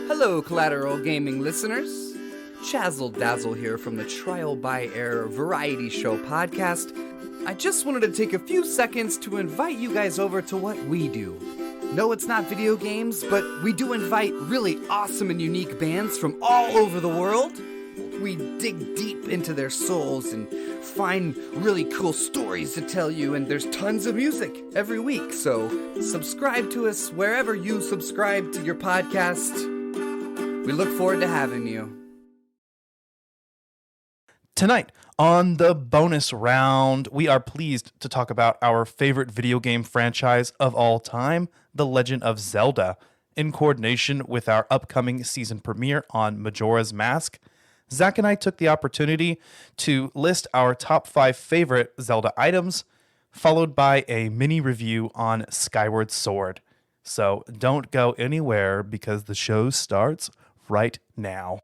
Hello, Collateral Gaming listeners. Chazzle Dazzle here from the Trial by Error Variety Show podcast. I just wanted to take a few seconds to invite you guys over to what we do. No, it's not video games, but we do invite really awesome and unique bands from all over the world. We dig deep into their souls and find really cool stories to tell you, and there's tons of music every week, so subscribe to us wherever you subscribe to your podcast. We look forward to having you. Tonight, on the bonus round, we are pleased to talk about our favorite video game franchise of all time, The Legend of Zelda. In coordination with our upcoming season premiere on Majora's Mask, Zach and I took the opportunity to list our top 5 favorite Zelda items, followed by a mini review on Skyward Sword. So don't go anywhere because the show starts right now.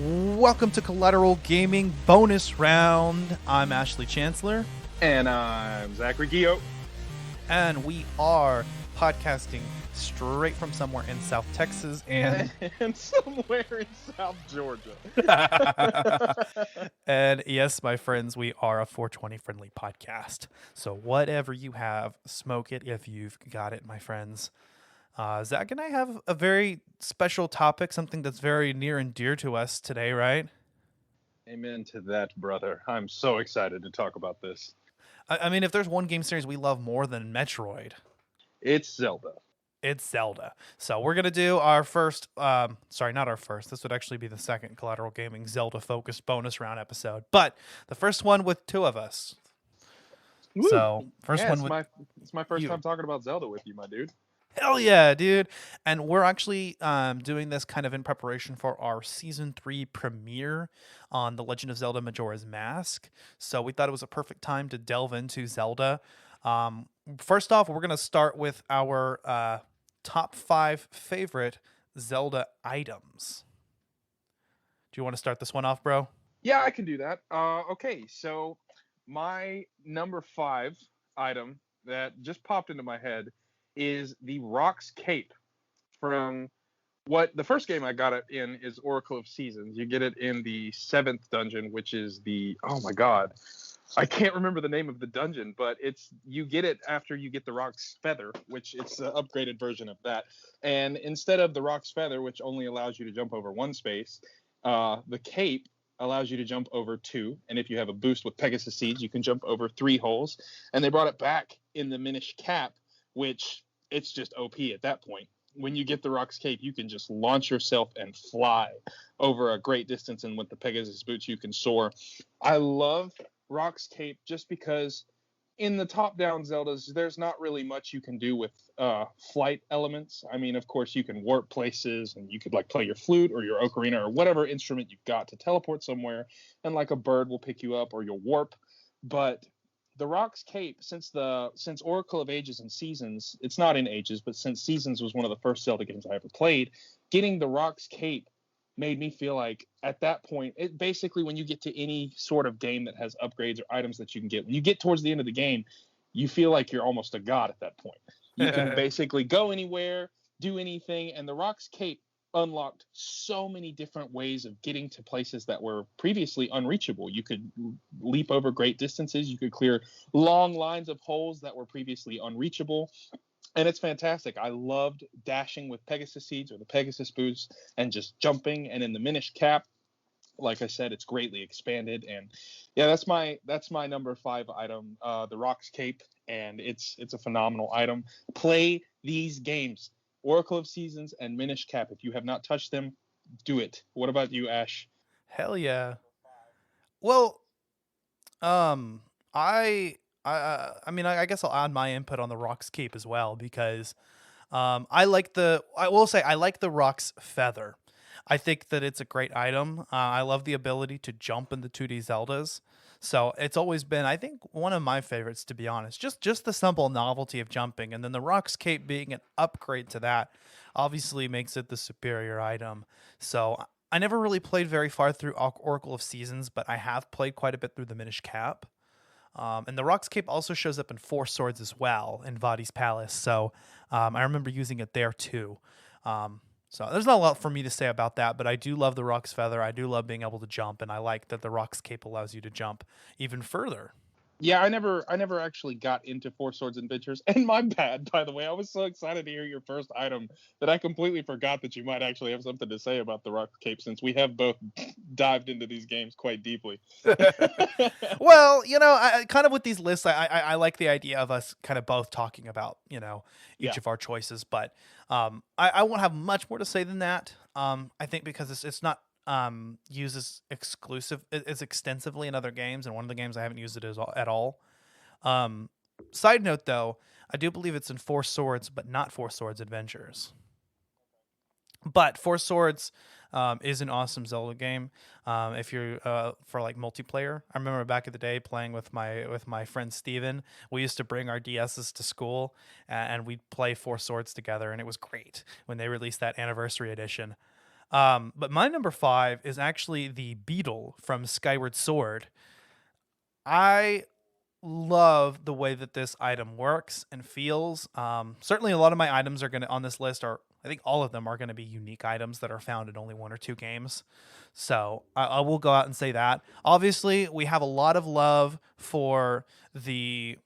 Welcome to Collateral Gaming Bonus Round. I'm Ashley Chancellor. And I'm Zachary Gio. And we are podcasting straight from somewhere in South Texas and somewhere in South Georgia. And yes, my friends, we are a 420 friendly podcast. So whatever you have, smoke it if you've got it, my friends. Zach and I have a very special topic, something that's very near and dear to us today, right? Amen to that, brother. I'm so excited to talk about this. I mean, if there's one game series we love more than Metroid, it's Zelda. It's Zelda. So we're going to do our first, sorry, not our first. This would actually be the second Collateral Gaming Zelda-focused bonus round episode. But the first one with two of us. Woo. So first Yeah, one with it's my first you. time talking about Zelda with you, my dude. Hell yeah, dude. And we're actually doing this kind of in preparation for our Season 3 premiere on The Legend of Zelda Majora's Mask. So we thought it was a perfect time to delve into Zelda. First off, we're going to start with our top 5 favorite Zelda items. Do you want to start this one off, bro? Yeah, I can do that. Okay, so my number 5 item that just popped into my head is the Rock's Cape from what the first game I got it in is Oracle of Seasons. You get it in the 7th dungeon, which is oh my god, I can't remember the name of the dungeon, but you get it after you get the Rock's Feather, which it's an upgraded version of that. And instead of the Rock's Feather, which only allows you to jump over 1 space, the Cape allows you to jump over 2. And if you have a boost with Pegasus Seeds, you can jump over 3 holes. And they brought it back in the Minish Cap, which it's just OP at that point. When you get the Rock's Cape, you can just launch yourself and fly over a great distance, and with the Pegasus boots, you can soar. I love Rock's Cape just because in the top-down Zeldas, there's not really much you can do with flight elements. I mean, of course, you can warp places, and you could play your flute or your ocarina or whatever instrument you've got to teleport somewhere, and a bird will pick you up or you'll warp. But the Rock's Cape, since Oracle of Ages and Seasons, it's not in Ages, but since Seasons was one of the first Zelda games I ever played, getting the Rock's Cape made me feel like at that point, it basically when you get to any sort of game that has upgrades or items that you can get, when you get towards the end of the game, you feel like you're almost a god at that point. You can basically go anywhere, do anything, and the Rock's Cape unlocked so many different ways of getting to places that were previously unreachable. You could leap over great distances. You could clear long lines of holes that were previously unreachable. And it's fantastic. I loved dashing with Pegasus Seeds or the Pegasus boots and just jumping. And in the Minish Cap, like I said, it's greatly expanded. And yeah, that's my number 5 item, the Rock's Cape. And it's a phenomenal item. Play these games. Oracle of Seasons and Minish Cap. If you have not touched them, do it. What about you, Ash? Hell yeah. Well, I mean, I guess I'll add my input on the Rock's Cape as well because I will say I like the Rock's Feather. I think that it's a great item. I love the ability to jump in the 2D Zeldas. So it's always been, I think, one of my favorites, to be honest. Just the simple novelty of jumping, and then the Rock's Cape being an upgrade to that, obviously makes it the superior item. So I never really played very far through Oracle of Seasons, but I have played quite a bit through the Minish Cap. And the Rock's Cape also shows up in Four Swords as well in Vadi's Palace. So I remember using it there too. So there's not a lot for me to say about that, but I do love the Rock's Feather. I do love being able to jump, and I like that the Rock's Cape allows you to jump even further. Yeah, I never actually got into Four Swords Adventures, and my bad, by the way. I was so excited to hear your first item that I completely forgot that you might actually have something to say about the Rock Cape, since we have both dived into these games quite deeply. Well, I kind of with these lists, I like the idea of us kind of both talking about, each Yeah. of our choices, but I won't have much more to say than that. I think because it's not used as extensively in other games, and one of the games I haven't used it at all. Side note though, I do believe it's in Four Swords, but not Four Swords Adventures. But Four Swords is an awesome Zelda game. If you're for like multiplayer, I remember back in the day playing with my friend Steven. We used to bring our DSs to school and we'd play Four Swords together, and it was great when they released that anniversary edition. But my number 5 is actually the beetle from Skyward Sword. I love the way that this item works and feels. Certainly, a lot of my items are on this list are, I think all of them are going to be unique items that are found in only 1 or 2 games. So I will go out and say that. Obviously, we have a lot of love for the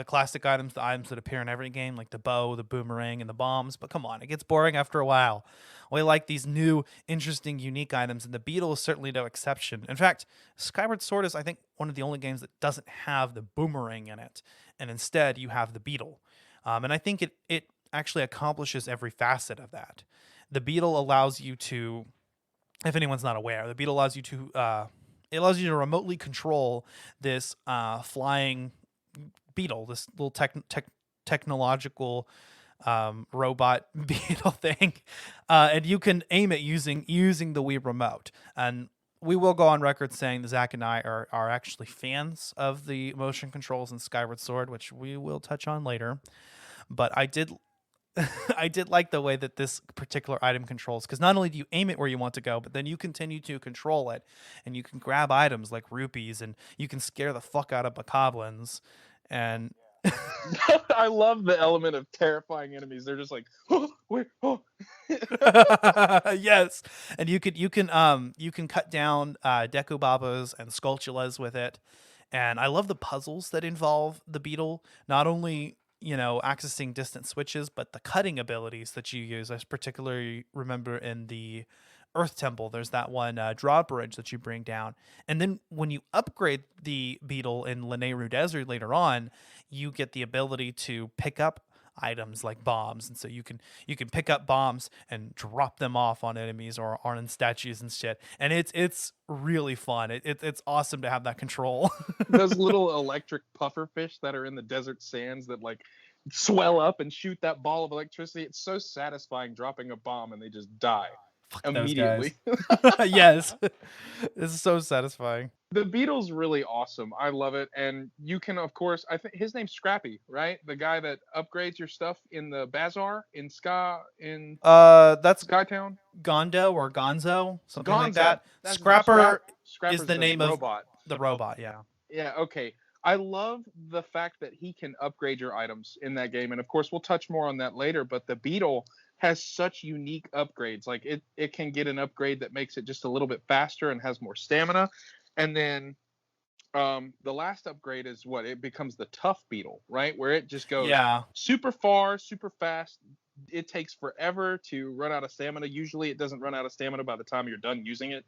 classic items, the items that appear in every game, like the bow, the boomerang, and the bombs. But come on, it gets boring after a while. We like these new, interesting, unique items, and the beetle is certainly no exception. In fact, Skyward Sword is, I think, one of the only games that doesn't have the boomerang in it, and instead you have the beetle. And I think it actually accomplishes every facet of that. The beetle allows you to, if anyone's not aware, the beetle allows you to it allows you to remotely control this flying beetle, this little technological robot beetle thing, and you can aim it using the Wii remote. And we will go on record saying that Zach and I are actually fans of the motion controls in Skyward Sword, which we will touch on later. But I did I did like the way that this particular item controls, because not only do you aim it where you want to go, but then you continue to control it, and you can grab items like rupees, and you can scare the fuck out of bokoblins. And I love the element of terrifying enemies. They're just like, oh, wait, oh. yes, and you can cut down Dekubabas and Skulltulas with it, and I love the puzzles that involve the beetle. Not only accessing distant switches, but the cutting abilities that you use. I particularly remember in the Earth Temple, there's that one drawbridge that you bring down. And then when you upgrade the beetle in Lanayru Desert later on, you get the ability to pick up items like bombs. And so you can pick up bombs and drop them off on enemies or on statues and shit. And it's really fun. It's awesome to have that control. Those little electric puffer fish that are in the desert sands that like swell up and shoot that ball of electricity. It's so satisfying dropping a bomb and they just die immediately. Yes. This is so satisfying. The beetle's really awesome. I love it. And you can, of course, I think his name's Scrappy, right? The guy that upgrades your stuff in the bazaar in that's Skytown. Gondo or Gonzo, something like Gonzo. that. That's Scrapper Scrapper's is the name of robot. the robot, yeah. Yeah, okay. I love the fact that he can upgrade your items in that game. And of course, we'll touch more on that later. But the beetle has such unique upgrades. Like it can get an upgrade that makes it just a little bit faster and has more stamina. And then the last upgrade is what? It becomes the tough beetle, right? Where it just goes super far, super fast. It takes forever to run out of stamina. Usually it doesn't run out of stamina by the time you're done using it.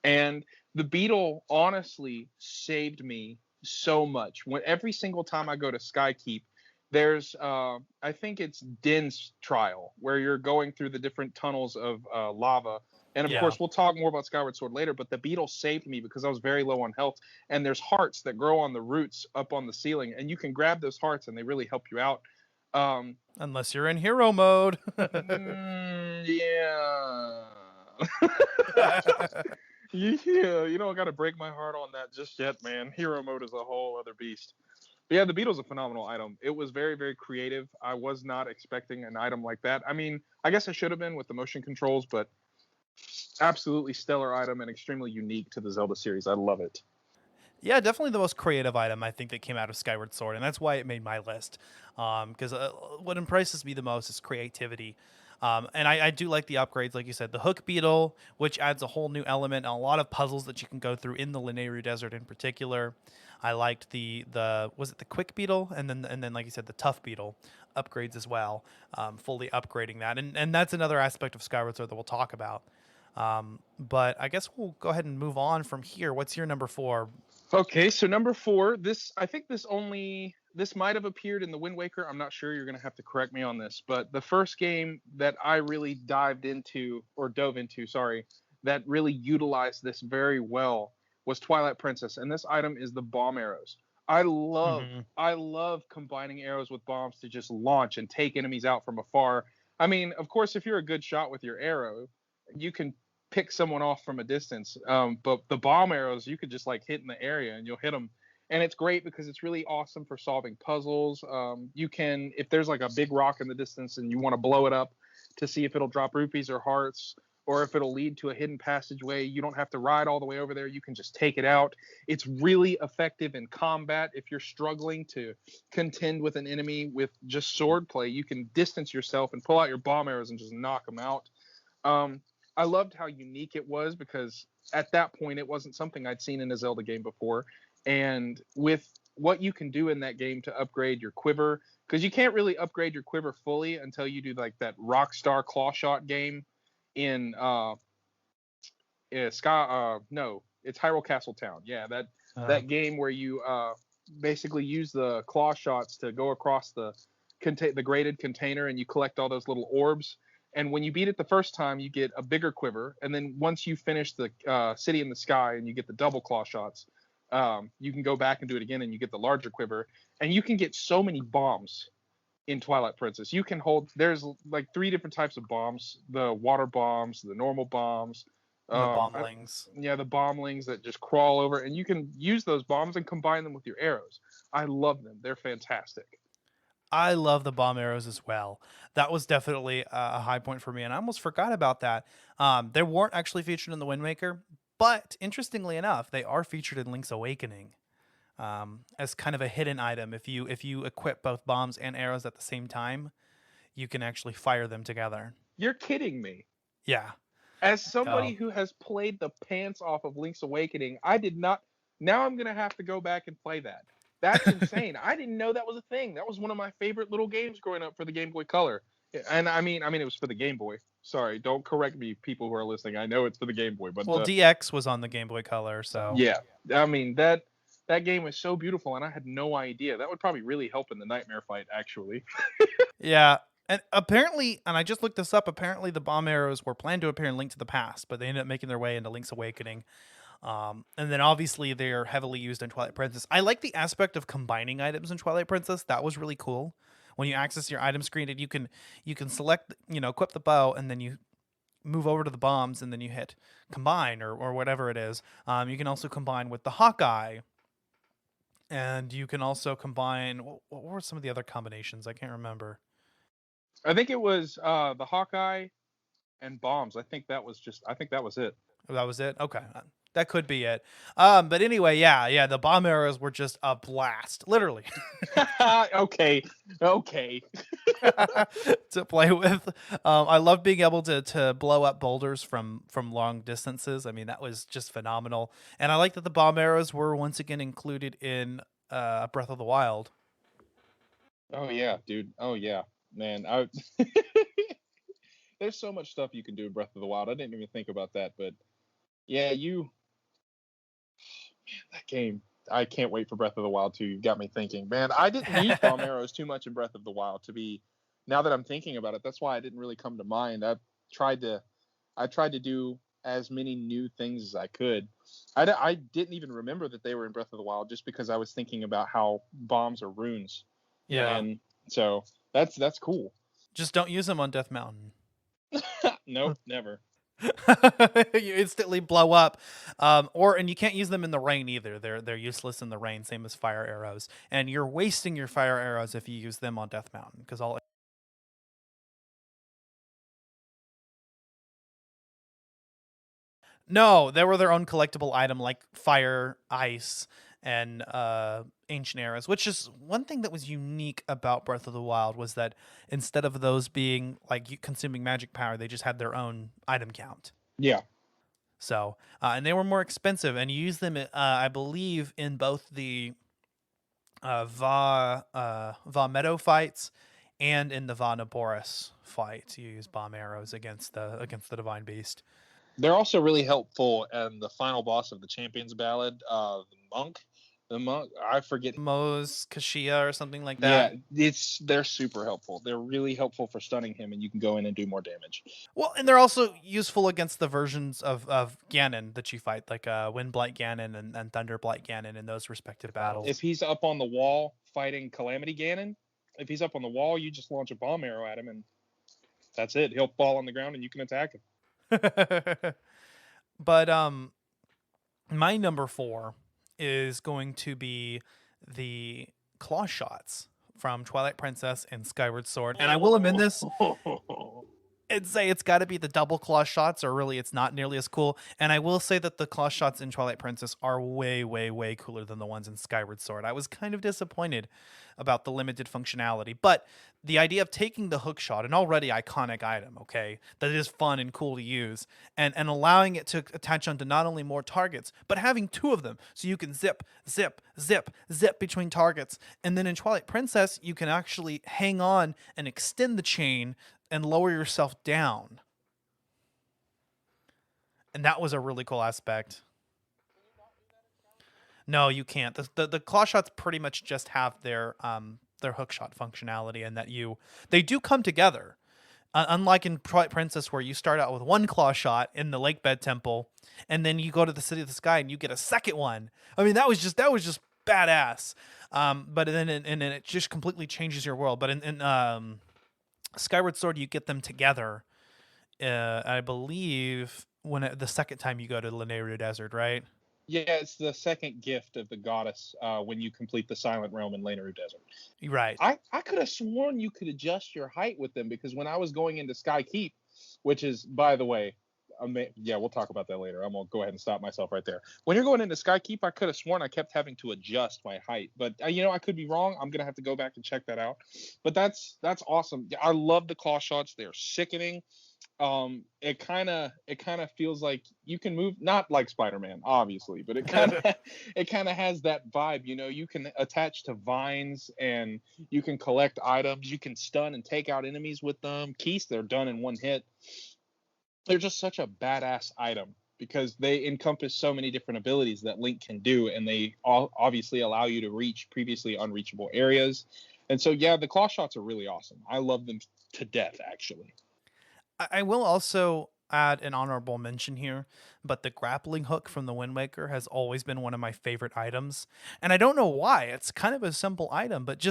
And the beetle honestly saved me so much. When every single time I go to Skykeep, there's I think it's Din's trial, where you're going through the different tunnels of lava. And of course, we'll talk more about Skyward Sword later, but the beetle saved me because I was very low on health. And there's hearts that grow on the roots up on the ceiling, and you can grab those hearts and they really help you out. Unless you're in hero mode. Yeah. Yeah, you don't got to break my heart on that just yet, man. Hero mode is a whole other beast. But yeah, the Beetle's a phenomenal item. It was very, very creative. I was not expecting an item like that. I mean, I guess I should have been with the motion controls, but absolutely stellar item and extremely unique to the Zelda series. I love it. Yeah, definitely the most creative item I think that came out of Skyward Sword, and that's why it made my list. Because what impresses me the most is creativity. And I do like the upgrades, like you said, the Hook Beetle, which adds a whole new element and a lot of puzzles that you can go through in the Lanayru Desert in particular. I liked the was it the Quick Beetle, and then like you said, the Tough Beetle upgrades as well, fully upgrading that, and that's another aspect of Skyward Sword that we'll talk about. But I guess we'll go ahead and move on from here. What's your number 4? Okay, so number 4, I think this might have appeared in the Wind Waker. I'm not sure. You're gonna have to correct me on this, but the first game that I really dove into, sorry, that really utilized this very well was Twilight Princess, and this item is the bomb arrows. I love Mm-hmm. I love combining arrows with bombs to just launch and take enemies out from afar. I mean, of course, if you're a good shot with your arrow, you can pick someone off from a distance. But the bomb arrows, you could just like hit in the area and you'll hit them. And it's great because it's really awesome for solving puzzles. You can, if there's like a big rock in the distance and you want to blow it up to see if it'll drop rupees or hearts, or if it'll lead to a hidden passageway, you don't have to ride all the way over there. You can just take it out. It's really effective in combat. If you're struggling to contend with an enemy with just sword play, you can distance yourself and pull out your bomb arrows and just knock them out. Um, I loved how unique it was because at that point it wasn't something I'd seen in a Zelda game before. And with what you can do in that game to upgrade your quiver, because you can't really upgrade your quiver fully until you do like that Rockstar Claw Shot game in no, it's Hyrule Castle Town. Yeah, that game where you basically use the claw shots to go across the graded container and you collect all those little orbs. And when you beat it the first time, you get a bigger quiver. And then once you finish the City in the Sky and you get the double claw shots, you can go back and do it again and you get the larger quiver. And you can get so many bombs in Twilight Princess. You can hold, there's like 3 different types of bombs: the water bombs, the normal bombs. The bomblings. Yeah, the bomblings that just crawl over. And you can use those bombs and combine them with your arrows. I love them. They're fantastic. I love the bomb arrows as well. That was definitely a high point for me, and I almost forgot about that. They weren't actually featured in the Wind Waker, but interestingly enough, they are featured in Link's Awakening as kind of a hidden item. If you equip both bombs and arrows at the same time, you can actually fire them together. You're kidding me. Yeah. As somebody who has played the pants off of Link's Awakening, I did not. Now I'm gonna have to go back and play that. That's insane. I didn't know that was a thing. That was one of my favorite little games growing up for the Game Boy Color. And I mean, it was for the Game Boy. Sorry, don't correct me, people who are listening. I know it's for the Game Boy, but Well, DX was on the Game Boy Color, so yeah. I mean that game was so beautiful, and I had no idea. That would probably really help in the nightmare fight, actually. yeah. And apparently, and I just looked this up, apparently the bomb arrows were planned to appear in Link to the Past, but they ended up making their way into Link's Awakening. And then obviously they're heavily used in Twilight Princess. I like the aspect of combining items in Twilight Princess. That was really cool. When you access your item screen, and you can select, equip the bow, and then you move over to the bombs, and then you hit combine or whatever it is. You can also combine with the Hawkeye, and you can also combine. What were some of the other combinations? I can't remember. I think it was the Hawkeye and bombs. I think that was it. That was it? Okay. That could be it. But anyway, yeah, the bomb arrows were just a blast, literally. Okay. To play with. I love being able to blow up boulders from long distances. I mean, that was just phenomenal. And I like that the bomb arrows were once again included in Breath of the Wild. Oh yeah, dude. Oh yeah, man. There's so much stuff you can do in Breath of the Wild. I didn't even think about that, but yeah, that game. I can't wait for Breath of the Wild 2. You got me thinking, man. I didn't use bomb arrows too much in Breath of the Wild. Now that I'm thinking about it, that's why I didn't really come to mind. I tried to do as many new things as I could. I didn't even remember that they were in Breath of the Wild just because I was thinking about how bombs are runes. Yeah. And so That's cool. Just don't use them on Death Mountain. Nope, never. You instantly blow up, and you can't use them in the rain either. They're useless in the rain, same as fire arrows. And you're wasting your fire arrows if you use them on Death Mountain, because all. No, they were their own collectible item, like fire, ice, and ancient arrows. Which is one thing that was unique about Breath of the Wild, was that instead of those being like consuming magic power, they just had their own item count. Yeah. So, and they were more expensive, and you use them, I believe, in both the Va Meadow fights and in the Va Naboris fight. You use bomb arrows against the Divine Beast. They're also really helpful in the final boss of the Champion's Ballad, the monk. I forget. Mose Kashia or something like that. Yeah, they're super helpful. They're really helpful for stunning him, and you can go in and do more damage. Well, and they're also useful against the versions of Ganon that you fight, like Windblight Ganon and Thunderblight Ganon in those respective battles. If he's up on the wall fighting Calamity Ganon, if he's up on the wall, you just launch a bomb arrow at him, and that's it. He'll fall on the ground, and you can attack him. But my number 4 is going to be the claw shots from Twilight Princess and Skyward Sword. And I will amend this and say it's got to be the double claw shots, or really it's not nearly as cool. And I will say that the claw shots in Twilight Princess are way, way, way cooler than the ones in Skyward Sword. I was kind of disappointed about the limited functionality, but the idea of taking the hook shot, an already iconic item, okay, that is fun and cool to use, and allowing it to attach onto not only more targets, but having 2 of them, so you can zip, zip, zip, zip between targets. And then in Twilight Princess, you can actually hang on and extend the chain and lower yourself down. And that was a really cool aspect. No, you can't. The claw shots pretty much just have their hook shot functionality, and that they do come together. Unlike in Twilight Princess, where you start out with one claw shot in the Lakebed Temple, and then you go to the City of the Sky and you get a second one. I mean, that was just badass. But then it just completely changes your world. But in Skyward Sword, you get them together. I believe the second time you go to Lanayru Desert, right? Yeah, it's the second gift of the goddess when you complete the Silent Realm in Lanayru Desert. Right. I could have sworn you could adjust your height with them, because when I was going into Sky Keep, which is, by the way, we'll talk about that later. I'm going to go ahead and stop myself right there. When you're going into Sky Keep, I could have sworn I kept having to adjust my height. But, I could be wrong. I'm going to have to go back and check that out. But that's awesome. I love the claw shots. They're sickening. It kind of feels like you can move, not like Spider-Man, obviously, but it kind of has that vibe. You can attach to vines, and you can collect items. You can stun and take out enemies with them. Keys, they're done in one hit. They're just such a badass item, because they encompass so many different abilities that Link can do, and they all obviously allow you to reach previously unreachable areas. And so, yeah, the claw shots are really awesome. I love them to death, actually. I will also add an honorable mention here, but the grappling hook from the Wind Waker has always been one of my favorite items. And I don't know why. It's kind of a simple item, but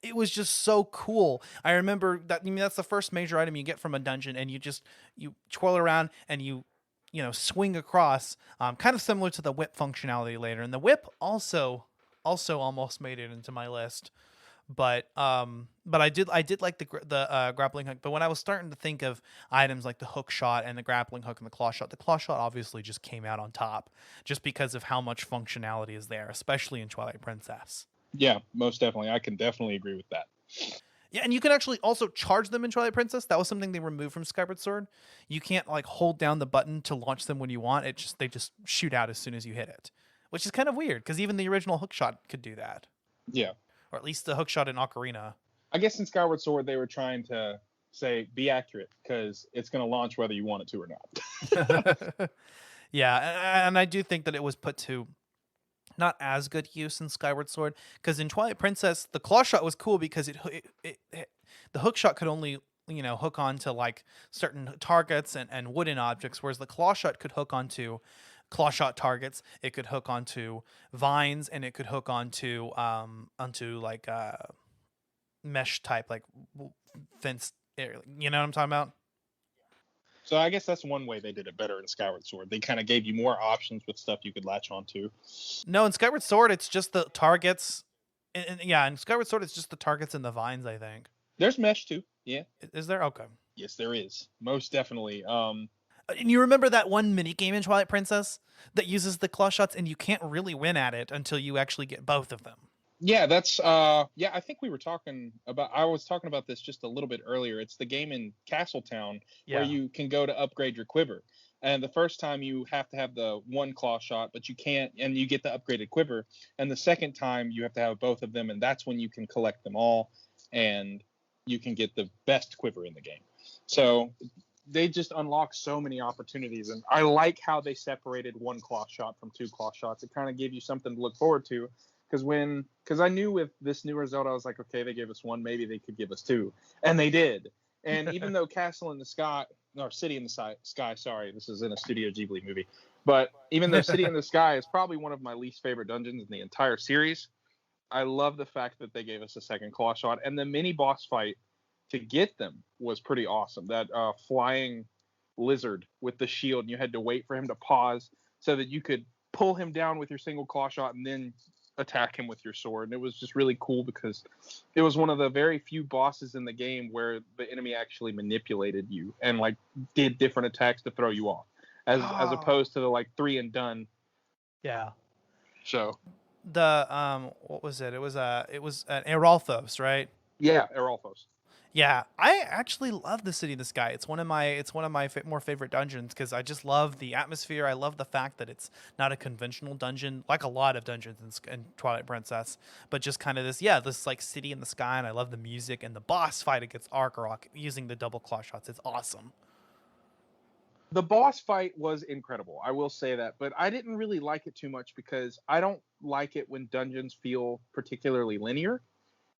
it was just so cool. I remember that's the first major item you get from a dungeon, and you twirl around and you swing across, kind of similar to the whip functionality later. And the whip also almost made it into my list. But I did like the grappling hook. But when I was starting to think of items like the hook shot and the grappling hook and the claw shot obviously just came out on top, just because of how much functionality is there, especially in Twilight Princess. Yeah, most definitely. I can definitely agree with that. Yeah, and you can actually also charge them in Twilight Princess. That was something they removed from Skyward Sword. You can't hold down the button to launch them when you want. They just shoot out as soon as you hit it, which is kind of weird, because even the original hook shot could do that. Yeah. Or at least the hook shot in Ocarina. I guess in Skyward Sword, they were trying to say, be accurate, because it's going to launch whether you want it to or not. Yeah, and I do think that it was put to not as good use in Skyward Sword, because in Twilight Princess, the claw shot was cool because the hook shot could only hook onto certain targets and wooden objects, whereas the claw shot could hook onto claw shot targets. It could hook onto vines, and it could hook onto mesh type, like fence area. You know what I'm talking about? So I guess that's one way they did it better in Skyward Sword. They kind of gave you more options with stuff you could latch onto. No, in Skyward Sword, it's just the targets. Yeah, in Skyward Sword, it's just the targets and the vines, I think. There's mesh too. Yeah. Is there? Okay. Yes, there is. Most definitely. And you remember that one mini game in Twilight Princess that uses the claw shots, and you can't really win at it until you actually get both of them. Yeah, that's yeah, I think I was talking about this just a little bit earlier. It's the game in Castletown where you can go to upgrade your quiver. And the first time you have to have the one claw shot, but you can't, and you get the upgraded quiver. And the second time you have to have both of them, and that's when you can collect them all and you can get the best quiver in the game. So they just unlock so many opportunities, and I like how they separated one claw shot from two claw shots. It kind of gave you something to look forward to. Because I knew with this newer Zelda, I was like, okay, they gave us one, maybe they could give us two, and they did. And even though Castle in the Sky, or City in the Sky, sorry, this is in a Studio Ghibli movie, but even though City in the Sky is probably one of my least favorite dungeons in the entire series, I love the fact that they gave us a second claw shot, and the mini boss fight to get them was pretty awesome. That flying lizard with the shield, and you had to wait for him to pause so that you could pull him down with your single claw shot and then attack him with your sword. And it was just really cool because it was one of the very few bosses in the game where the enemy actually manipulated you and like did different attacks to throw you off, as opposed to the like 3 and done. Yeah. So the what was it? It was Eralthos, right? Yeah, Eralthos. Yeah, I actually love the City in the Sky. It's one of my more favorite dungeons because I just love the atmosphere. I love the fact that it's not a conventional dungeon like a lot of dungeons in Twilight Princess, but just kind of this like city in the sky. And I love the music and the boss fight against Arkarok using the double claw shots. It's awesome. The boss fight was incredible, I will say that, but I didn't really like it too much because I don't like it when dungeons feel particularly linear.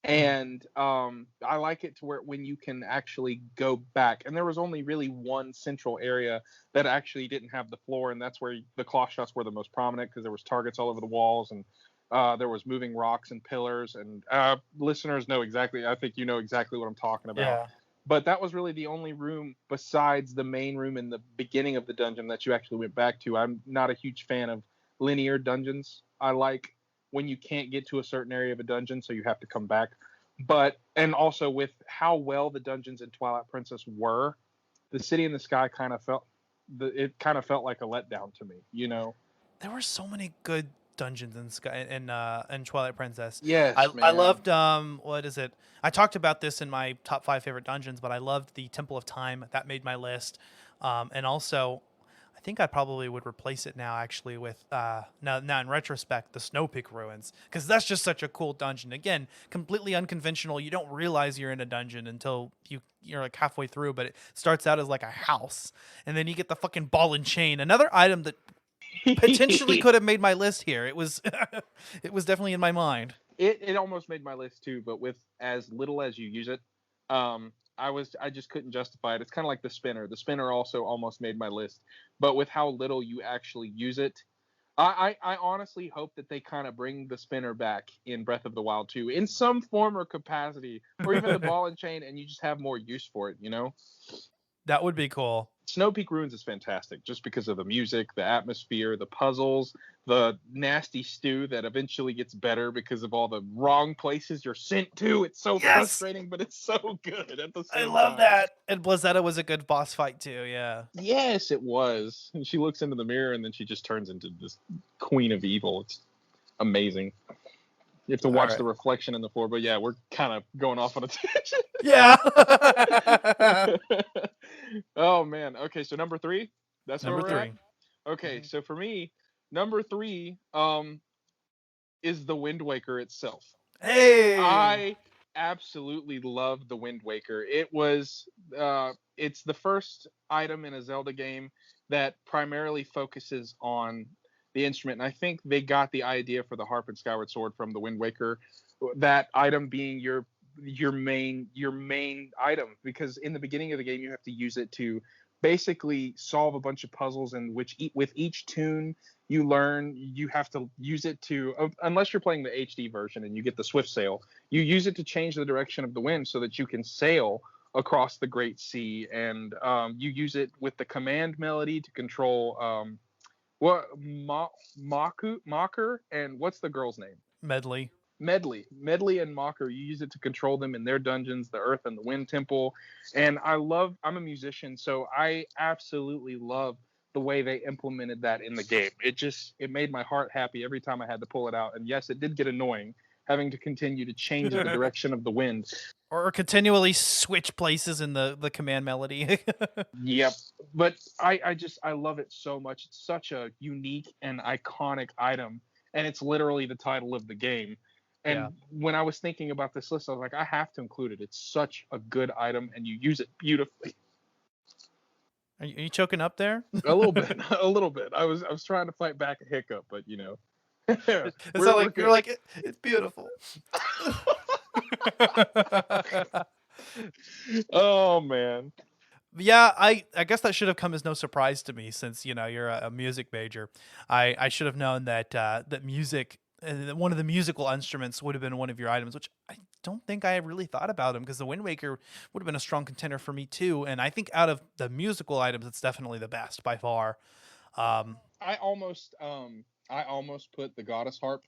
And I like it to where when you can actually go back. And there was only really one central area that actually didn't have the floor, and that's where the claw shots were the most prominent because there was targets all over the walls, and there was moving rocks and pillars. And listeners know exactly. I think you know exactly what I'm talking about. Yeah. But that was really the only room besides the main room in the beginning of the dungeon that you actually went back to. I'm not a huge fan of linear dungeons. I like when you can't get to a certain area of a dungeon, so you have to come back. And also with how well the dungeons in Twilight Princess were, the City in the Sky kind of felt like a letdown to me, you know. There were so many good dungeons in Twilight Princess. Yes, I loved what is it? I talked about this in my top 5 favorite dungeons, but I loved the Temple of Time. That made my list. And also I think I probably would replace it now actually with now in retrospect the Snow Peak Ruins, because that's just such a cool dungeon. Again, completely unconventional. You don't realize you're in a dungeon until you're like halfway through, but it starts out as like a house, and then you get the fucking ball and chain. Another item that potentially could have made my list here. It was it was definitely in my mind. It almost made my list too, but with as little as you use it, I just couldn't justify it. It's kind of like the spinner. The spinner also almost made my list, but with how little you actually use it, I honestly hope that they kind of bring the spinner back in Breath of the Wild 2 in some form or capacity, or even the ball and chain, and you just have more use for it, you know? That would be cool. Snow Peak Ruins is fantastic just because of the music, the atmosphere, the puzzles, the nasty stew that eventually gets better because of all the wrong places you're sent to. It's so frustrating, but it's so good at the same time. I love that. And Blizzetta was a good boss fight too, yeah. Yes, it was. And she looks into the mirror and then she just turns into this queen of evil. It's amazing. You have to watch the reflection in the floor, but yeah, we're kind of going off on a tangent. Yeah. Oh man. Okay, so number 3. That's number 3. At? Okay, so for me, number 3 is the Wind Waker itself. Hey. I absolutely love the Wind Waker. It was it's the first item in a Zelda game that primarily focuses on the instrument, and I think they got the idea for the harp and Skyward Sword from the Wind Waker, that item being your main item, because in the beginning of the game you have to use it to basically solve a bunch of puzzles in which with each tune you learn, you have to use it to, unless you're playing the HD version and you get the swift sail, you use it to change the direction of the wind so that you can sail across the great sea. And you use it with the command melody to control Mocker, and what's the girl's name? Medley. Medley and Mocker. You use it to control them in their dungeons, the Earth and the Wind Temple. And I'm a musician, so I absolutely love the way they implemented that in the game. It made my heart happy every time I had to pull it out. And yes, it did get annoying having to continue to change the direction of the wind. Or continually switch places in the command melody. Yep. But I love it so much. It's such a unique and iconic item. And it's literally the title of the game. And when I was thinking about this list, I was like, I have to include it. It's such a good item, and you use it beautifully. Are you choking up there? A little bit. I was trying to fight back a hiccup, but you know. It's not like you're like it's beautiful. Oh man. Yeah, I guess that should have come as no surprise to me, since you're a music major. I should have known that that music, one of the musical instruments, would have been one of your items, which I don't think I really thought about them, because the Wind Waker would have been a strong contender for me too. And I think out of the musical items, it's definitely the best by far. I almost put the Goddess Harp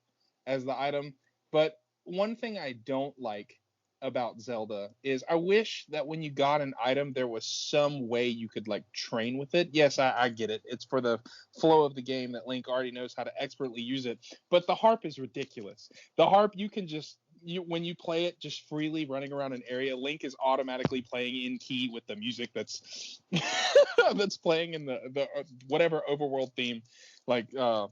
as the item, but one thing I don't like about Zelda is I wish that when you got an item, there was some way you could like train with it. Yes, I get it. It's for the flow of the game that Link already knows how to expertly use it. But the harp is ridiculous. The harp, you can just, when you play it just freely running around an area, Link is automatically playing in key with the music that's that's playing in the whatever overworld theme. Like I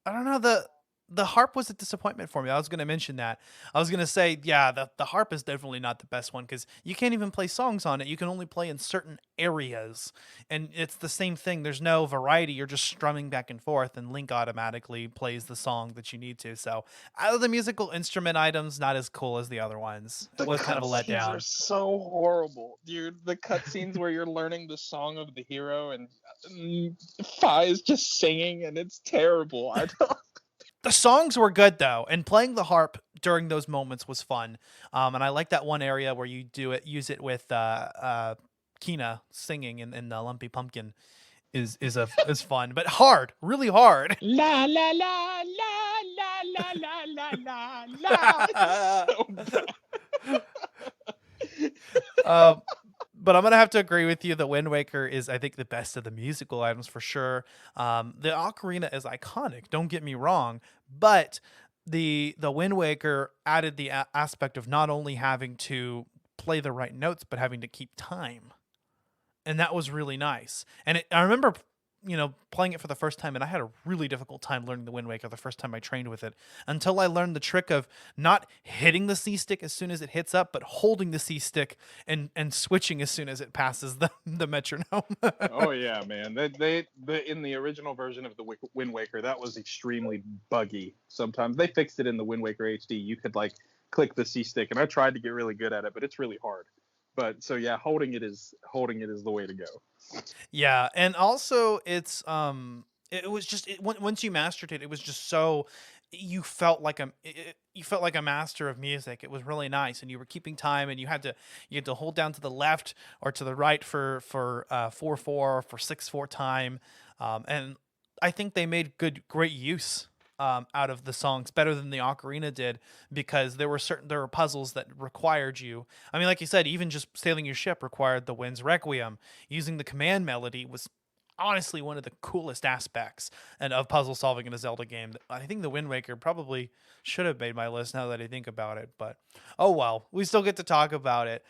don't know, the harp was a disappointment for me. I was going to mention that. I was going to say, yeah, the harp is definitely not the best one, because you can't even play songs on it. You can only play in certain areas, and it's the same thing. There's no variety. You're just strumming back and forth, and Link automatically plays the song that you need to. So out of the musical instrument items, not as cool as the other ones. It was kind of a letdown. Are so horrible, dude. The cutscenes where you're learning the song of the hero and Fi is just singing, and it's terrible. I don't. The songs were good though, and playing the harp during those moments was fun. And I like that one area where you use it with Kina singing in the Lumpy Pumpkin is fun, but hard, really hard. La la la la la la la la la. But I'm going to have to agree with you. The Wind Waker is, I think, the best of the musical items for sure. The ocarina is iconic, don't get me wrong, but the Wind Waker added the aspect of not only having to play the right notes, but having to keep time. And that was really nice. And I remember, playing it for the first time, and I had a really difficult time learning the Wind Waker the first time I trained with it, until I learned the trick of not hitting the C stick as soon as it hits up, but holding the C stick and switching as soon as it passes the metronome. Oh yeah, man. They in the original version of the Wind Waker, that was extremely buggy. Sometimes they fixed it in the Wind Waker HD. You could like click the C stick, and I tried to get really good at it, but it's really hard. But so yeah, holding it is the way to go. Yeah, and also it's it was just once you mastered it, it was just so you felt like a master of music. It was really nice, and you were keeping time, and you had to hold down to the left or to the right for 4/4 or for 6/4 time, and I think they made great use out of the songs, better than the ocarina did, because there were puzzles that required you. I mean, like you said, even just sailing your ship required the Wind's Requiem. Using the command melody was honestly one of the coolest aspects of puzzle solving in a Zelda game. I think the Wind Waker probably should have made my list now that I think about it, but oh well, we still get to talk about it.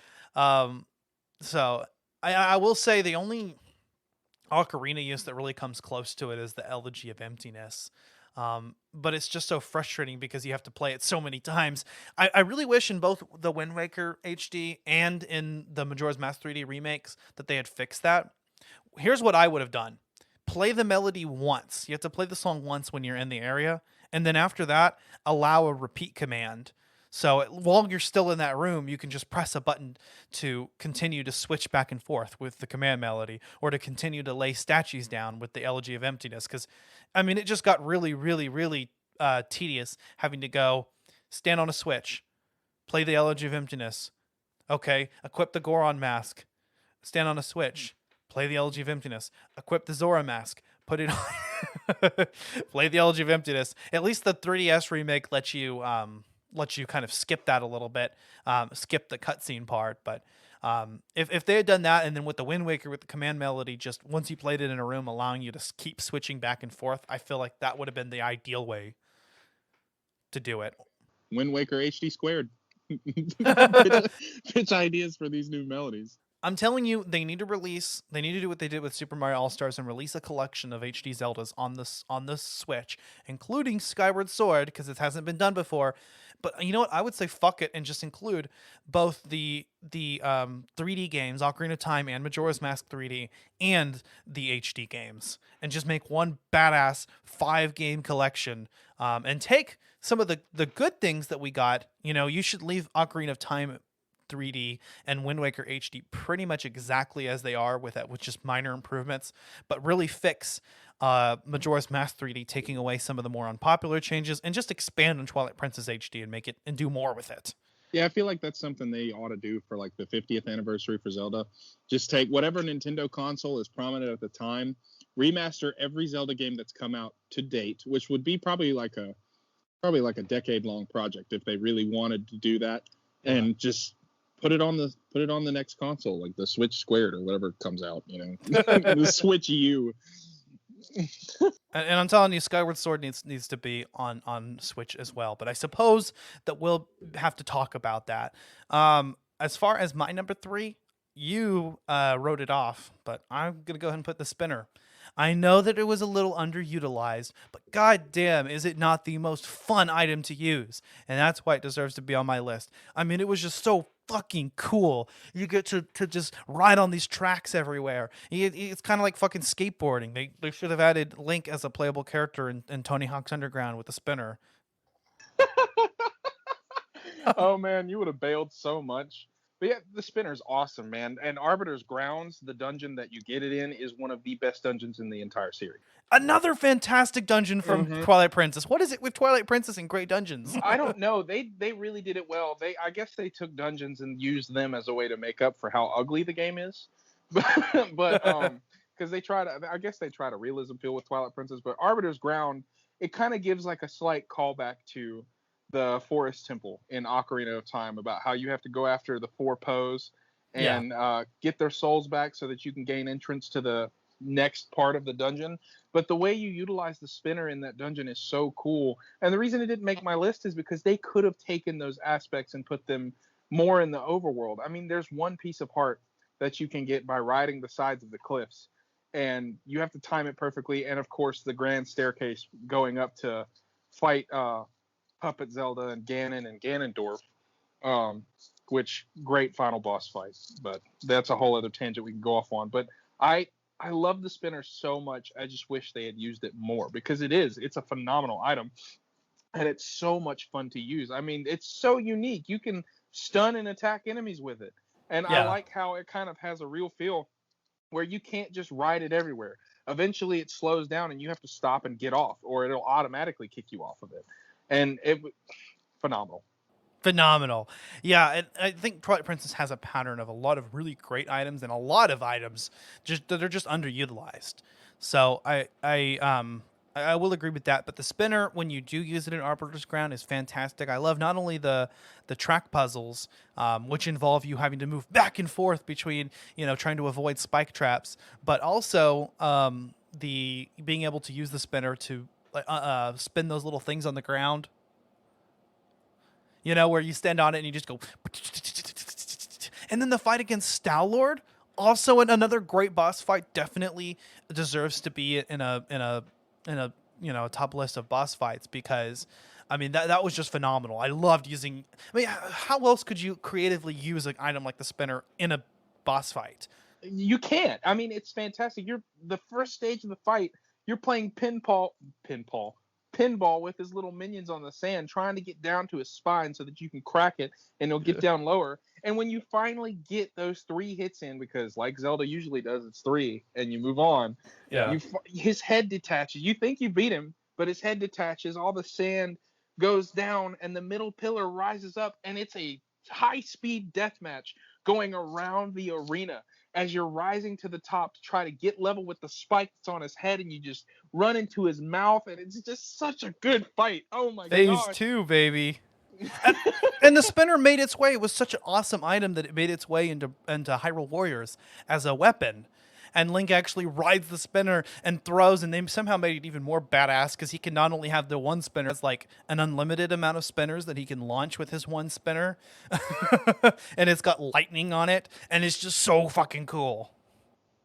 So I will say the only ocarina use that really comes close to it is the Elegy of Emptiness. But it's just so frustrating because you have to play it so many times. I really wish in both the Wind Waker HD and in the Majora's Mask 3D remakes that they had fixed that. Here's what I would have done. Play the melody once. You have to play the song once when you're in the area. And then after that, allow a repeat command So while you're still in that room, you can just press a button to continue to switch back and forth with the command melody, or to continue to lay statues down with the Elegy of Emptiness. Because, I mean, it just got really, really, really tedious having to go stand on a switch, play the Elegy of Emptiness. Okay, equip the Goron mask, stand on a switch, play the Elegy of Emptiness, equip the Zora mask, put it on, play the Elegy of Emptiness. At least the 3DS remake lets you kind of skip that a little bit, skip the cutscene part. But if they had done that, and then with the Wind Waker with the command melody, just once you played it in a room, allowing you to keep switching back and forth, I feel like that would have been the ideal way to do it. Wind Waker HD squared. Pitch ideas for these new melodies. I'm telling you, they need to do what they did with Super Mario All-Stars and release a collection of HD Zeldas on the Switch, including Skyward Sword, because it hasn't been done before. But you know what? I would say fuck it and just include both the 3D games, Ocarina of Time and Majora's Mask 3D, and the HD games, and just make one badass 5-game collection, and take some of the good things that we got. You know, you should leave Ocarina of Time 3D and Wind Waker HD pretty much exactly as they are, with just minor improvements, but really fix Majora's Mask 3D, taking away some of the more unpopular changes, and just expand on Twilight Princess HD and make it and do more with it. Yeah, I feel like that's something they ought to do for like the 50th anniversary for Zelda. Just take whatever Nintendo console is prominent at the time, remaster every Zelda game that's come out to date, which would be probably like a decade-long project if they really wanted to do that, and just put it on the next console, like the Switch Squared or whatever comes out, you know, the Switch U. And I'm telling you, Skyward Sword needs to be on Switch as well. But I suppose that we'll have to talk about that. As far as my number 3, you wrote it off, but I'm gonna go ahead and put the spinner. I know that it was a little underutilized, but goddamn, is it not the most fun item to use? And that's why it deserves to be on my list. I mean, it was just so fucking cool. You get to just ride on these tracks everywhere. It's kind of like fucking skateboarding. They should have added Link as a playable character in Tony Hawk's Underground with the spinner. Oh man, you would have bailed so much. But yeah, the spinner's awesome, man. And Arbiter's Grounds, the dungeon that you get it in, is one of the best dungeons in the entire series. Another fantastic dungeon from Twilight Princess. What is it with Twilight Princess and great dungeons? I don't know. They really did it well. I guess they took dungeons and used them as a way to make up for how ugly the game is. But because they try to realism feel with Twilight Princess, but Arbiter's Ground, it kind of gives like a slight callback to the Forest Temple in Ocarina of Time, about how you have to go after the 4 Poes and get their souls back so that you can gain entrance to the next part of the dungeon. But the way you utilize the spinner in that dungeon is so cool. And the reason it didn't make my list is because they could have taken those aspects and put them more in the overworld. I mean, there's one piece of heart that you can get by riding the sides of the cliffs, and you have to time it perfectly. And of course, the grand staircase going up to fight Puppet Zelda and Ganon and Ganondorf, which great final boss fight. But that's a whole other tangent we can go off on. But I love the spinner so much. I just wish they had used it more, because it's a phenomenal item, and it's so much fun to use. I mean, it's so unique. You can stun and attack enemies with it. And I like how it kind of has a real feel where you can't just ride it everywhere. Eventually it slows down and you have to stop and get off, or it'll automatically kick you off of it. And phenomenal. Yeah, and I think Twilight Princess has a pattern of a lot of really great items, and a lot of items that are just underutilized. So I will agree with that. But the spinner, when you do use it in Arbiter's Ground, is fantastic. I love not only the track puzzles, which involve you having to move back and forth between, trying to avoid spike traps, but also the being able to use the spinner to spin those little things on the ground. Where you stand on it and you just go, and then the fight against Stalord, also another great boss fight, definitely deserves to be in a top list of boss fights, because I mean that was just phenomenal. I loved using. I mean, how else could you creatively use an item like the spinner in a boss fight? You can't. I mean, it's fantastic. You're the first stage of the fight. You're playing pinball. pinball with his little minions on the sand, trying to get down to his spine so that you can crack it and he'll get down lower. And when you finally get those 3 hits in, because like Zelda usually does, it's 3 and you move on. Yeah. His head detaches. You think you beat him, but his head detaches. All the sand goes down, and the middle pillar rises up, and it's a high-speed death match going around the arena as you're rising to the top to try to get level with the spike that's on his head, and you just run into his mouth, and it's just such a good fight. Oh my Phase gosh. 2, baby. And the spinner made its way. It was such an awesome item that it made its way into Hyrule Warriors as a weapon. And Link actually rides the spinner and throws, and they somehow made it even more badass because he can not only have the one spinner, it's like an unlimited amount of spinners that he can launch with his one spinner. And it's got lightning on it, and it's just so fucking cool.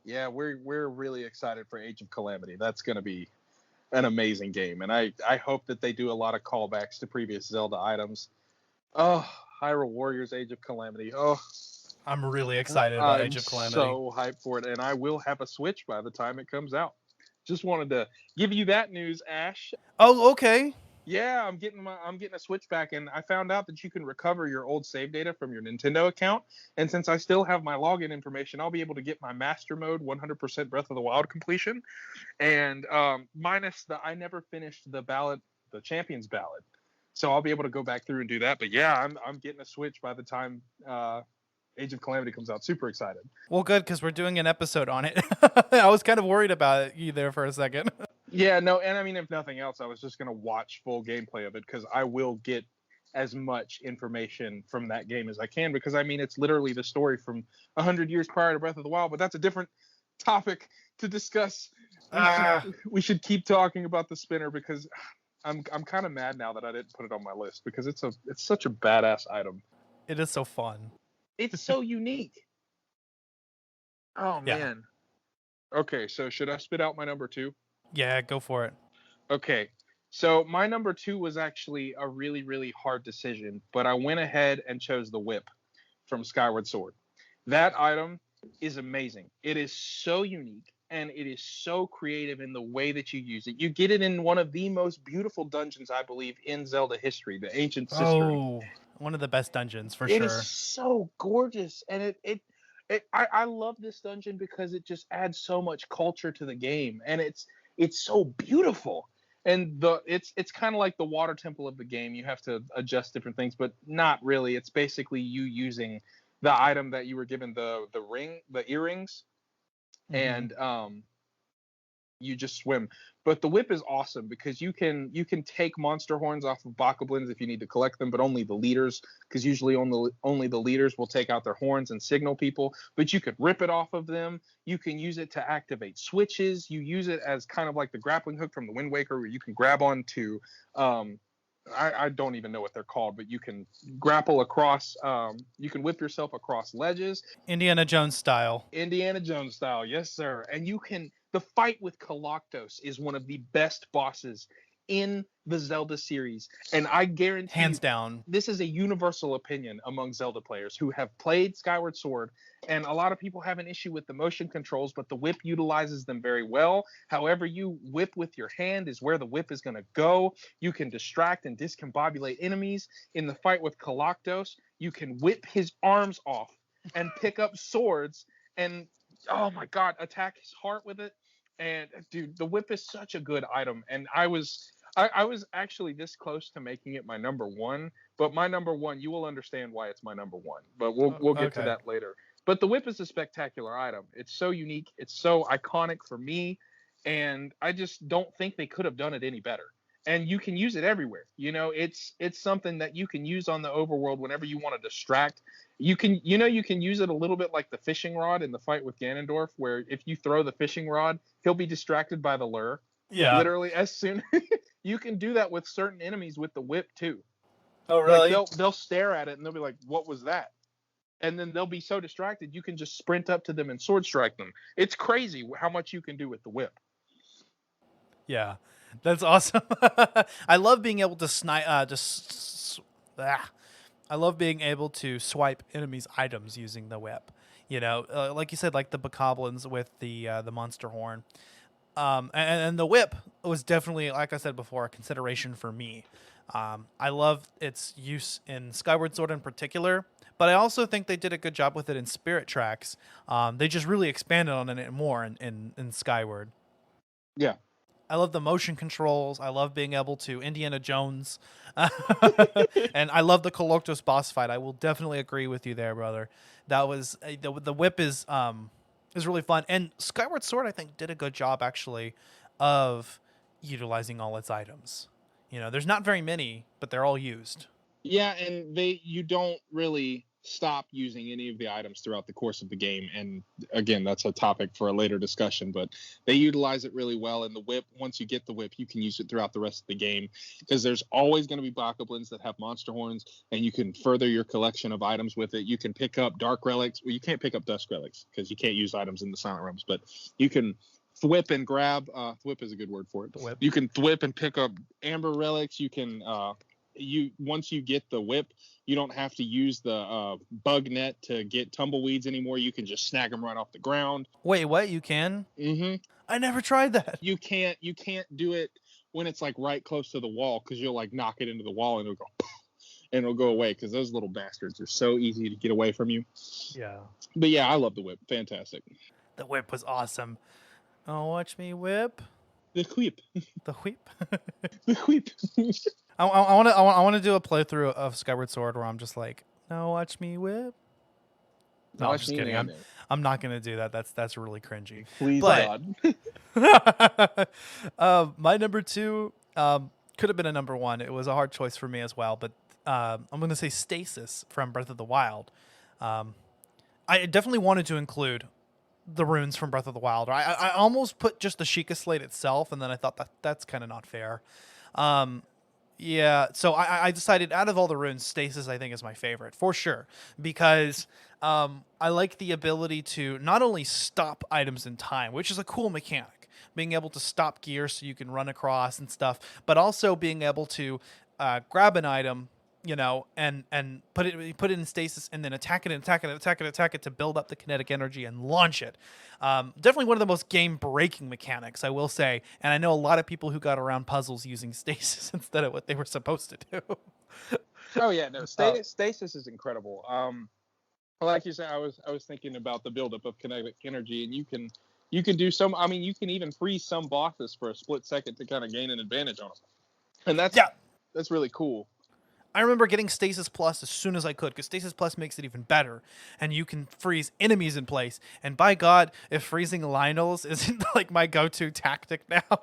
Yeah, we're really excited for Age of Calamity. That's going to be an amazing game, and I hope that they do a lot of callbacks to previous Zelda items. Oh, Hyrule Warriors Age of Calamity. Oh, I'm really excited about I'm Age of Calamity. so hyped for it, and I will have a Switch by the time it comes out. Just wanted to give you that news, Ash. Oh, okay. Yeah, I'm getting a Switch back, and I found out that you can recover your old save data from your Nintendo account. And since I still have my login information, I'll be able to get my Master Mode 100% Breath of the Wild completion, and minus I never finished the Champions Ballad. So I'll be able to go back through and do that. But yeah, I'm getting a Switch by the time Age of Calamity comes out. Super excited. Well, good, because we're doing an episode on it. I was kind of worried about you there for a second. Yeah, no, and I mean, if nothing else, I was just going to watch full gameplay of it because I will get as much information from that game as I can, because I mean, it's literally the story from 100 years prior to Breath of the Wild, but that's a different topic to discuss. We should keep talking about the spinner, because I'm kind of mad now that I didn't put it on my list, because it's such a badass item. It is so fun. It's so unique. Oh Yeah. man. Okay, so should I spit out my number 2? Yeah, go for it. Okay, so my number 2 was actually a really, really hard decision, but I went ahead and chose the whip from Skyward Sword. That item is amazing. It is so unique, and it is so creative in the way that you use it. You get it in one of the most beautiful dungeons, I believe, in Zelda history, the Ancient Cistern. Oh, one of the best dungeons, for It sure. is so gorgeous, and I love this dungeon because it just adds so much culture to the game, and it's so beautiful. And it's kind of like the water temple of the game. You have to adjust different things, but not really. It's basically you using the item that you were given, the earrings, and you just swim. But the whip is awesome because you can take monster horns off of bokoblins if you need to collect them, but only the leaders, because usually only the leaders will take out their horns and signal people. But you could rip it off of them. You can use it to activate switches. You use it as kind of like the grappling hook from the Wind Waker, where you can grab onto I don't even know what they're called, but you can grapple across, you can whip yourself across ledges. Indiana Jones style. Indiana Jones style, yes, sir. And the fight with Collateral is one of the best bosses in the Zelda series. And I guarantee Hands down. This is a universal opinion among Zelda players who have played Skyward Sword. And a lot of people have an issue with the motion controls, but the whip utilizes them very well. However you whip with your hand is where the whip is going to go. You can distract and discombobulate enemies. In the fight with Collateral, you can whip his arms off and pick up swords and, oh my God, attack his heart with it. And dude, the whip is such a good item. And I was actually this close to making it my number 1, but my number 1, you will understand why it's my number 1, but we'll get to that later. But the whip is a spectacular item. It's so unique. It's so iconic for me. And I just don't think they could have done it any better. And you can use it everywhere. You know, it's something that you can use on the overworld whenever you want to distract. You can use it a little bit like the fishing rod in the fight with Ganondorf, where if you throw the fishing rod, he'll be distracted by the lure. Yeah. Literally, as soon you can do that with certain enemies with the whip too. Oh, really? Like they'll stare at it and they'll be like, "What was that?" And then they'll be so distracted you can just sprint up to them and sword strike them. It's crazy how much you can do with the whip. Yeah, that's awesome. I love being able to I love being able to swipe enemies' items using the whip. You know, like you said, like the bokoblins with the monster horn. And the whip was definitely, like I said before, a consideration for me. I love its use in Skyward Sword in particular, but I also think they did a good job with it in Spirit Tracks. They just really expanded on it more in Skyward. Yeah. I love the motion controls. I love being able to Indiana Jones. And I love the Coloctos boss fight. I will definitely agree with you there, brother. That was the whip is really fun. And Skyward Sword, I think, did a good job actually of utilizing all its items. You know, there's not very many, but they're all used. Yeah, and you don't really stop using any of the items throughout the course of the game. And again, that's a topic for a later discussion, but they utilize it really well. And the whip, once you get the whip, you can use it throughout the rest of the game, because there's always going to be bokoblins that have monster horns, and you can further your collection of items with it. You can pick up dark relics. Well, you can't pick up dusk relics because you can't use items in the silent realms, but you can thwip and grab. Thwip is a good word for it. Thwip. You can thwip and pick up amber relics. You can once you get the whip, you don't have to use the bug net to get tumbleweeds anymore. You can just snag them right off the ground. Wait, what? You can? Mm-hmm. I never tried that. You can't do it when it's like right close to the wall, because you'll like knock it into the wall and it'll go and it'll go away, because those little bastards are so easy to get away from you. Yeah. But yeah, I love the whip. Fantastic. The whip was awesome. Oh, watch me whip. The whip. The whip. The whip. I want to do a playthrough of Skyward Sword where I'm just like, no, watch me whip. No, I'm just kidding. I'm not gonna do that. That's really cringy. Please, but, God. My number 2 could have been a number 1. It was a hard choice for me as well, but I'm gonna say Stasis from Breath of the Wild. I definitely wanted to include the runes from Breath of the Wild. I almost put just the Sheikah Slate itself, and then I thought that's kind of not fair. Yeah, so I decided out of all the runes, Stasis I think is my favorite for sure, because I like the ability to not only stop items in time, which is a cool mechanic, being able to stop gear so you can run across and stuff, but also being able to grab an item, you know, and put it in stasis and then attack it to build up the kinetic energy and launch it. Definitely one of the most game-breaking mechanics, I will say. And I know a lot of people who got around puzzles using stasis instead of what they were supposed to do. Oh yeah, no, stasis is incredible. Like you said, I was thinking about the buildup of kinetic energy, and you can do some. I mean, you can even freeze some bosses for a split second to kind of gain an advantage on them, and that's really cool. I remember getting Stasis Plus as soon as I could, because Stasis Plus makes it even better, and you can freeze enemies in place. And by God, if freezing Lionels isn't like my go-to tactic now.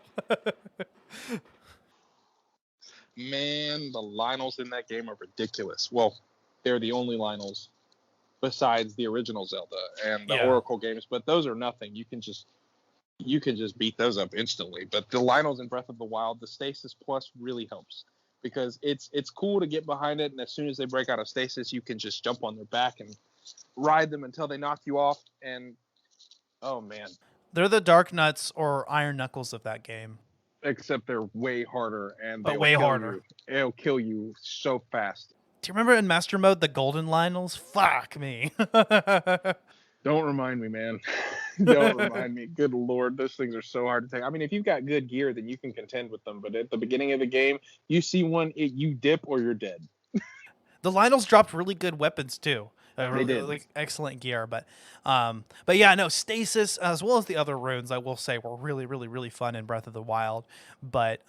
Man, the Lionels in that game are ridiculous. Well, they're the only Lionels besides the original Zelda and the Oracle games, but those are nothing. You can just beat those up instantly. But the Lionels in Breath of the Wild, the Stasis Plus really helps, because it's cool to get behind it, and as soon as they break out of stasis, you can just jump on their back and ride them until they knock you off. And oh man, they're the Dark Nuts or Iron Knuckles of that game. Except they're way harder, and it'll kill you so fast. Do you remember in Master Mode the Golden Lionels? Fuck me. Don't remind me, man. Don't remind me. Good Lord, those things are so hard to take. I mean, if you've got good gear, then you can contend with them. But at the beginning of the game, you see one, you dip or you're dead. The Lionels dropped really good weapons too. They did. Like, excellent gear, but yeah, no, Stasis as well as the other runes, I will say, were really, really, really fun in Breath of the Wild. But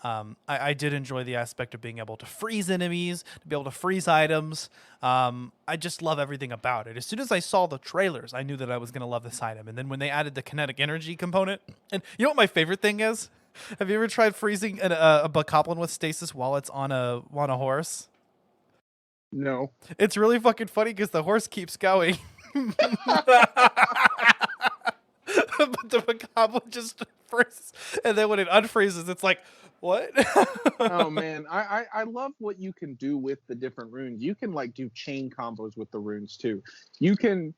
I did enjoy the aspect of being able to freeze enemies, to be able to freeze items. I just love everything about it. As soon as I saw the trailers, I knew that I was going to love this item. And then when they added the kinetic energy component, and you know what my favorite thing is? Have you ever tried freezing a bokoblin with stasis while it's on a horse? No. It's really fucking funny because the horse keeps going. But the bokoblin just freezes. And then when it unfreezes, it's like, what? Oh, man. I love what you can do with the different runes. You can, like, do chain combos with the runes, too. You can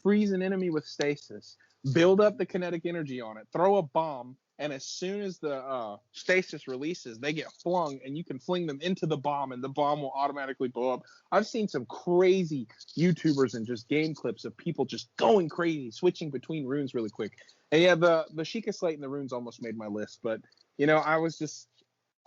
freeze an enemy with stasis, build up the kinetic energy on it, throw a bomb, and as soon as the stasis releases, they get flung, and you can fling them into the bomb, and the bomb will automatically blow up. I've seen some crazy YouTubers and just game clips of people just going crazy, switching between runes really quick. And yeah, the Sheikah Slate and the runes almost made my list, but I was just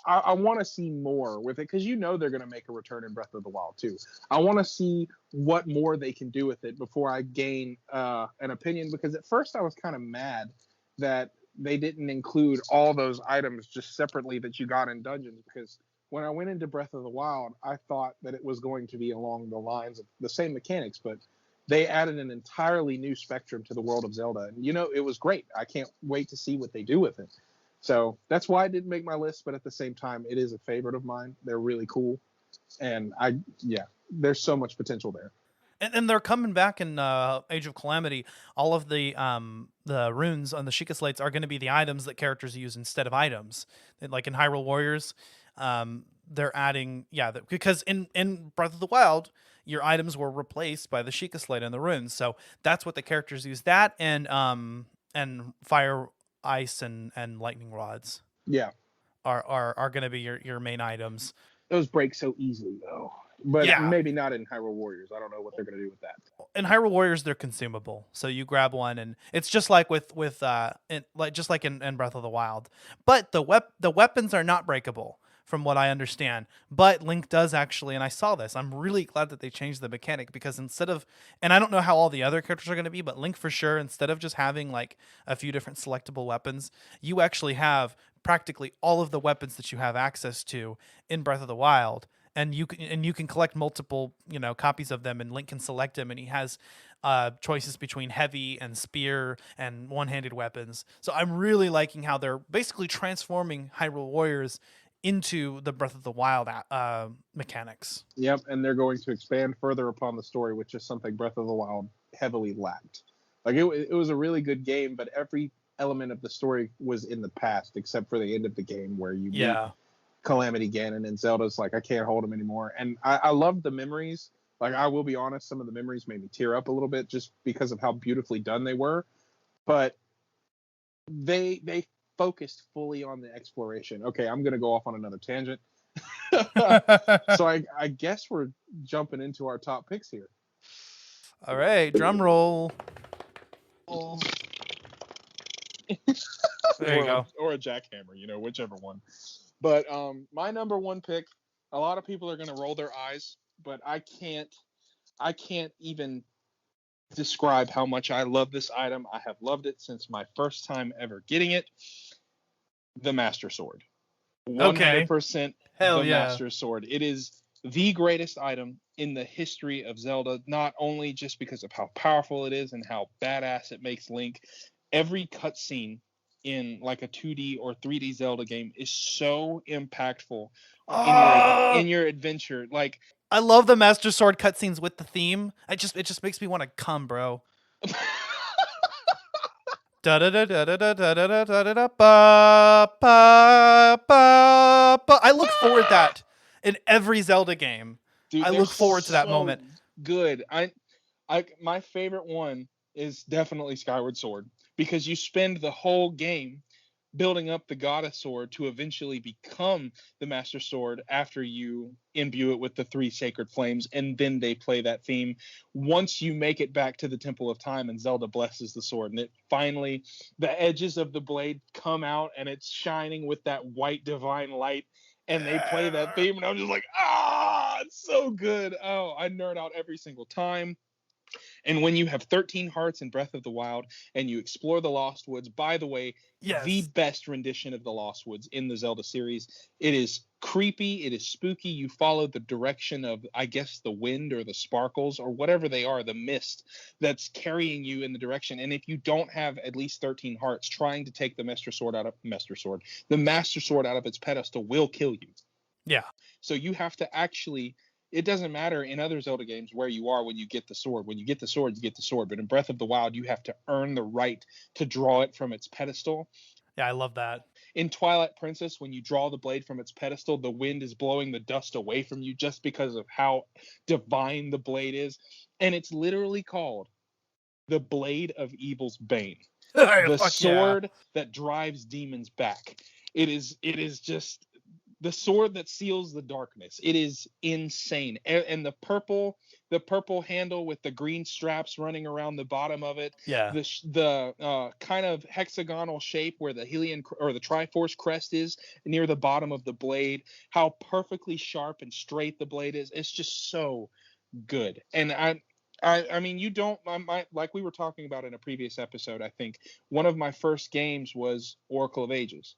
I want to see more with it because they're going to make a return in Breath of the Wild too. I want to see what more they can do with it before I gain an opinion. Because at first I was kind of mad that they didn't include all those items just separately that you got in dungeons. Because when I went into Breath of the Wild, I thought that it was going to be along the lines of the same mechanics, but they added an entirely new spectrum to the world of Zelda, and it was great. I can't wait to see what they do with it. So that's why I didn't make my list, but at the same time, it is a favorite of mine. They're really cool, and there's so much potential there. And they're coming back in Age of Calamity. All of the runes on the Sheikah slates are going to be the items that characters use instead of items. Like in Hyrule Warriors, they're adding because in Breath of the Wild, your items were replaced by the Sheikah slate and the runes. So that's what the characters use. That and fire, ice, and lightning rods. Yeah, are going to be your main items. Those break so easily though. But maybe not in Hyrule Warriors. I don't know what they're going to do with that. In Hyrule Warriors, they're consumable, so you grab one, and it's just like just like in Breath of the Wild. But the weapons are not breakable, from what I understand. But Link does actually, and I saw this. I'm really glad that they changed the mechanic because instead of, and I don't know how all the other characters are going to be, but Link for sure, instead of just having like a few different selectable weapons, you actually have practically all of the weapons that you have access to in Breath of the Wild. And you can collect multiple copies of them, and Link can select them, and he has choices between heavy and spear and one-handed weapons. So I'm really liking how they're basically transforming Hyrule Warriors into the Breath of the Wild mechanics. Yep, and they're going to expand further upon the story, which is something Breath of the Wild heavily lacked. Like it was a really good game, but every element of the story was in the past, except for the end of the game where you meet Calamity Ganon, and Zelda's like, I can't hold him anymore. And I love the memories. Like, I will be honest, some of the memories made me tear up a little bit just because of how beautifully done they were. But they focused fully on the exploration. Okay, I'm going to go off on another tangent. So I guess we're jumping into our top picks here. All right, drum roll. There you go. Or a jackhammer, whichever one. But my number one pick, a lot of people are going to roll their eyes, but I can't even describe how much I love this item. I have loved it since my first time ever getting it. The Master Sword. 100% the Master Sword. It is the greatest item in the history of Zelda, not only just because of how powerful it is and how badass it makes Link. Every cutscene in like a 2D or 3D Zelda game is so impactful in your adventure. Like, I love the Master Sword cutscenes with the theme. It just makes me want to come, bro. I look forward to that in every Zelda game. Dude, I look forward to that moment. Good. My favorite one is definitely Skyward Sword, because you spend the whole game building up the Goddess Sword to eventually become the Master Sword after you imbue it with the 3 sacred flames, and then they play that theme once you make it back to the Temple of Time and Zelda blesses the sword, and it finally, the edges of the blade come out and it's shining with that white divine light, and they play that theme, and I'm just like, it's so good. Oh, I nerd out every single time. And when you have 13 hearts in Breath of the Wild and you explore the Lost Woods, by the way, the best rendition of the Lost Woods in the Zelda series. It is creepy. It is spooky. You follow the direction of, I guess, the wind or the sparkles or whatever they are, the mist that's carrying you in the direction. And if you don't have at least 13 hearts, trying to take the Master Sword out of its pedestal will kill you. Yeah. So you have to actually... It doesn't matter in other Zelda games where you are when you get the sword. When you get the sword, you get the sword. But in Breath of the Wild, you have to earn the right to draw it from its pedestal. Yeah, I love that. In Twilight Princess, when you draw the blade from its pedestal, the wind is blowing the dust away from you just because of how divine the blade is. And it's literally called the Blade of Evil's Bane. The sword that drives demons back. It is just the sword that seals the darkness. It is insane. And the purple handle with the green straps running around the bottom of it, Yeah. the kind of hexagonal shape where the Helion or the Triforce crest is near the bottom of the blade, how perfectly sharp and straight the blade is. It's just so good. And I mean, you don't, like we were talking about in a previous episode, I think one of my first games was Oracle of Ages.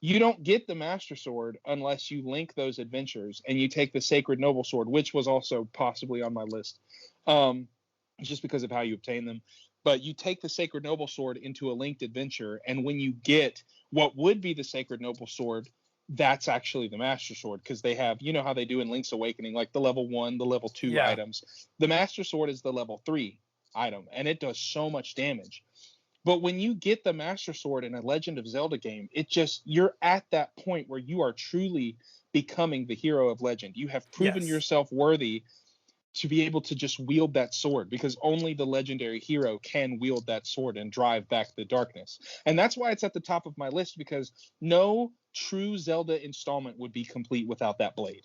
You don't get the Master Sword unless you link those adventures and you take the Sacred Noble Sword, which was also possibly on my list, just because of how you obtain them. But you take the Sacred Noble Sword into a linked adventure, and when you get what would be the Sacred Noble Sword, that's actually the Master Sword, because they have, you know how they do in Link's Awakening, like the level 1, the level 2 Yeah. items. The Master Sword is the level 3 item, and it does so much damage. But when you get the Master Sword in a Legend of Zelda game, you're at that point where you are truly becoming the hero of legend. You have proven Yes. yourself worthy to be able to just wield that sword, because only the legendary hero can wield that sword and drive back the darkness. And that's why it's at the top of my list, because no true Zelda installment would be complete without that blade.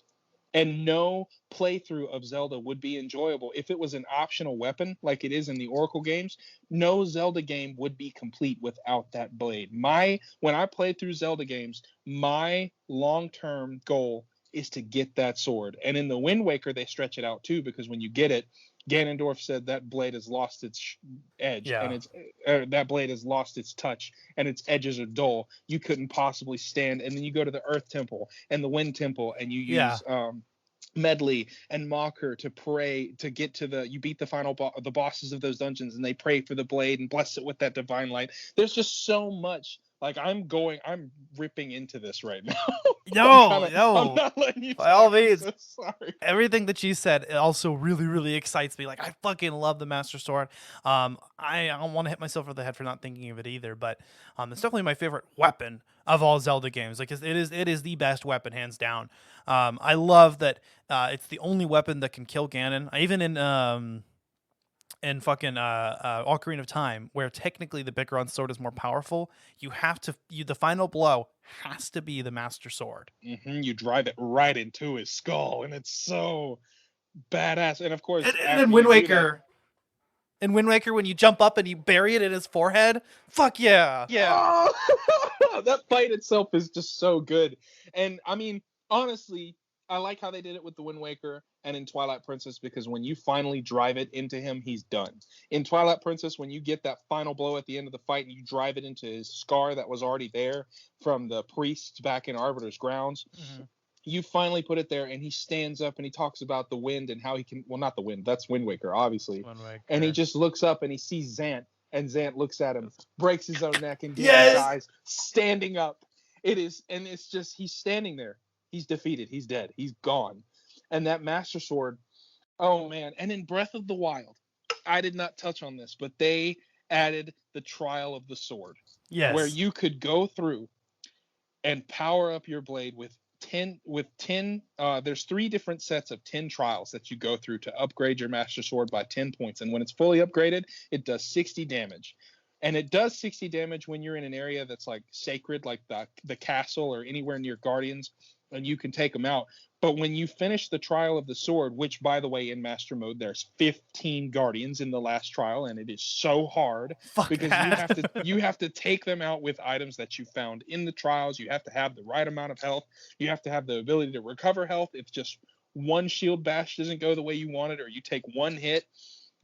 And no playthrough of Zelda would be enjoyable if it was an optional weapon like it is in the Oracle games. No Zelda game would be complete without that blade. When I play through Zelda games, my long-term goal is to get that sword. And in the Wind Waker, they stretch it out too, because when you get it, Ganondorf said that blade has lost its edge, and that blade has lost its touch, and its edges are dull. You couldn't possibly stand. And then you go to the Earth Temple and the Wind Temple, and you use Medley and Mocker to pray to get to you beat the final the bosses of those dungeons, and they pray for the blade and bless it with that divine light. There's just so much. Like, I'm ripping into this right now. No, I'm not letting you by all talk. I'm means. so sorry. Everything that you said, it also really, really excites me. Like, I fucking love the Master Sword. I don't want to hit myself over the head for not thinking of it either, but it's definitely my favorite weapon of all Zelda games. Like, it is the best weapon, hands down. I love that it's the only weapon that can kill Ganon. Even in fucking Ocarina of Time, where technically the Bigron sword is more powerful, the final blow has to be the Master Sword. Mm-hmm. You drive it right into his skull, and it's so badass. And of course, And in Wind Waker, when you jump up and you bury it in his forehead, fuck yeah. Yeah. That fight itself is just so good. And I mean, honestly, I like how they did it with the Wind Waker and in Twilight Princess, because when you finally drive it into him, he's done. In Twilight Princess, when you get that final blow at the end of the fight and you drive it into his scar that was already there from the priests back in Arbiter's grounds, you finally put it there, and he stands up and he talks about the wind and how he can, well, not the wind, that's Wind Waker, obviously. And he just looks up and he sees Zant, and Zant looks at him, breaks his own neck, and dies standing up. It's just, he's standing there. He's defeated. He's dead. He's gone. And that Master Sword, oh man. And in Breath of the Wild, I did not touch on this, but they added the Trial of the Sword. Yes. Where you could go through and power up your blade with 10, there's 3 different sets of 10 trials that you go through to upgrade your Master Sword by 10 points. And when it's fully upgraded, it does 60 damage. And it does 60 damage when you're in an area that's like sacred, like the castle or anywhere near Guardians, and you can take them out. But when you finish the Trial of the Sword, which, by the way, in Master Mode, there's 15 Guardians in the last trial, and it is so hard because you have to take them out with items that you found in the trials. You have to have the right amount of health. You have to have the ability to recover health if just one shield bash doesn't go the way you want it, or you take one hit,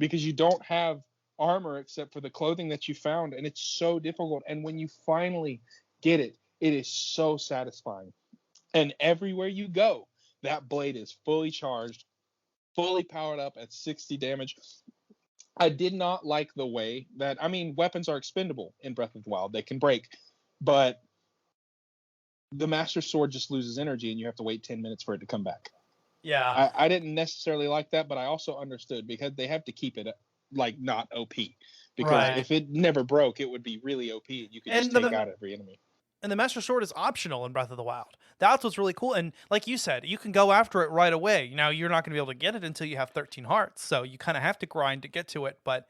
because you don't have armor except for the clothing that you found, and it's so difficult. And when you finally get it, it is so satisfying. And everywhere you go, that blade is fully charged, fully powered up at 60 damage. I did not like the way that, I mean, weapons are expendable in Breath of the Wild. They can break. But the Master Sword just loses energy, and you have to wait 10 minutes for it to come back. Yeah. I didn't necessarily like that, but I also understood, because they have to keep it, like, not OP. Because if it never broke, it would be really OP, and you could just take out every enemy. And the Master Sword is optional in Breath of the Wild. That's what's really cool. And like you said, you can go after it right away. Now, you're not going to be able to get it until you have 13 hearts, so you kind of have to grind to get to it. But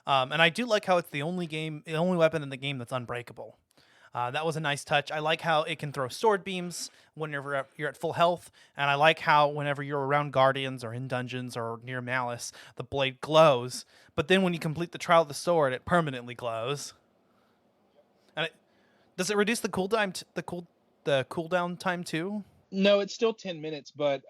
and I do like how it's the only weapon in the game that's unbreakable. That was a nice touch. I like how it can throw sword beams whenever you're at full health, and I like how whenever you're around guardians or in dungeons or near Malice, the blade glows. But then when you complete the Trial of the Sword, it permanently glows. And does it reduce the cooldown? The cooldown time too? No, it's still 10 minutes, but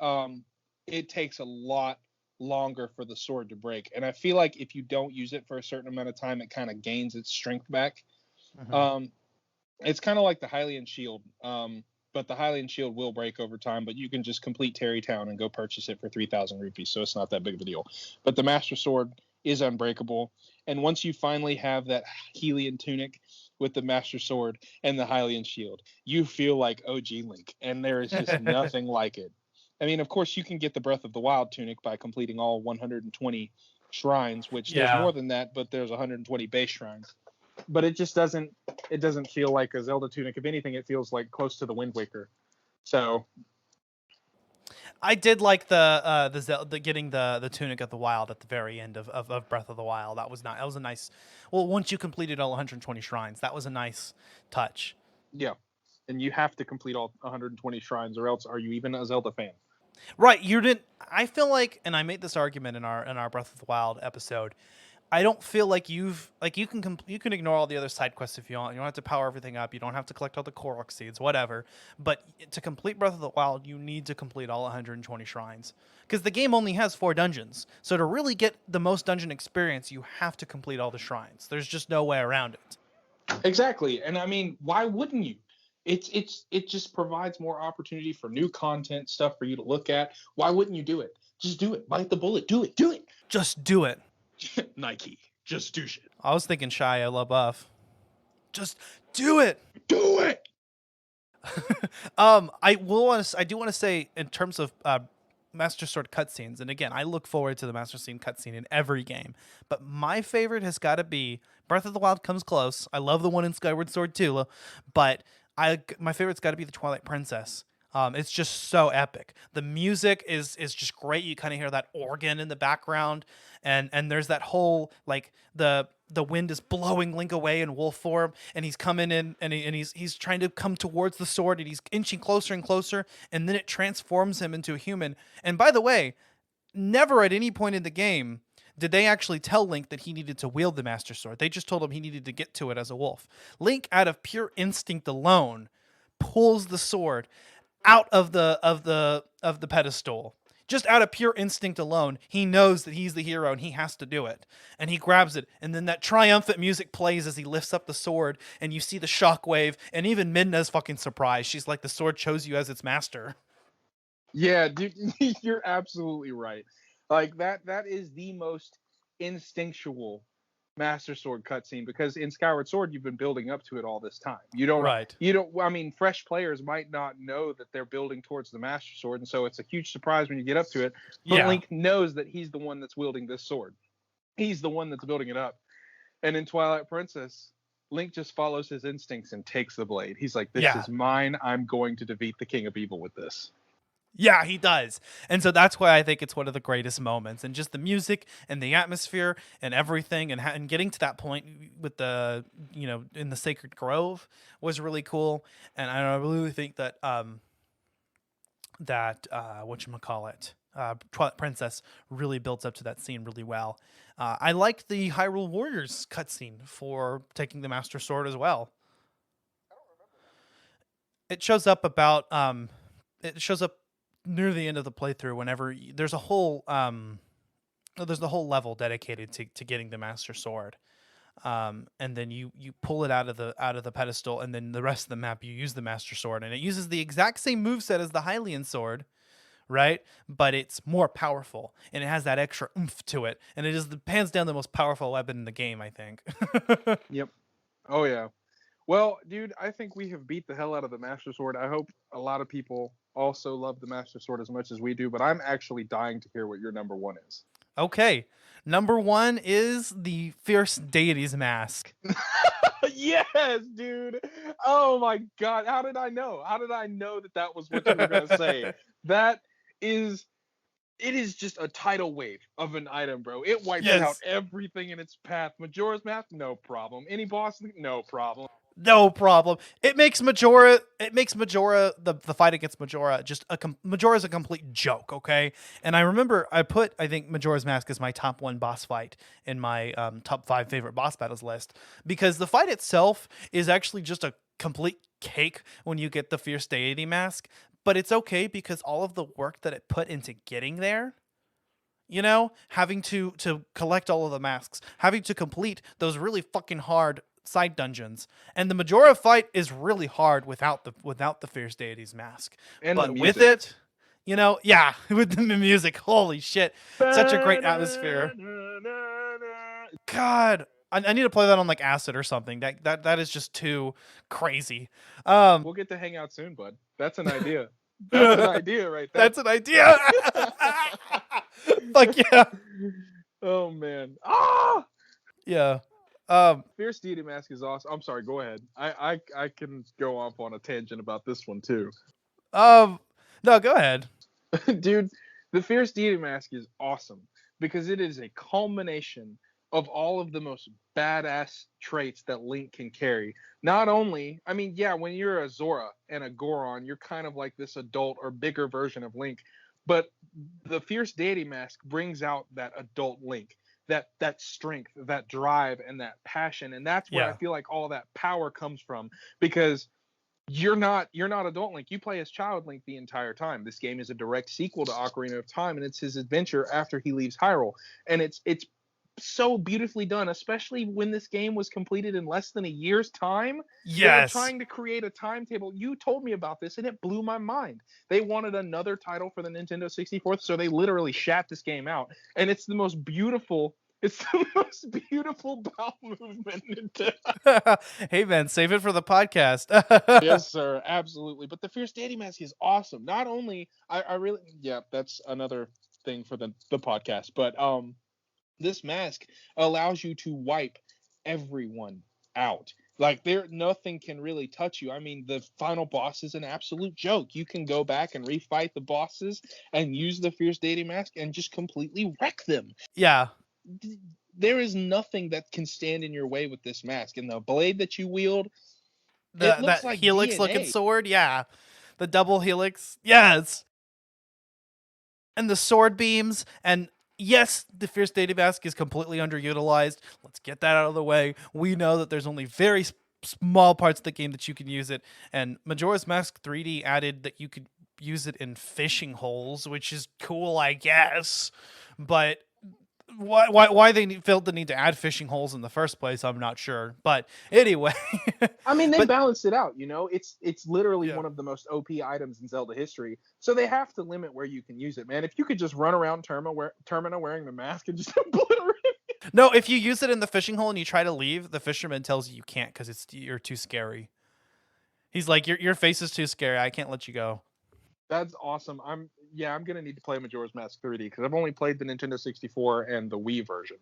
it takes a lot longer for the sword to break. And I feel like if you don't use it for a certain amount of time, it kind of gains its strength back. Mm-hmm. It's kind of like the Hylian shield, but the Hylian shield will break over time. But you can just complete Terrytown and go purchase it for 3,000 rupees, so it's not that big of a deal. But the Master Sword is unbreakable, and once you finally have that Hylian tunic with the Master Sword and the Hylian shield, you feel like OG Link, and there is just nothing like it. I mean, of course, you can get the Breath of the Wild tunic by completing all 120 shrines, which there's more than that, but there's 120 base shrines. But it just doesn't feel like a Zelda tunic. If anything, it feels like close to the Wind Waker. So I did like the getting the tunic of the wild at the very end of Breath of the Wild. That was a nice. Well, once you completed all 120 shrines, that was a nice touch. yeah, and you have to complete all 120 shrines, or else are you even a Zelda fan? Right, you didn't. I feel like, and I made this argument in our Breath of the Wild episode. I don't feel like you can ignore all the other side quests if you want. You don't have to power everything up. You don't have to collect all the Korok seeds, whatever. But to complete Breath of the Wild, you need to complete all 120 shrines because the game only has 4 dungeons. So to really get the most dungeon experience, you have to complete all the shrines. There's just no way around it. Exactly, and I mean, why wouldn't you? It just provides more opportunity for new content, stuff for you to look at. Why wouldn't you do it? Just do it. Bite the bullet. Do it. Do it. Just do it. Nike. Just do shit. I was thinking Shia LaBeouf. Just do it. Do it. I do want to say in terms of Master Sword cutscenes, and again, I look forward to the Master Sword cutscene in every game, but my favorite has got to be Breath of the Wild. Comes close. I love the one in Skyward Sword too, but my favorite's got to be the Twilight Princess. It's just so epic. The music is just great. You kind of hear that organ in the background, and there's that whole like the wind is blowing Link away in wolf form, and he's coming in, and he's trying to come towards the sword, and he's inching closer and closer, and then it transforms him into a human. And by the way, never at any point in the game did they actually tell Link that he needed to wield the Master Sword. They just told him he needed to get to it as a wolf. Link, out of pure instinct alone, pulls the sword out of the pedestal. Just out of pure instinct alone, he knows that he's the hero and he has to do it. And he grabs it, and then that triumphant music plays as he lifts up the sword, and you see the shockwave, and even Midna's fucking surprised. She's like, the sword chose you as its master. Yeah, dude, you're absolutely right. Like that is the most instinctual Master Sword cutscene, because in Skyward Sword you've been building up to it all this time. I mean, fresh players might not know that they're building towards the Master Sword, and so it's a huge surprise when you get up to it. But Link knows that he's the one that's wielding this sword. He's the one that's building it up. And in Twilight Princess, Link just follows his instincts and takes the blade. He's like, this is mine. I'm going to defeat the King of Evil with this. Yeah, he does. And so that's why I think it's one of the greatest moments. And just the music and the atmosphere and everything, and getting to that point with the, in the Sacred Grove was really cool. And I really think that whatchamacallit, Twilight Princess really builds up to that scene really well. I like the Hyrule Warriors cutscene for taking the Master Sword as well. It shows up near the end of the playthrough, whenever there's a whole level dedicated to getting the Master Sword, and then you pull it out of the pedestal, and then the rest of the map you use the Master Sword, and it uses the exact same moveset as the Hylian sword, right? But it's more powerful, and it has that extra oomph to it, and it is hands down the most powerful weapon in the game, I think. Yep. Oh yeah. Well, dude, I think we have beat the hell out of the Master Sword. I hope a lot of people also love the Master Sword as much as we do, but I'm actually dying to hear what your number 1 is. Okay. Number 1 is the Fierce Deity's Mask. Yes, dude. Oh my god. How did I know? How did I know that was what you were going to say? It is just a tidal wave of an item, bro. It wipes out everything in its path. Majora's Mask, no problem. Any boss, no problem. No problem. It makes Majora. The fight against Majora just Majora's a complete joke. Okay, and I remember I think Majora's Mask as my top 1 boss fight in my top 5 favorite boss battles list, because the fight itself is actually just a complete cake when you get the Fierce Deity Mask, but it's okay because all of the work that it put into getting there. You know, having to collect all of the masks, having to complete those really fucking hard side dungeons, and the Majora fight is really hard without the Fierce Deity's mask. And but with it, you know, yeah, with the music, holy shit, such a great atmosphere. God, I need to play that on like acid or something. That is just too crazy. We'll get to hang out soon, bud. That's an idea. That's an idea right there. That's an idea. Fuck yeah. Oh man. Ah. Yeah. Fierce Deity Mask is awesome. I'm sorry. Go ahead. I can go off on a tangent about this one too. No, go ahead. Dude, the Fierce Deity Mask is awesome because it is a culmination of all of the most badass traits that Link can carry. Not only, I mean, yeah, when you're a Zora and a Goron, you're kind of like this adult or bigger version of Link, but the Fierce Deity Mask brings out that adult Link, that strength, that drive, and that passion, and that's where I feel like all that power comes from, because you're not adult Link. You play as child Link the entire time. This game is a direct sequel to Ocarina of Time, and it's his adventure after he leaves Hyrule, and it's so beautifully done, especially when this game was completed in less than a year's time. Yes. They were trying to create a timetable. You told me about this and it blew my mind. They wanted another title for the Nintendo 64, so they literally shat this game out. And it's the most beautiful bowel movement. Hey man, save it for the podcast. Yes, sir, absolutely. But the Fierce Deity Mask is awesome. Not only I really, yeah, that's another thing for the podcast, but this mask allows you to wipe everyone out. Like nothing can really touch you. I mean, the final boss is an absolute joke. You can go back and refight the bosses and use the Fierce Deity Mask and just completely wreck them. Yeah. There is nothing that can stand in your way with this mask. And the blade that you wield, That like helix DNA. looking sword, yeah. The double helix. Yes. And the sword beams, and yes, the Fierce Deity Mask is completely underutilized. Let's get that out of the way. We know that there's only very small parts of the game that you can use it, and Majora's Mask 3D added that you could use it in fishing holes, which is cool, I guess. But why they felt the need to add fishing holes in the first place, I'm not sure. But anyway, I mean, they balanced it out. You know, it's literally one of the most OP items in Zelda history. So they have to limit where you can use it, man. If you could just run around Termina wearing the mask and just obliterate. No, if you use it in the fishing hole and you try to leave, the fisherman tells you can't because you're too scary. He's like, your face is too scary. I can't let you go. That's awesome. I'm gonna need to play Majora's Mask 3D because I've only played the Nintendo 64 and the Wii version,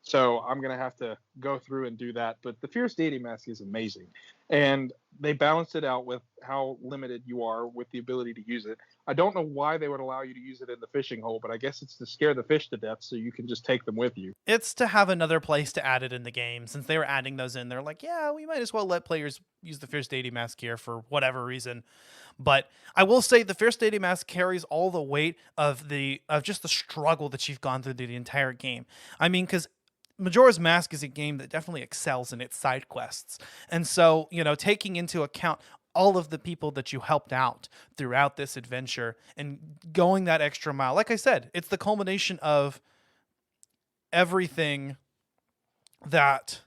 so I'm gonna have to go through and do that. But the Fierce Deity Mask is amazing, and they balanced it out with how limited you are with the ability to use it. I don't know why they would allow you to use it in the fishing hole, but I guess it's to scare the fish to death so you can just take them with you. It's to have another place to add it in the game. Since they were adding those in, they're like, yeah, we might as well let players use the Fierce Deity Mask here for whatever reason. But I will say the Fierce Deity Mask carries all the weight of just the struggle that you've gone through the entire game. I mean, because Majora's Mask is a game that definitely excels in its side quests. And so, you know, taking into account all of the people that you helped out throughout this adventure and going that extra mile, like I said, it's the culmination of everything that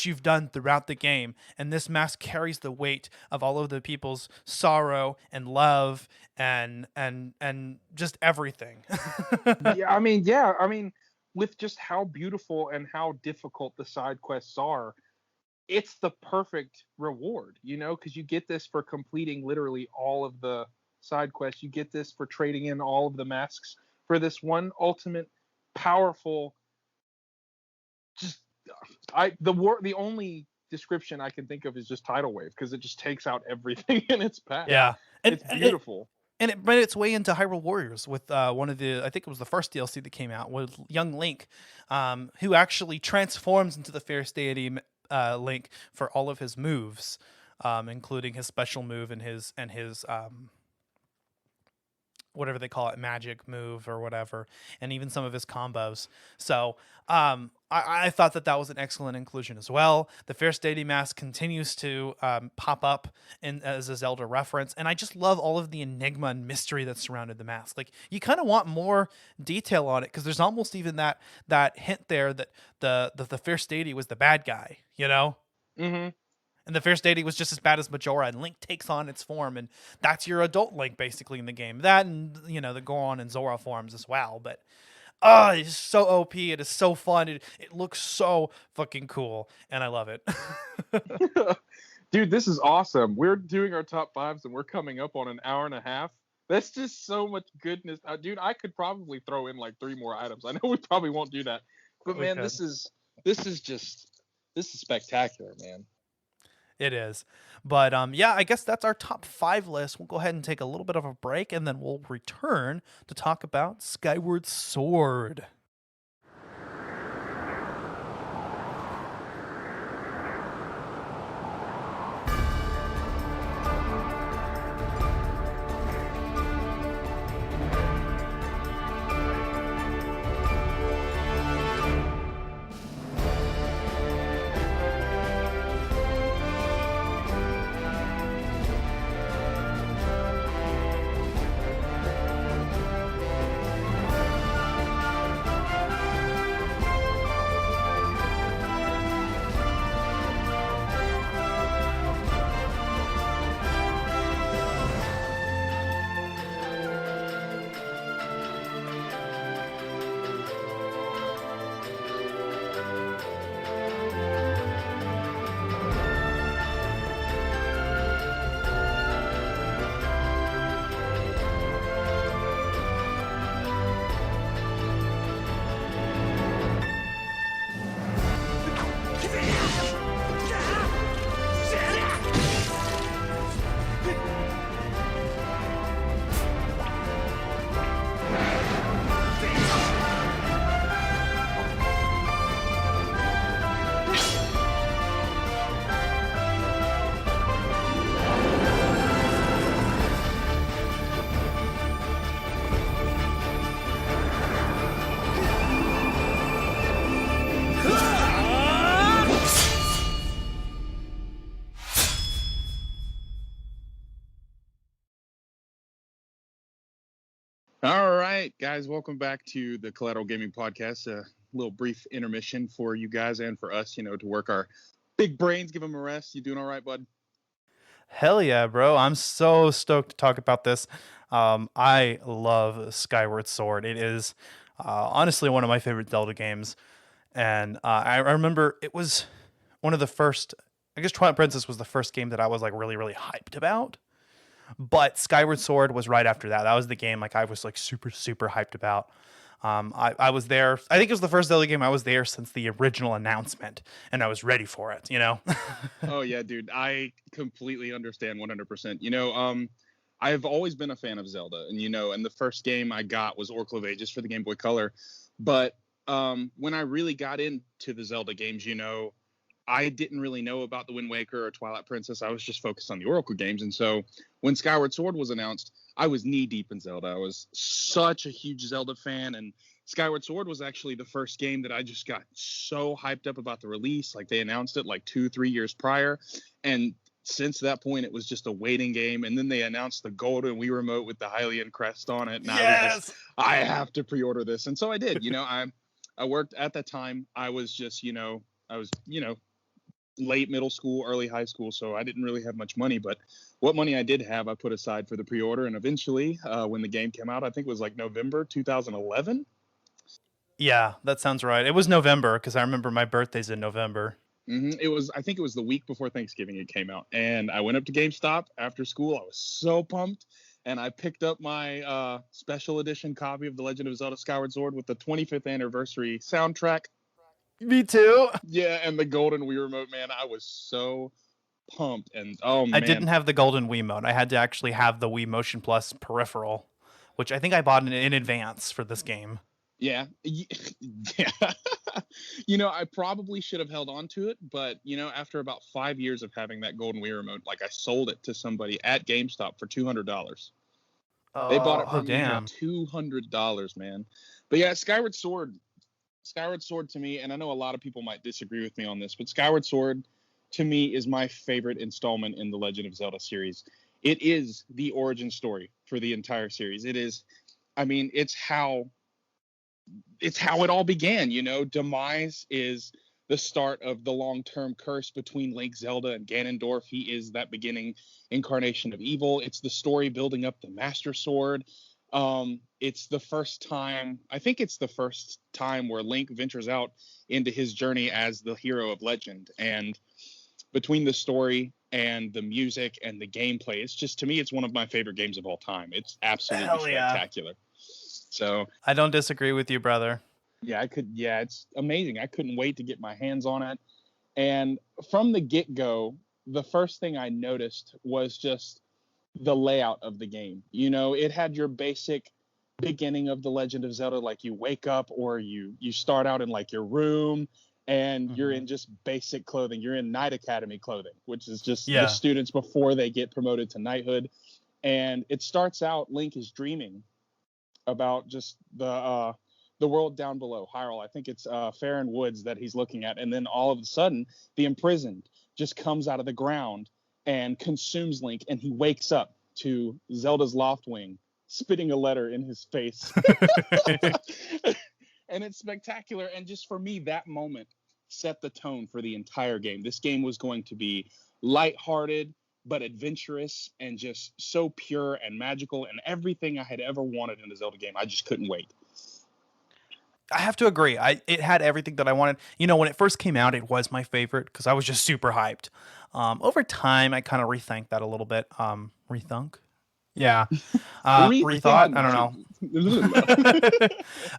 you've done throughout the game, and this mask carries the weight of all of the people's sorrow and love and just everything. I mean, with just how beautiful and how difficult the side quests are, it's the perfect reward, you know, because you get this for completing literally all of the side quests. You get this for trading in all of the masks for this one ultimate powerful, just the only description I can think of is just tidal wave, because it just takes out everything in its path. Yeah, it's beautiful. And it made its way into Hyrule Warriors with one of I think it was the first DLC that came out with young Link, who actually transforms into the Fierce Deity Link for all of his moves, including his special move and his whatever they call it, magic move or whatever, and even some of his combos. So I thought that was an excellent inclusion as well. The Fierce Deity mask continues to pop up as a Zelda reference, and I just love all of the enigma and mystery that surrounded the mask. Like, you kind of want more detail on it, because there's almost even that hint there that the Fierce Deity was the bad guy, you know? Mm-hmm. And the Fierce Deity was just as bad as Majora, and Link takes on its form, and that's your adult Link basically in the game. That, and the Goron and Zora forms as well. But it's so OP. It is so fun. It looks so fucking cool, and I love it. Dude, this is awesome. We're doing our top fives, and we're coming up on an hour and a half. That's just so much goodness. Dude, I could probably throw in like 3 more items. I know we probably won't do that, but man, this is spectacular, man. It is. But yeah, I guess that's our top 5 list. We'll go ahead and take a little bit of a break, and then we'll return to talk about Skyward Sword. All right, guys, welcome back to the Collateral Gaming Podcast. A little brief intermission for you guys and for us, to work our big brains, give them a rest. You doing all right, bud? Hell yeah, bro. I'm so stoked to talk about this. I love Skyward Sword. It is honestly one of my favorite Zelda games. And I remember it was one of the first, I guess Twilight Princess was the first game that I was like really, really hyped about. But Skyward Sword was right after that. That was the game like I was like super, super hyped about. I was there. I think it was the first Zelda game I was there since the original announcement, and I was ready for it, Oh, yeah, dude. I completely understand 100%. I've always been a fan of Zelda, and the first game I got was Oracle of Ages for the Game Boy Color. But when I really got into the Zelda games, I didn't really know about the Wind Waker or Twilight Princess. I was just focused on the Oracle games. And so when Skyward Sword was announced, I was knee deep in Zelda. I was such a huge Zelda fan. And Skyward Sword was actually the first game that I just got so hyped up about the release. Like, they announced it like 2-3 years prior. And since that point, it was just a waiting game. And then they announced the golden Wii remote with the Hylian crest on it. And Yes! I have to pre-order this. And so I did. I worked at that time. I was just, late middle school, early high school, so I didn't really have much money, but what money I did have, I put aside for the pre-order, and eventually, when the game came out, I think it was like November 2011. Yeah, that sounds right. It was November, because I remember my birthday's in November. Mm-hmm. I think it was the week before Thanksgiving it came out, and I went up to GameStop after school. I was so pumped, and I picked up my special edition copy of The Legend of Zelda Skyward Sword with the 25th anniversary soundtrack. Me too. Yeah, and the golden Wii remote, man, I was so pumped. And oh man, I didn't have the golden Wiimote. I had to actually have the Wii Motion Plus peripheral, which I think I bought in advance for this game. Yeah. I probably should have held on to it, but after about 5 years of having that golden Wii remote, like I sold it to somebody at GameStop for $200. They bought it Oh, from me for damn. $200, man. But yeah, Skyward Sword to me, and I know a lot of people might disagree with me on this, but Skyward Sword to me is my favorite installment in the Legend of Zelda series. It is the origin story for the entire series. It is, I mean, it's how it all began. Demise is the start of the long-term curse between Link, Zelda, and Ganondorf. He is that beginning incarnation of evil. It's the story building up the Master Sword. It's the first time, I think it's the first time where Link ventures out into his journey as the hero of legend. And between the story and the music and the gameplay, it's just, to me, it's one of my favorite games of all time. It's absolutely Hell yeah. spectacular. So I don't disagree with you, brother. yeah, it's amazing. I couldn't wait to get my hands on it. And from the get-go, the first thing I noticed was just the layout of the game. It had your basic beginning of The Legend of Zelda, like you wake up or you start out in like your room and you're in just basic clothing. You're in Knight Academy clothing, which is just the students before they get promoted to knighthood. And it starts out, Link is dreaming about just the world down below, Hyrule. I think it's Faron Woods that he's looking at, and then all of a sudden, the Imprisoned just comes out of the ground and consumes Link, and he wakes up to Zelda's Loftwing spitting a letter in his face. And it's spectacular. And just for me, that moment set the tone for the entire game. This game was going to be lighthearted, but adventurous and just so pure and magical and everything I had ever wanted in a Zelda game. I just couldn't wait. I have to agree. It had everything that I wanted. When it first came out, it was my favorite because I was just super hyped. Over time, I kind of rethink that a little bit. Rethunk? Yeah. Rethought? I don't know.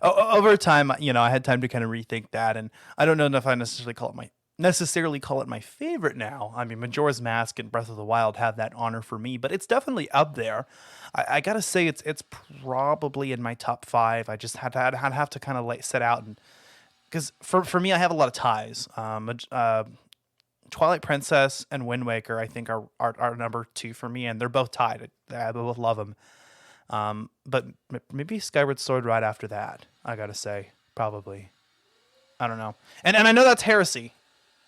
Over time, I had time to kind of rethink that, and I don't know if I necessarily call it my favorite now. I mean, Majora's Mask and Breath of the Wild have that honor for me, but it's definitely up there. I gotta say, it's probably in my top 5. I just had have to kind of set out, and because for me, I have a lot of ties. Twilight Princess and Wind Waker, I think, are number 2 for me, and they're both tied. I both love them. But maybe Skyward Sword right after that. I gotta say, probably. I don't know, and I know that's heresy.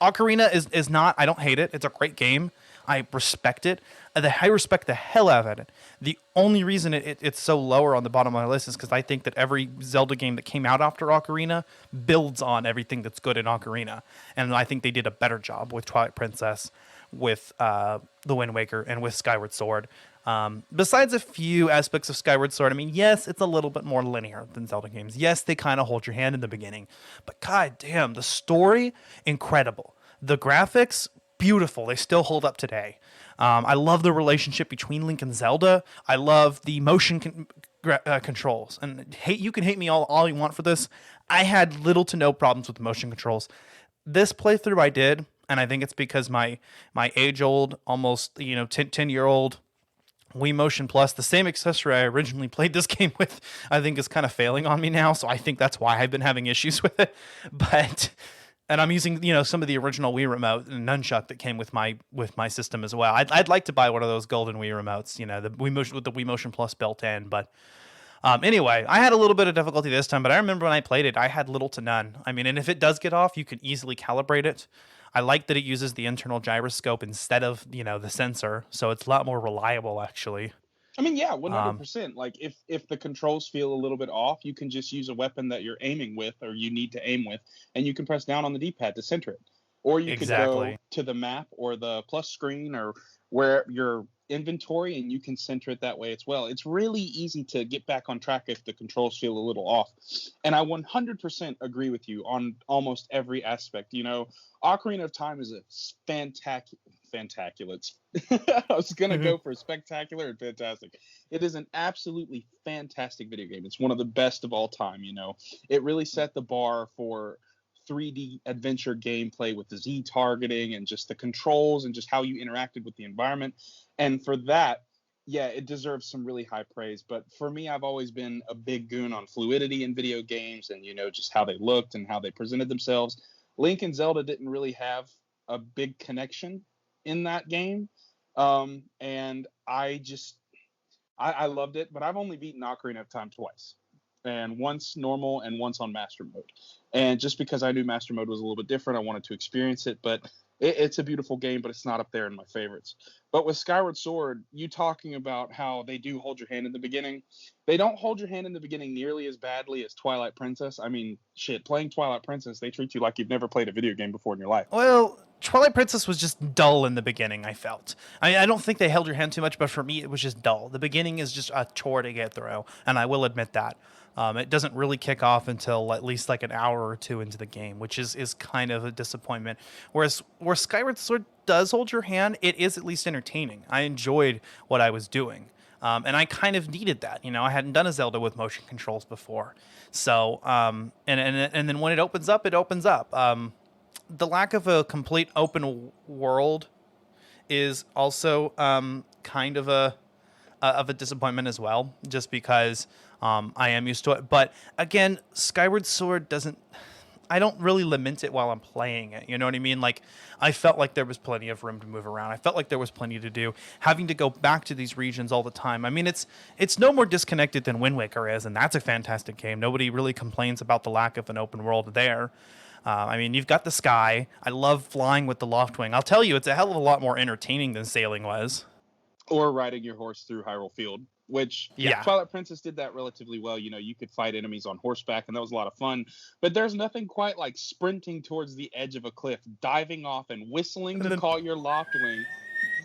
Ocarina is not. I don't hate it. It's a great game. I respect it. I respect the hell out of it. The only reason it's so lower on the bottom of my list is because I think that every Zelda game that came out after Ocarina builds on everything that's good in Ocarina, and I think they did a better job with Twilight Princess, with The Wind Waker, and with Skyward Sword. Besides a few aspects of Skyward Sword, I mean, yes, it's a little bit more linear than Zelda games. Yes, they kind of hold your hand in the beginning, but god damn, the story, incredible. The graphics, beautiful. They still hold up today. I love the relationship between Link and Zelda. I love the motion controls. And you can hate me all you want for this. I had little to no problems with the motion controls. This playthrough I did, and I think it's because my age-old, almost 10-year-old Wii Motion Plus, the same accessory I originally played this game with, I think is kind of failing on me now. So I think that's why I've been having issues with it. And I'm using, some of the original Wii remote and nunchuck that came with my system as well. I'd like to buy one of those golden Wii remotes, the Wii Motion with the Wii Motion Plus built in. But anyway, I had a little bit of difficulty this time, but I remember when I played it, I had little to none. I mean, and if it does get off, you can easily calibrate it. I like that it uses the internal gyroscope instead of, the sensor, so it's a lot more reliable, actually. I mean, yeah, 100%. Like, if the controls feel a little bit off, you can just use a weapon that you're aiming with or you need to aim with, and you can press down on the D-pad to center it. Or you could go to the map or the plus screen or where your inventory, and you can center it that way as well. It's really easy to get back on track if the controls feel a little off. And I 100% agree with you on almost every aspect. Ocarina of Time is a fantacular. I was going to go for spectacular and fantastic. It is an absolutely fantastic video game. It's one of the best of all time. It really set the bar for 3D adventure gameplay with the Z targeting and just the controls and just how you interacted with the environment. And for that, yeah, it deserves some really high praise. But for me, I've always been a big goon on fluidity in video games and, just how they looked and how they presented themselves. Link and Zelda didn't really have a big connection in that game. And I loved it, but I've only beaten Ocarina of Time twice. And once normal and once on master mode. And just because I knew master mode was a little bit different, I wanted to experience it. But it's a beautiful game, but it's not up there in my favorites. But with Skyward Sword, you talking about how they do hold your hand in the beginning. They don't hold your hand in the beginning nearly as badly as Twilight Princess. I mean, shit, playing Twilight Princess, they treat you like you've never played a video game before in your life. Well, Twilight Princess was just dull in the beginning, I felt. I don't think they held your hand too much, but for me, it was just dull. The beginning is just a chore to get through, and I will admit that. It doesn't really kick off until at least like an hour or two into the game, which is kind of a disappointment. Whereas where Skyward Sword does hold your hand, it is at least entertaining. I enjoyed what I was doing. And I kind of needed that. I hadn't done a Zelda with motion controls before. So, and then when it opens up, it opens up. The lack of a complete open world is also kind of a disappointment as well, just because I am used to it. But again, Skyward Sword I don't really lament it while I'm playing it. You know what I mean? Like, I felt like there was plenty of room to move around. I felt like there was plenty to do. Having to go back to these regions all the time. I mean, it's no more disconnected than Wind Waker is, and that's a fantastic game. Nobody really complains about the lack of an open world there. I mean, you've got the sky. I love flying with the Loftwing. I'll tell you, it's a hell of a lot more entertaining than sailing was. Or riding your horse through Hyrule Field, which Twilight Princess did that relatively well. You could fight enemies on horseback, and that was a lot of fun. But there's nothing quite like sprinting towards the edge of a cliff, diving off, and whistling to call your Loftwing.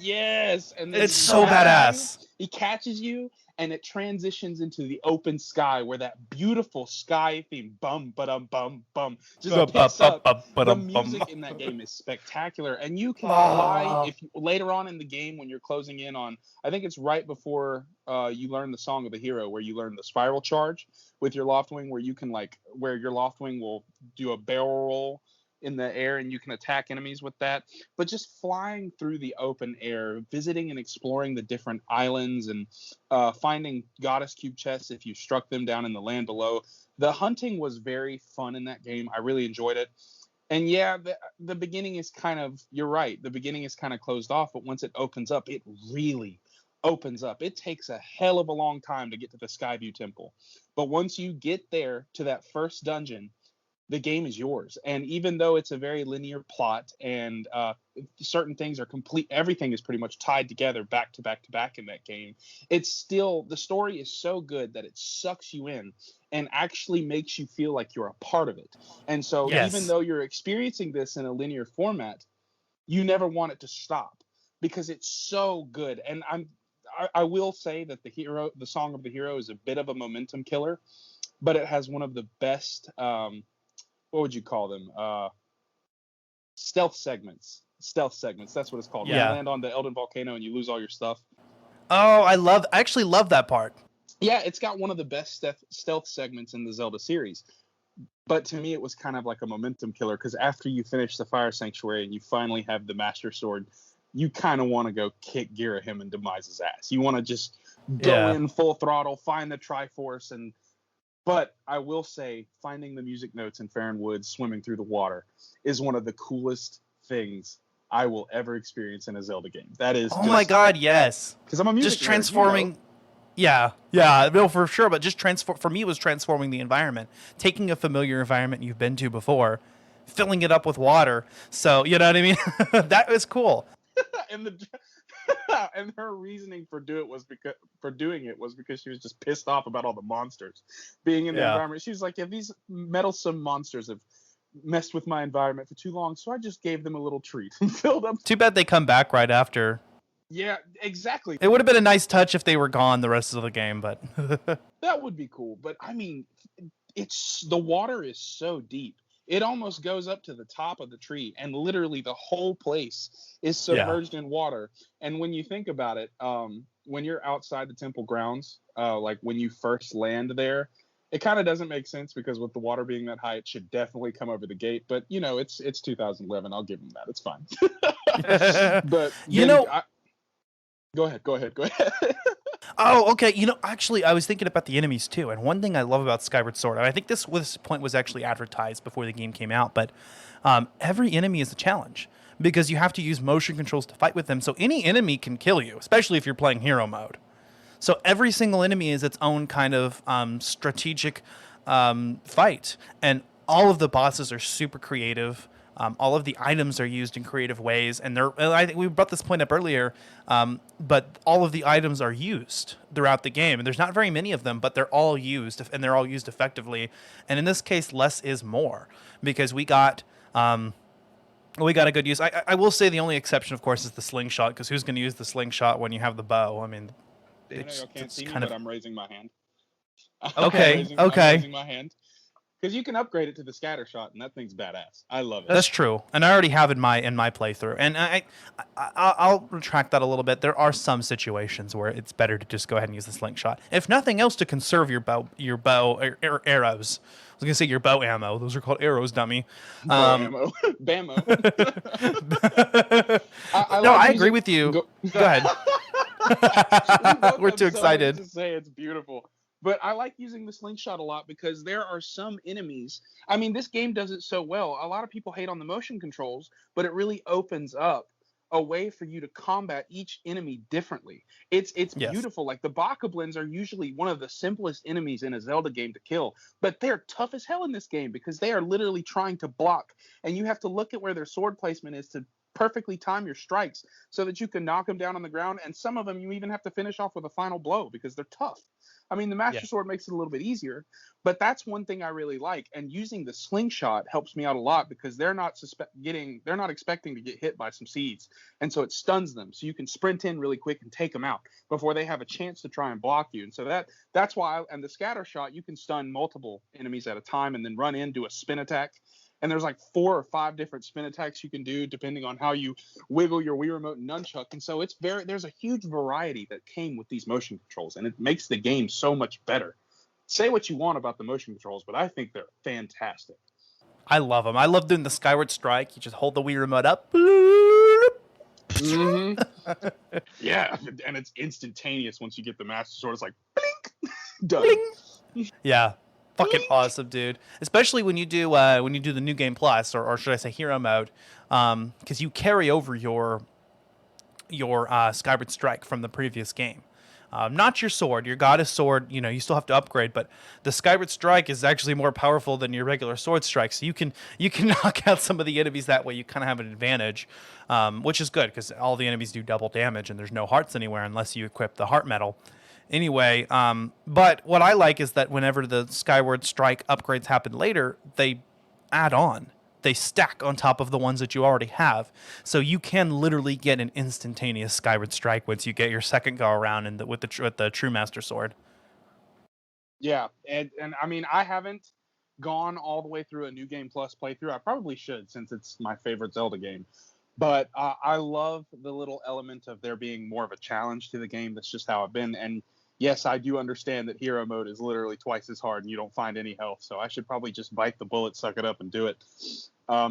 Yes, and then it's so badass. He catches you, and it transitions into the open sky where that beautiful sky theme, bum bum just picks up. The music in that game is spectacular, and you can fly if later on in the game when you're closing in on. I think it's right before you learn the Song of the Hero, where you learn the spiral charge with your Loftwing, where you can where your Loftwing will do a barrel roll in the air and you can attack enemies with that. But just flying through the open air, visiting and exploring the different islands, and finding goddess cube chests if you struck them down in the land below. The hunting was very fun in that game. I really enjoyed it. And yeah, the beginning is kind of, you're right, the beginning is kind of closed off, but once it opens up, it really opens up. It takes a hell of a long time to get to the Skyview Temple. But once you get there to that first dungeon, the game is yours. And even though it's a very linear plot and certain things are complete, everything is pretty much tied together back to back to back in that game, it's still, the story is so good that it sucks you in and actually makes you feel like you're a part of it. And so even though you're experiencing this in a linear format, you never want it to stop because it's so good. And I will say that the Song of the Hero is a bit of a momentum killer, but it has one of the best what would you call them? Stealth segments. That's what it's called. Yeah. You land on the Elden Volcano and you lose all your stuff. Oh, I actually love that part. Yeah, it's got one of the best stealth segments in the Zelda series. But to me, it was kind of like a momentum killer because after you finish the Fire Sanctuary and you finally have the Master Sword, you kind of want to go kick Girahim and Demise's ass. You want to just go in full throttle, find the Triforce, But I will say, finding the music notes in Farron Woods swimming through the water is one of the coolest things I will ever experience in a Zelda game. That is. Oh my God, yes. Because I'm a music just transforming. Yeah, no, for sure. But just for me, it was transforming the environment, taking a familiar environment you've been to before, filling it up with water. So you know what I mean? That was cool. And her reasoning for doing it was because she was just pissed off about all the monsters being in the environment. She was like, "Yeah, these meddlesome monsters have messed with my environment for too long, so I just gave them a little treat and filled up." Too bad they come back right after. Yeah, exactly. It would have been a nice touch if they were gone the rest of the game, but that would be cool. But I mean, the water is so deep. It almost goes up to the top of the tree, and literally the whole place is submerged in water. And when you think about it, when you're outside the temple grounds, like when you first land there, it kind of doesn't make sense because with the water being that high, it should definitely come over the gate. But it's 2011. I'll give them that. It's fine. But go ahead. Oh, okay. Actually, I was thinking about the enemies too. And one thing I love about Skyward Sword, and I think this point was actually advertised before the game came out, but every enemy is a challenge because you have to use motion controls to fight with them. So any enemy can kill you, especially if you're playing hero mode. So every single enemy is its own kind of strategic fight, and all of the bosses are super creative. All of the items are used in creative ways, and I think we brought this point up earlier, but all of the items are used throughout the game, and there's not very many of them, but they're all used, and they're all used effectively. And in this case, less is more, because we got a good use. I will say the only exception, of course, is the slingshot, because who's going to use the slingshot when you have the bow? I mean, Dana, you can't see me, but I'm raising my hand. Okay. I'm raising my hand. Because you can upgrade it to the scatter shot, and that thing's badass. I love it. That's true, and I already have in my playthrough. And I'll retract that a little bit. There are some situations where it's better to just go ahead and use the slingshot, if nothing else, to conserve your bow arrows. I was gonna say your bow ammo. Those are called arrows, dummy. Bow ammo, bammo. I agree with you. Go ahead. We're too excited to say it's beautiful. But I like using the slingshot a lot because there are some enemies. I mean, this game does it so well. A lot of people hate on the motion controls, but it really opens up a way for you to combat each enemy differently. It's yes. Beautiful. Like the Bokoblins are usually one of the simplest enemies in a Zelda game to kill, but they're tough as hell in this game because they are literally trying to block, and you have to look at where their sword placement is to perfectly time your strikes so that you can knock them down on the ground, and some of them you even have to finish off with a final blow because they're tough. I mean, the Master Sword makes it a little bit easier, but that's one thing I really like. And using the slingshot helps me out a lot because they're not expecting to get hit by some seeds, and so it stuns them. So you can sprint in really quick and take them out before they have a chance to try and block you. And so that's why. And the scatter shot, you can stun multiple enemies at a time and then run in, do a spin attack. And there's like 4 or 5 different spin attacks you can do depending on how you wiggle your Wii Remote and nunchuck. And so there's a huge variety that came with these motion controls, and it makes the game so much better. Say what you want about the motion controls, but I think they're fantastic. I love them. I love doing the Skyward Strike. You just hold the Wii Remote up. Mm-hmm. Yeah, and it's instantaneous once you get the Master Sword. It's like, blink, done. Bling. Yeah. Fucking awesome, dude. Especially when you do the New Game Plus, or should I say Hero Mode, because you carry over your Skyward Strike from the previous game. Not your sword. Your Goddess Sword, you still have to upgrade, but the Skyward Strike is actually more powerful than your regular sword strike. So you can knock out some of the enemies that way. You kind of have an advantage, which is good because all the enemies do double damage, and there's no hearts anywhere unless you equip the heart medal. Anyway, but what I like is that whenever the Skyward Strike upgrades happen later, they add on. They stack on top of the ones that you already have. So you can literally get an instantaneous Skyward Strike once you get your second go around with the True Master Sword. Yeah, and I mean, I haven't gone all the way through a New Game Plus playthrough. I probably should, since it's my favorite Zelda game. But I love the little element of there being more of a challenge to the game. That's just how I've been. And yes, I do understand that hero mode is literally twice as hard and you don't find any health. So I should probably just bite the bullet, suck it up, and do it.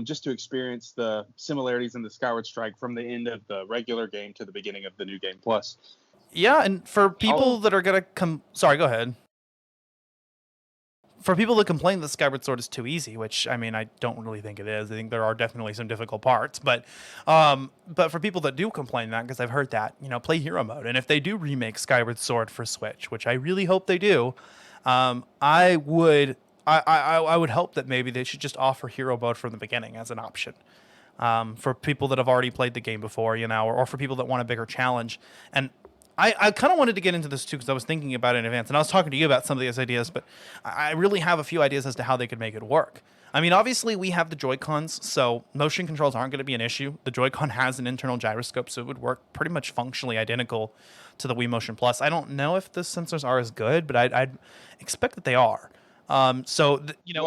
Just to experience the similarities in the Skyward Strike from the end of the regular game to the beginning of the New Game Plus. Yeah, and for people that are going to Sorry, go ahead. For people that complain that Skyward Sword is too easy, which, I mean, I don't really think it is. I think there are definitely some difficult parts. But for people that do complain that, because I've heard that, play Hero Mode. And if they do remake Skyward Sword for Switch, which I really hope they do, I would hope that maybe they should just offer Hero Mode from the beginning as an option. For people that have already played the game before, or for people that want a bigger challenge. And I kind of wanted to get into this too because I was thinking about it in advance, and I was talking to you about some of these ideas, but I really have a few ideas as to how they could make it work. I mean, obviously we have the Joy-Cons, so motion controls aren't going to be an issue. The Joy-Con has an internal gyroscope, so it would work pretty much functionally identical to the Wii Motion Plus. I don't know if the sensors are as good, but I'd expect that they are. Well,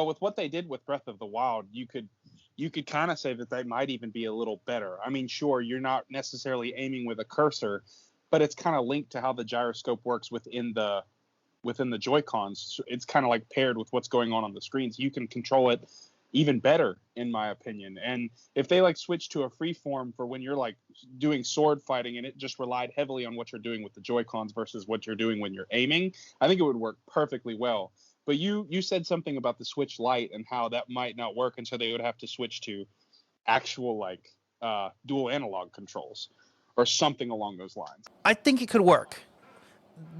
with what they did with Breath of the Wild, you could kind of say that they might even be a little better. I mean, sure, you're not necessarily aiming with a cursor, but it's kind of linked to how the gyroscope works within the Joy-Cons. It's kind of like paired with what's going on the screen. So you can control it even better, in my opinion. And if they like switch to a free form for when you're like doing sword fighting and it just relied heavily on what you're doing with the Joy-Cons versus what you're doing when you're aiming, I think it would work perfectly well. But you said something about the Switch Lite and how that might not work, and so they would have to switch to actual like dual analog controls or something along those lines. I think it could work.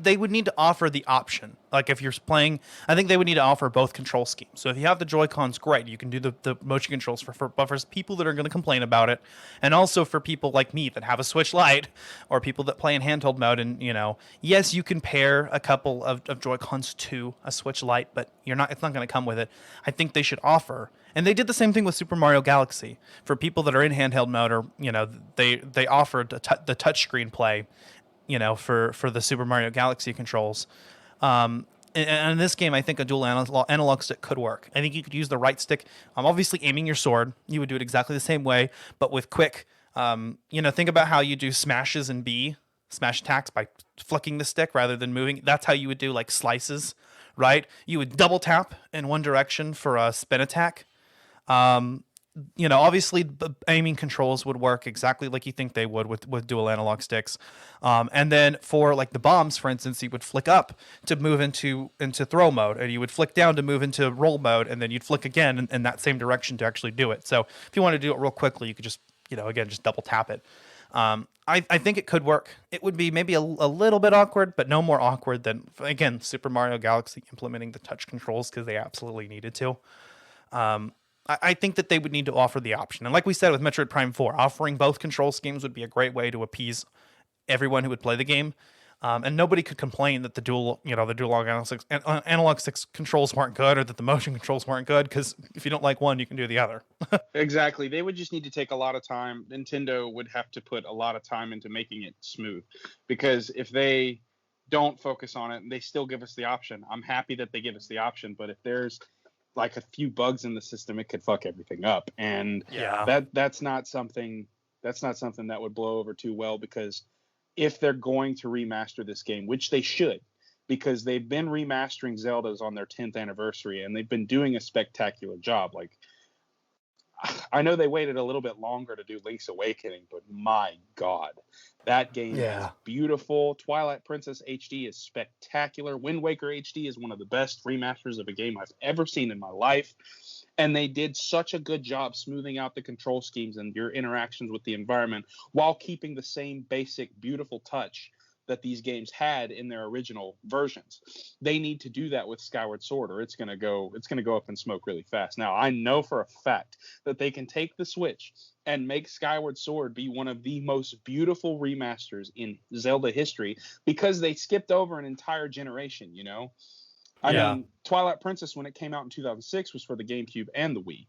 They would need to offer the option. Like if you're playing, I think they would need to offer both control schemes. So if you have the Joy-Cons, great. You can do the motion controls but for people that are going to complain about it, and also for people like me that have a Switch Lite, or people that play in handheld mode. And, yes, you can pair a couple of Joy-Cons to a Switch Lite, but it's not going to come with it. I think they should offer, and they did the same thing with Super Mario Galaxy. For people that are in handheld mode, or, they offered the touchscreen play, for the Super Mario Galaxy controls. And in this game, I think a dual analog stick could work. I think you could use the right stick. Obviously, aiming your sword, you would do it exactly the same way, but with quick. Think about how you do smashes in B, smash attacks by flicking the stick rather than moving. That's how you would do like slices, right? You would double tap in one direction for a spin attack. Obviously aiming controls would work exactly like you think they would with dual analog sticks. And then for like the bombs, for instance, you would flick up to move into throw mode, and you would flick down to move into roll mode, and then you'd flick again in that same direction to actually do it. So if you want to do it real quickly, you could just, again, just double tap it. I think it could work. It would be maybe a little bit awkward, but no more awkward than, again, Super Mario Galaxy implementing the touch controls because they absolutely needed to. I think that they would need to offer the option. And like we said with Metroid Prime 4, offering both control schemes would be a great way to appease everyone who would play the game. And nobody could complain that the dual analog sticks controls weren't good, or that the motion controls weren't good, because if you don't like one, you can do the other. Exactly. They would just need to take a lot of time. Nintendo would have to put a lot of time into making it smooth, because if they don't focus on it and they still give us the option, I'm happy that they give us the option, but if there's like a few bugs in the system, it could fuck everything up. And that's not something that would blow over too well, because if they're going to remaster this game, which they should, because they've been remastering Zeldas on their 10th anniversary and they've been doing a spectacular job. Like, I know they waited a little bit longer to do Link's Awakening, but my God, that game is beautiful. Twilight Princess HD is spectacular. Wind Waker HD is one of the best remasters of a game I've ever seen in my life. And they did such a good job smoothing out the control schemes and your interactions with the environment while keeping the same basic, beautiful touch that these games had in their original versions. They need to do that with Skyward Sword, or it's going to go up in smoke really fast. Now, I know for a fact that they can take the Switch and make Skyward Sword be one of the most beautiful remasters in Zelda history, because they skipped over an entire generation, I mean, Twilight Princess, when it came out in 2006, was for the GameCube and the Wii.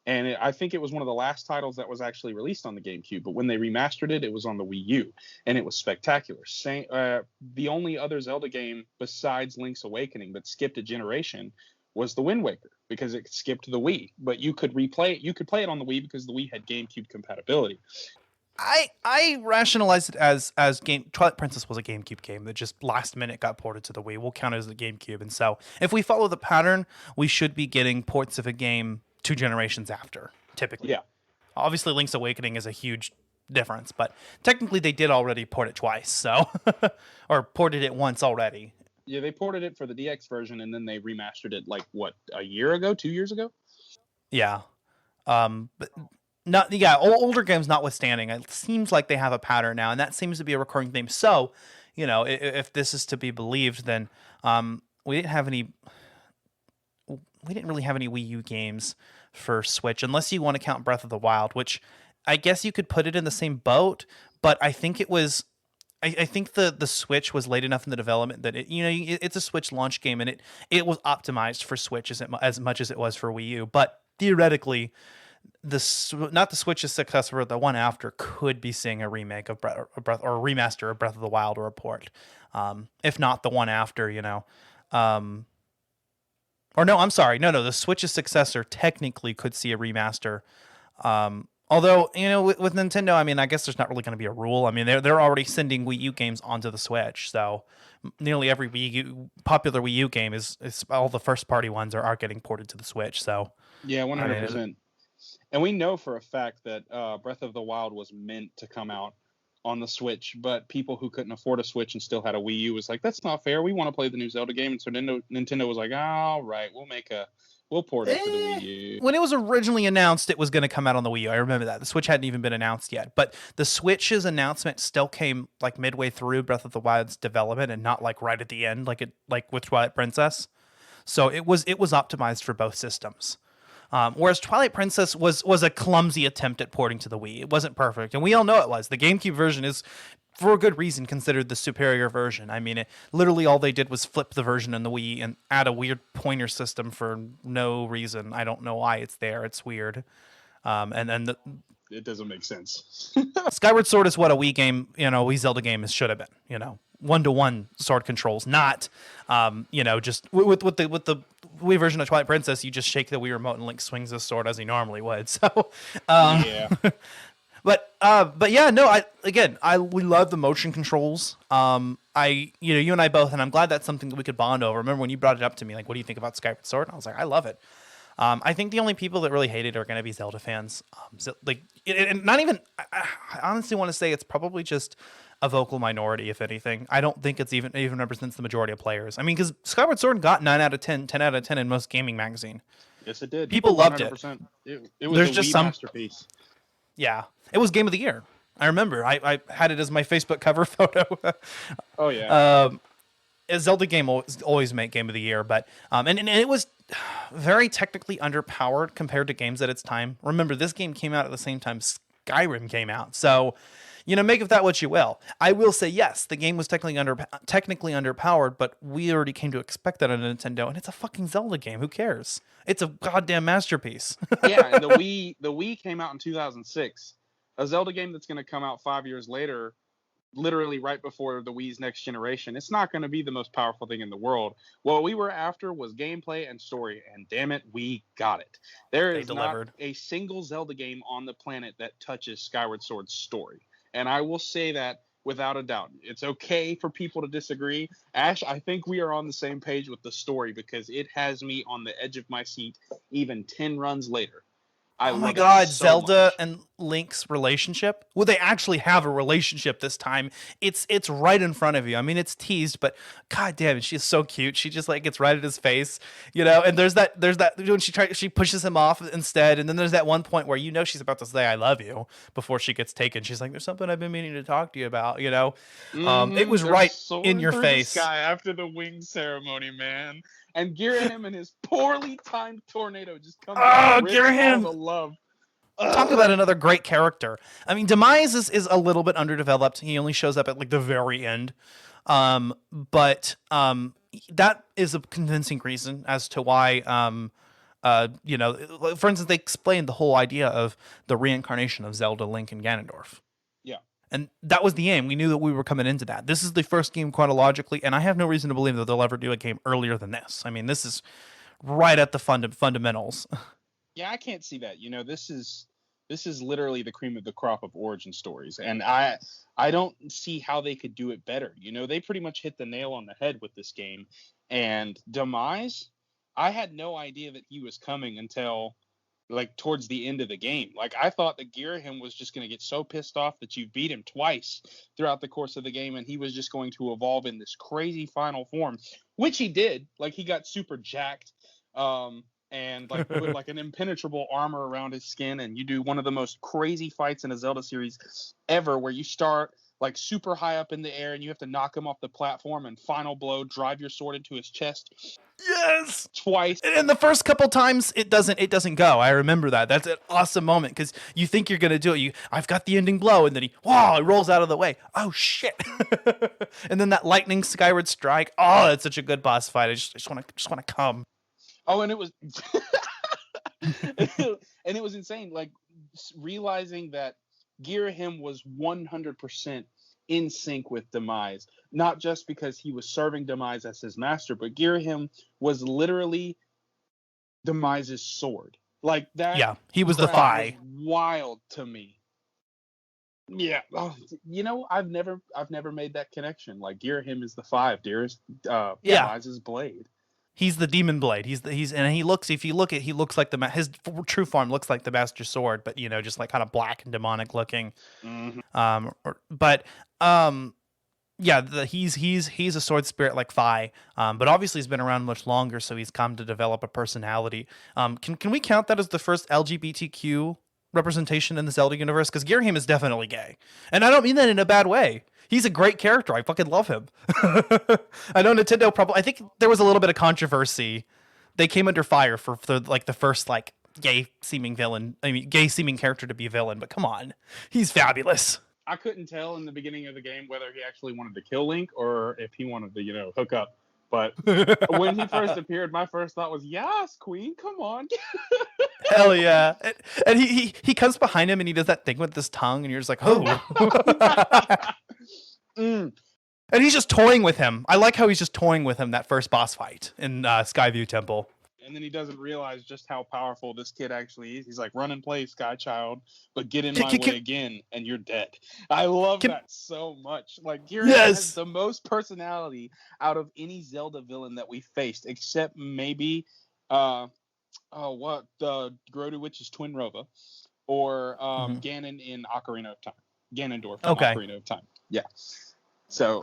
And I think it was one of the last titles that was actually released on the GameCube. But when they remastered it, it was on the Wii U. And it was spectacular. The only other Zelda game besides Link's Awakening that skipped a generation was the Wind Waker, because it skipped the Wii. But you could replay it. You could play it on the Wii because the Wii had GameCube compatibility. I rationalized it as Twilight Princess was a GameCube game that just last minute got ported to the Wii. We'll count it as the GameCube. And so if we follow the pattern, we should be getting ports of a game 2 generations after, typically. Yeah. Obviously, Link's Awakening is a huge difference, but technically they did already port it twice, so or ported it once already. Yeah, they ported it for the DX version, and then they remastered it a year ago, 2 years ago? Yeah. But older games notwithstanding, it seems like they have a pattern now, and that seems to be a recurring theme. So, if this is to be believed, then we didn't really have any Wii U games for Switch, unless you want to count Breath of the Wild, which I guess you could put it in the same boat, but I think it was, I think the Switch was late enough in the development that it's a Switch launch game, and it was optimized for Switch as much as it was for Wii U. But theoretically, not the Switch's successor, but the one after could be seeing a remake of Breath or a remaster of Breath of the Wild, or a port, if not the one after, Or no, I'm sorry. No, the Switch's successor technically could see a remaster. Although, with Nintendo, I mean, I guess there's not really going to be a rule. I mean, they're already sending Wii U games onto the Switch, so nearly every popular Wii U game is all the first party ones are getting ported to the Switch. So Yeah, I mean, 100%. And we know for a fact that Breath of the Wild was meant to come out on the Switch, but people who couldn't afford a Switch and still had a Wii U was like, that's not fair. We want to play the new Zelda game. And so Nintendo was like, all right, we'll port it to the Wii U. When it was originally announced, it was going to come out on the Wii U. I remember that. The Switch hadn't even been announced yet. But the Switch's announcement still came like midway through Breath of the Wild's development and not like right at the end, like with Twilight Princess. So it was optimized for both systems. Whereas Twilight Princess was a clumsy attempt at porting to the Wii. It wasn't perfect, and we all know it was. The GameCube version is, for a good reason, considered the superior version. I mean, literally all they did was flip the version in the Wii and add a weird pointer system for no reason. I don't know why it's there. It's weird. And then it doesn't make sense. Skyward Sword is what a Wii game, Wii Zelda game should have been. 1-to-1 sword controls, not, just with the Wii version of Twilight Princess, you just shake the Wii remote and Link swings the sword as he normally would. So, yeah. But yeah, no, we love the motion controls. You and I both, and I'm glad that's something that we could bond over. Remember when you brought it up to me, like, what do you think about Skyward Sword? And I was like, I love it. I think the only people that really hate it are going to be Zelda fans. Not even, I honestly want to say it's probably just a vocal minority, if anything. I don't think it's even represents the majority of players. I mean, because Skyward Sword got 9 out of 10, 10 out of 10 in most gaming magazine. Yes, it did. People loved it. It was a Wii masterpiece. Yeah, it was Game of the Year. I remember. I had it as my Facebook cover photo. Oh yeah. A Zelda game always make Game of the Year, but and it was very technically underpowered compared to games at its time. Remember, this game came out at the same time Skyrim came out, so make of that what you will. I will say yes, the game was technically underpowered, but we already came to expect that on Nintendo, and it's a fucking Zelda game. Who cares? It's a goddamn masterpiece. Yeah, and the Wii came out in 2006. A Zelda game that's going to come out 5 years later, literally right before the Wii's next generation. It's not going to be the most powerful thing in the world. What we were after was gameplay and story, and damn it, we got it. There is not a single Zelda game on the planet that touches Skyward Sword's story. And I will say that without a doubt. It's okay for people to disagree. Ash, I think we are on the same page with the story because it has me on the edge of my seat even 10 runs later. Oh my God, Zelda and Link's relationship? Well, they actually have a relationship this time. It's right in front of you. I mean, it's teased, but God damn it, she's so cute. She just like gets right at his face, and there's that when she pushes him off instead, and then there's that one point where she's about to say I love you before she gets taken. She's like, there's something I've been meaning to talk to you about, It was right in your face. The sky after the wing ceremony, man. And Girahim and his poorly timed tornado just comes out. Girahim! All the love. Talk about another great character. I mean, Demise is a little bit underdeveloped. He only shows up at like the very end. But that is a convincing reason as to why, for instance, they explained the whole idea of the reincarnation of Zelda, Link, and Ganondorf. Yeah. And that was the aim. We knew that we were coming into that. This is the first game chronologically, and I have no reason to believe that they'll ever do a game earlier than this. I mean, this is right at the fundamentals. Yeah, I can't see that. This is literally the cream of the crop of origin stories, and I don't see how they could do it better. They pretty much hit the nail on the head with this game. And Demise, I had no idea that he was coming until like towards the end of the game. Like I thought that Girahim was just going to get so pissed off that you beat him twice throughout the course of the game, and he was just going to evolve in this crazy final form, which he did. Like he got super jacked. And like put like an impenetrable armor around his skin, and you do one of the most crazy fights in a Zelda series ever, where you start like super high up in the air and you have to knock him off the platform and final blow, drive your sword into his chest. Yes, twice. And the first couple times it doesn't go. I remember that. That's an awesome moment because you think you're gonna do it. I've got the ending blow, and then he rolls out of the way. Oh shit! And then that lightning skyward strike. Oh, that's such a good boss fight. I just want to come. Oh, and it was, and it was insane. Like realizing that Girahim was 100% in sync with Demise, not just because he was serving Demise as his master, but Girahim was literally Demise's sword. Like that. Yeah, he was the crap Fi. was wild to me. Yeah, oh, I've never made that connection. Like Girahim is the 5, dearest. Yeah. Liza's blade. He's the demon blade. And he looks. If you look at, he looks like his true form looks like the Master Sword, but just like kind of black and demonic looking. Mm-hmm. Yeah, he's a sword spirit like Fi, but obviously he's been around much longer, so he's come to develop a personality. Can we count that as the first LGBTQ representation in the Zelda universe? Because Girahim is definitely gay, and I don't mean that in a bad way. He's a great character. I fucking love him. I know Nintendo probably. I think there was a little bit of controversy. They came under fire for like the first like gay seeming villain. I mean, gay seeming character to be a villain. But come on, he's fabulous. I couldn't tell in the beginning of the game whether he actually wanted to kill Link or if he wanted to, hook up. But when he first appeared, my first thought was, "Yes, Queen, come on." Hell yeah! And he comes behind him and he does that thing with his tongue, and you're just like, "Oh." And he's just toying with him. I like how he's just toying with him that first boss fight in Skyview Temple. And then he doesn't realize just how powerful this kid actually is. He's like, "Run and play, Sky Child, but get in my way again, and you're dead." I love that so much. Like, Girahim has the most personality out of any Zelda villain that we faced, except maybe, the Gerudo Witch's twin Rova, or Ganon in Ocarina of Time. Ganondorf in Ocarina of Time. Yeah. So,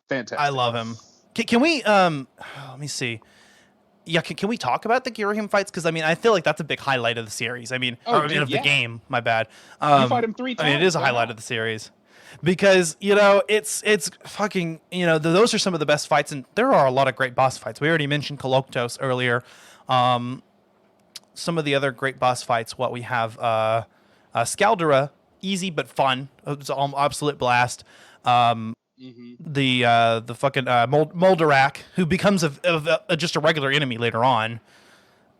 fantastic. I love him. Can we, let me see. Yeah, can we talk about the Girahim fights? Because, I mean, I feel like that's a big highlight of the series. I mean, of the game, my bad. You fight him 3 times. I mean, it is a highlight of the series. Because, it's fucking, those are some of the best fights. And there are a lot of great boss fights. We already mentioned Collateral earlier. Some of the other great boss fights, what we have, Scaldera, easy but fun. It's an absolute blast. The fucking Moldarak, who becomes just a regular enemy later on.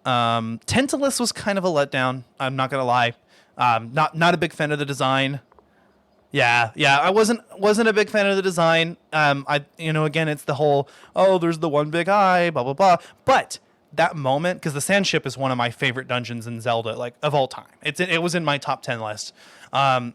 Tantalus was kind of a letdown. I'm not gonna lie. Not a big fan of the design. Yeah. I wasn't a big fan of the design. Again, it's the whole there's the one big eye, blah blah blah. But that moment, because the Sand Ship is one of my favorite dungeons in Zelda, like of all time. It was in my top 10 list. And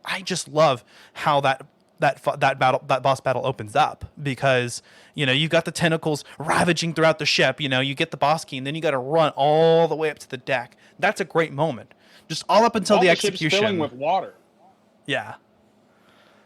I just love how that boss battle opens up, because you've got the tentacles ravaging throughout the ship. You get the boss key, and then you got to run all the way up to the deck. That's a great moment, just all up until the execution. Ship's filling with water. Yeah,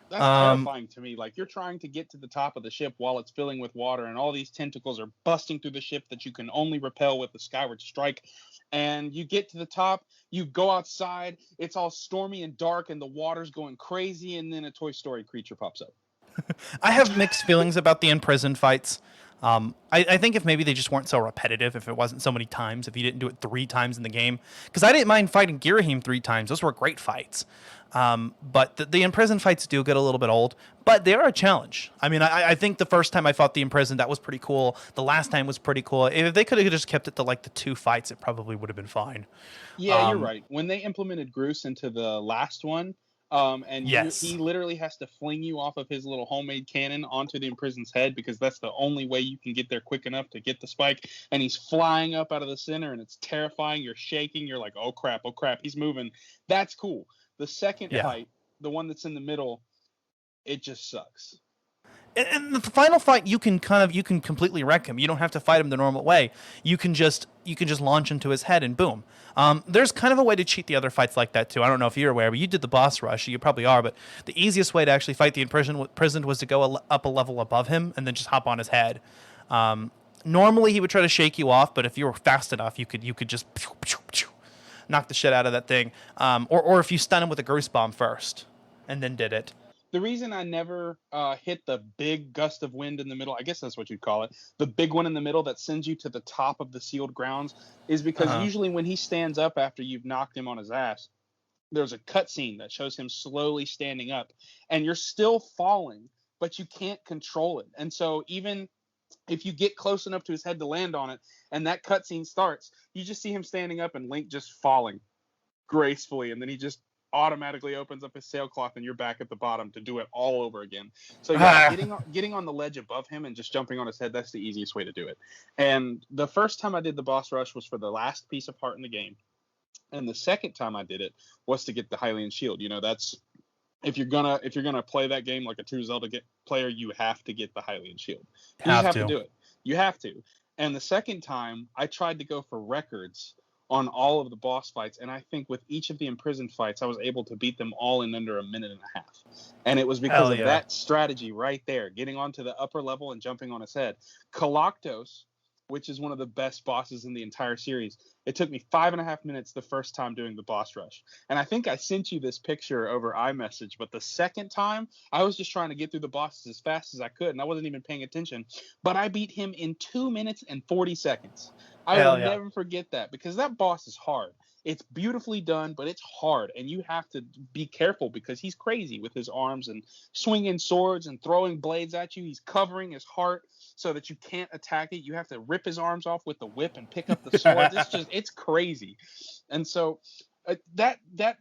that's terrifying to me. Like, you're trying to get to the top of the ship while it's filling with water, and all these tentacles are busting through the ship that you can only repel with the Skyward Strike. And you get to the top, you go outside, it's all stormy and dark, and the water's going crazy, and then a Toy Story creature pops up. I have mixed feelings about the imprisoned fights. I think if maybe they just weren't so repetitive, if it wasn't so many times, if you didn't do it 3 times in the game. Because I didn't mind fighting Girahim 3 times. Those were great fights. But the imprisoned fights do get a little bit old, but they are a challenge. I mean, I think the first time I fought the imprisoned, that was pretty cool. The last time was pretty cool. If they could have just kept it to like the 2 fights, it probably would have been fine. Yeah, you're right. When they implemented Groose into the last one, he literally has to fling you off of his little homemade cannon onto the imprisoned's head, because that's the only way you can get there quick enough to get the spike. And he's flying up out of the center, and it's terrifying. You're shaking. You're like, oh crap, he's moving. That's cool. The second fight, the one that's in the middle, it just sucks. And the final fight, you can completely wreck him. You don't have to fight him the normal way. You can just launch into his head and boom. There's kind of a way to cheat the other fights like that too. I don't know if you're aware, but you did the boss rush. You probably are. But the easiest way to actually fight the imprisoned was to go up a level above him and then just hop on his head. Normally he would try to shake you off, but if you were fast enough, you could just knock the shit out of that thing. Or if you stun him with a Groose bomb first and then did it. The reason I never hit the big gust of wind in the middle, I guess that's what you'd call it, the big one in the middle that sends you to the top of the sealed grounds, is because usually when he stands up after you've knocked him on his ass, there's a cutscene that shows him slowly standing up, and you're still falling, but you can't control it. And so even if you get close enough to his head to land on it, and that cutscene starts, you just see him standing up and Link just falling gracefully, and then he just automatically opens up his sailcloth and you're back at the bottom to do it all over again. So getting on the ledge above him and just jumping on his head, that's the easiest way to do it. And the first time I did the boss rush was for the last piece of heart in the game. And the second time I did it was to get the Hylian shield. That's if you're gonna play that game like a true Zelda player, you have to get the Hylian shield. You just have to do it. You have to. And the second time, I tried to go for records on all of the boss fights, and I think with each of the imprisoned fights, I was able to beat them all in under a minute and a half. And it was because of that strategy right there, getting onto the upper level and jumping on his head. Galactos, which is one of the best bosses in the entire series, it took me 5.5 minutes the first time doing the boss rush. And I think I sent you this picture over iMessage, but the second time, I was just trying to get through the bosses as fast as I could, and I wasn't even paying attention. But I beat him in 2 minutes and 40 seconds. I will never forget that, because that boss is hard. It's beautifully done, but it's hard, and you have to be careful because he's crazy with his arms and swinging swords and throwing blades at you. He's covering his heart so that you can't attack it. You have to rip his arms off with the whip and pick up the swords. It's crazy. And so that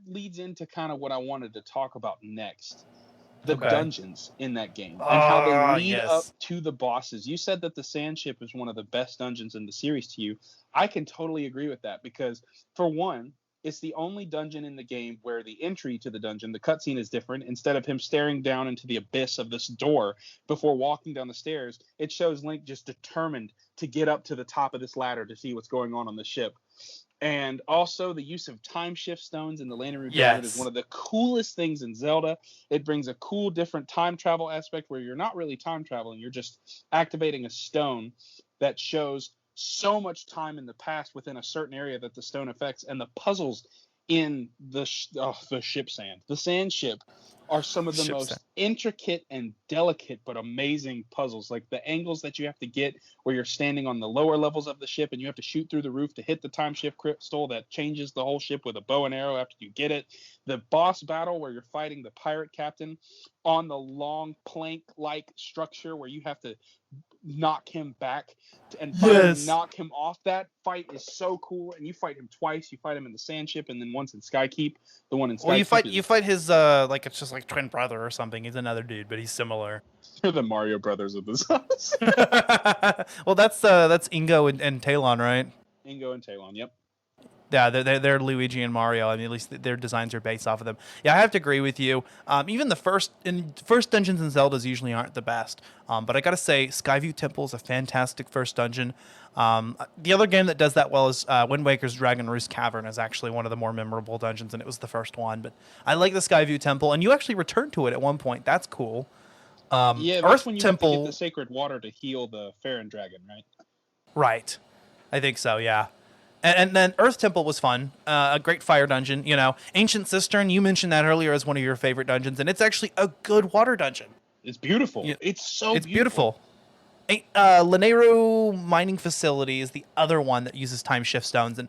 leads into kind of what I wanted to talk about next. The dungeons in that game and how they lead up to the bosses. You said that the Sand Ship is one of the best dungeons in the series to you. I can totally agree with that because, for one, it's the only dungeon in the game where the entry to the dungeon, the cutscene is different. Instead of him staring down into the abyss of this door before walking down the stairs, it shows Link just determined to get up to the top of this ladder to see what's going on the ship. And also the use of time shift stones in the Lantern Root Desert is one of the coolest things in Zelda. It brings a cool, different time travel aspect where you're not really time traveling. You're just activating a stone that shows so much time in the past within a certain area that the stone affects. And the puzzles in the ship sand, the sand ship, are some of the most intricate and delicate but amazing puzzles. Like the angles that you have to get where you're standing on the lower levels of the ship and you have to shoot through the roof to hit the time shift crystal that changes the whole ship with a bow and arrow after you get it. The boss battle where you're fighting the pirate captain on the long plank-like structure where you have to knock him back and finally knock him off. That fight is so cool, and you fight him twice. You fight him in the sand ship and then once in Skykeep. The one in Skykeep. Well, you fight his like it's just like twin brother or something. He's another dude, but he's similar. They're the Mario brothers of this house. Well, that's Ingo and Talon, right? Ingo and Talon, yep. Yeah, they're Luigi and Mario. I mean, at least their designs are based off of them. Yeah, I have to agree with you. Even the first dungeons in Zelda's usually aren't the best. But I gotta say, Skyview Temple is a fantastic first dungeon. The other game that does that well is Wind Waker's Dragon Roost Cavern is actually one of the more memorable dungeons, and it was the first one. But I like the Skyview Temple, and you actually return to it at one point. That's cool. Yeah, that's when you have to get the sacred water to heal the Farron Dragon, right? Right. I think so, yeah. And then Earth Temple was fun, a great fire dungeon. Ancient Cistern, you mentioned that earlier as one of your favorite dungeons, and it's actually a good water dungeon. It's beautiful. It's beautiful. Lanayru Mining Facility is the other one that uses time shift stones, and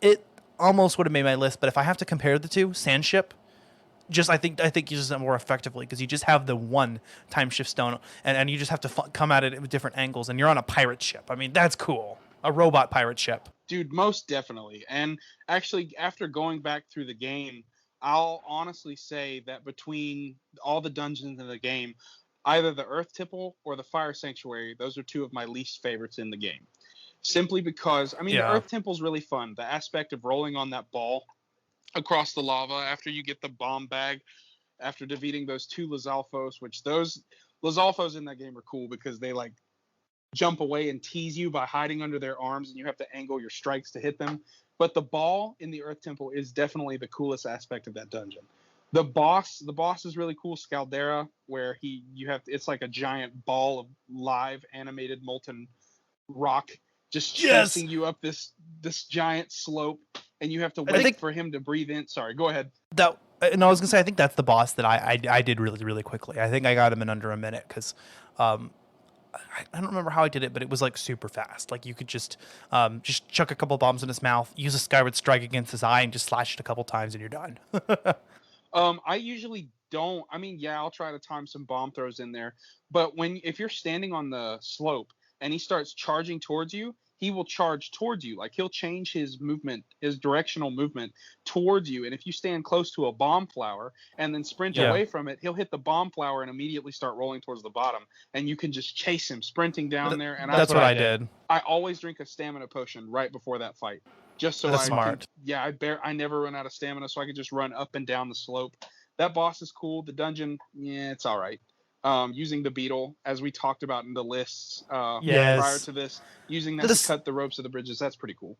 it almost would have made my list, but if I have to compare the two, Sand Ship, I think uses it more effectively because you just have the one time shift stone, and you just have to come at it with different angles, and you're on a pirate ship. I mean, that's cool. A robot pirate ship. Dude, most definitely. And actually, after going back through the game, I'll honestly say that between all the dungeons in the game, either the Earth Temple or the Fire Sanctuary, those are two of my least favorites in the game. Simply because, the Earth Temple's really fun. The aspect of rolling on that ball across the lava after you get the bomb bag, after defeating those two Lizalfos, which those Lizalfos in that game are cool because they jump away and tease you by hiding under their arms, and you have to angle your strikes to hit them. But the ball in the Earth Temple is definitely the coolest aspect of that dungeon. The boss is really cool, Scaldera, where it's like a giant ball of live animated molten rock just chasing you up this giant slope, and you have to wait for him to breathe in. Sorry, go ahead. I was gonna say I think that's the boss that I did really, really quickly. I think I got him in under a minute because I don't remember how I did it, but it was super fast. You could just chuck a couple bombs in his mouth, use a Skyward Strike against his eye, and just slash it a couple times, and you're done. I usually don't. I'll try to time some bomb throws in there, but if you're standing on the slope and he starts charging towards you, he will charge towards you. Like he'll change his movement, his directional movement towards you. And if you stand close to a bomb flower and then sprint Yeah. away from it, he'll hit the bomb flower and immediately start rolling towards the bottom. And you can just chase him sprinting down there. And That's what I did. I always drink a stamina potion right before that fight, just so That's I smart. I never run out of stamina, so I can just run up and down the slope. That boss is cool. The dungeon, yeah, it's all right. Using the beetle, as we talked about in the lists prior to this, using that to cut the ropes of the bridges, that's pretty cool.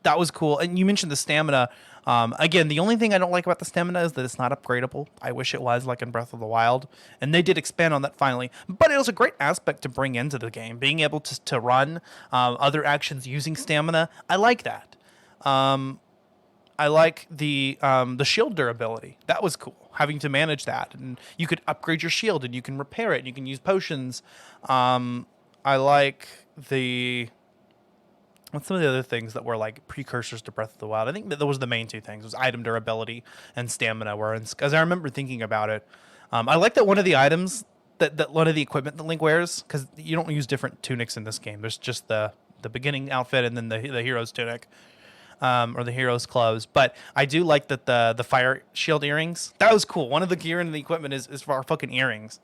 That was cool. And you mentioned the stamina. Again, the only thing I don't like about the stamina is that it's not upgradable. I wish it was, like in Breath of the Wild. And they did expand on that finally. But it was a great aspect to bring into the game, being able to run other actions using stamina. I like that. I like the shield durability. That was cool, having to manage that. And you could upgrade your shield, and you can repair it, and you can use potions. I like the... What's some of the other things that were like precursors to Breath of the Wild? I think that those were the main two things: was item durability and stamina. As I remember thinking about it, I like that one of the items that one of the equipment that Link wears, because you don't use different tunics in this game. There's just the beginning outfit and then the hero's tunic, or the hero's clothes. But I do like that the fire shield earrings. That was cool. One of the gear and the equipment is for our fucking earrings.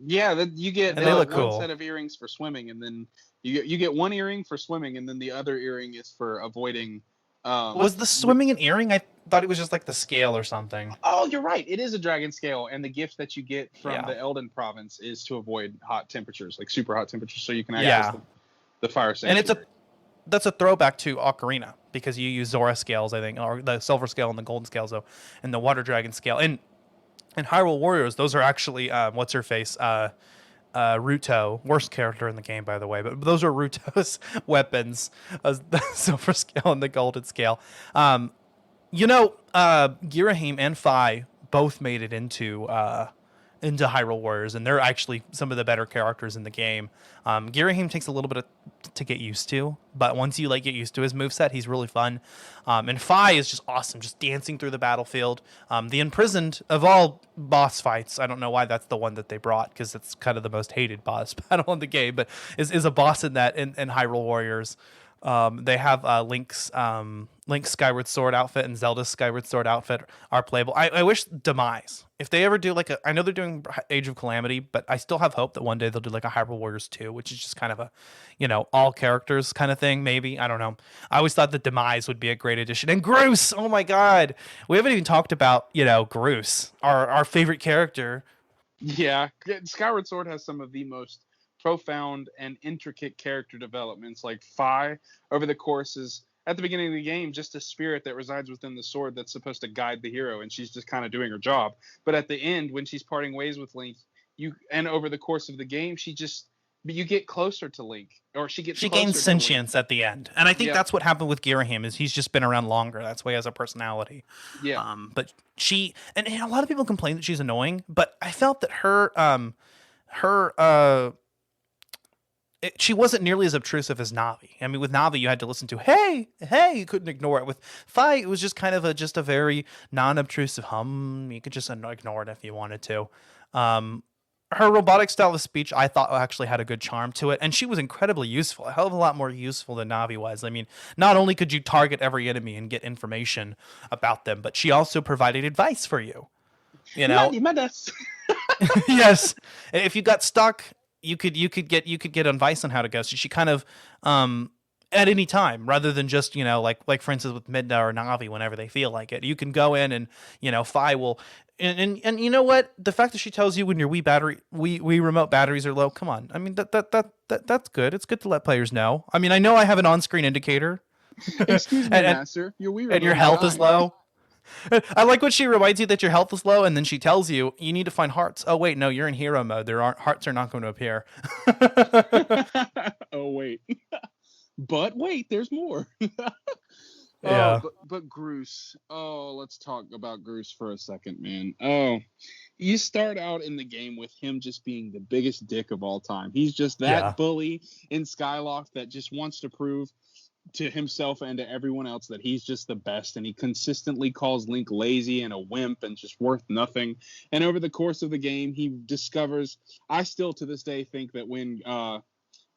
Yeah, you get they look one cool. set of earrings for swimming, and then you get one earring for swimming, and then the other earring is for avoiding. Was the swimming an earring? I thought it was just like the scale or something. Oh, you're right. It is a dragon scale, and the gift that you get from the Elden province is to avoid hot temperatures, like super hot temperatures, so you can access the fire sanctuary. And that's a throwback to Ocarina, because you use Zora scales, I think, or the silver scale and the golden scale, so, and the water dragon scale. And Hyrule Warriors, those are actually what's her face, Ruto, worst character in the game, by the way, but those are Ruto's weapons, the silver scale and the golden scale. Girahim and Fi both made it into Hyrule Warriors, and they're actually some of the better characters in the game. Girahim takes a little bit to get used to, but once you get used to his moveset, he's really fun. And Fi is just awesome, just dancing through the battlefield. The Imprisoned, of all boss fights, I don't know why that's the one that they brought, because it's kind of the most hated boss battle in the game, but is a boss in Hyrule Warriors. They have Link's Skyward Sword outfit and Zelda's Skyward Sword outfit are playable. I wish Demise, if they ever do I know they're doing Age of Calamity, but I still have hope that one day they'll do a Hyrule Warriors 2, which is just kind of a, all characters kind of thing, maybe. I don't know. I always thought that Demise would be a great addition. And Groose, oh my God. We haven't even talked about, Groose, our favorite character. Yeah, Skyward Sword has some of the most profound and intricate character developments. Like Fi, over the course, is at the beginning of the game just a spirit that resides within the sword that's supposed to guide the hero, and she's just kind of doing her job. But at the end, when she's parting ways with Link, over the course of the game, you get closer to Link, or she gains sentience at the end, and I think that's what happened with Girahim. Is he's just been around longer. That's why he has a personality. Yeah. But she, and a lot of people complain that she's annoying, but I felt that she wasn't nearly as obtrusive as Navi. I mean, with Navi, you had to listen to, hey, you couldn't ignore it. With Fi, it was just kind of a very non-obtrusive hum. You could just ignore it if you wanted to. Her robotic style of speech, I thought, actually had a good charm to it, and she was incredibly useful, a hell of a lot more useful than Navi was. I mean, not only could you target every enemy and get information about them, but she also provided advice for you. Yes. If you got stuck, you could get advice on how to go. So she kind of at any time, rather than just like for instance with Midna or Navi, whenever they feel like it, you can go in and Fi will and you know what, the fact that she tells you when your Wii remote batteries are low, come on, I mean that's good. It's good to let players know. I mean, I know I have an on-screen indicator. Excuse me, Master. Your Wii remote and your health is low. I like when she reminds you that your health is low, and then she tells you need to find hearts. Oh wait, no, you're in hero mode. Hearts are not going to appear. Oh wait, but wait, there's more. Yeah. But Groose. Oh, let's talk about Groose for a second, man. Oh, you start out in the game with him just being the biggest dick of all time. He's just that bully in Skyloft that just wants to prove to himself and to everyone else that he's just the best, and he consistently calls Link lazy and a wimp and just worth nothing. And over the course of the game, he discovers, I still to this day think that when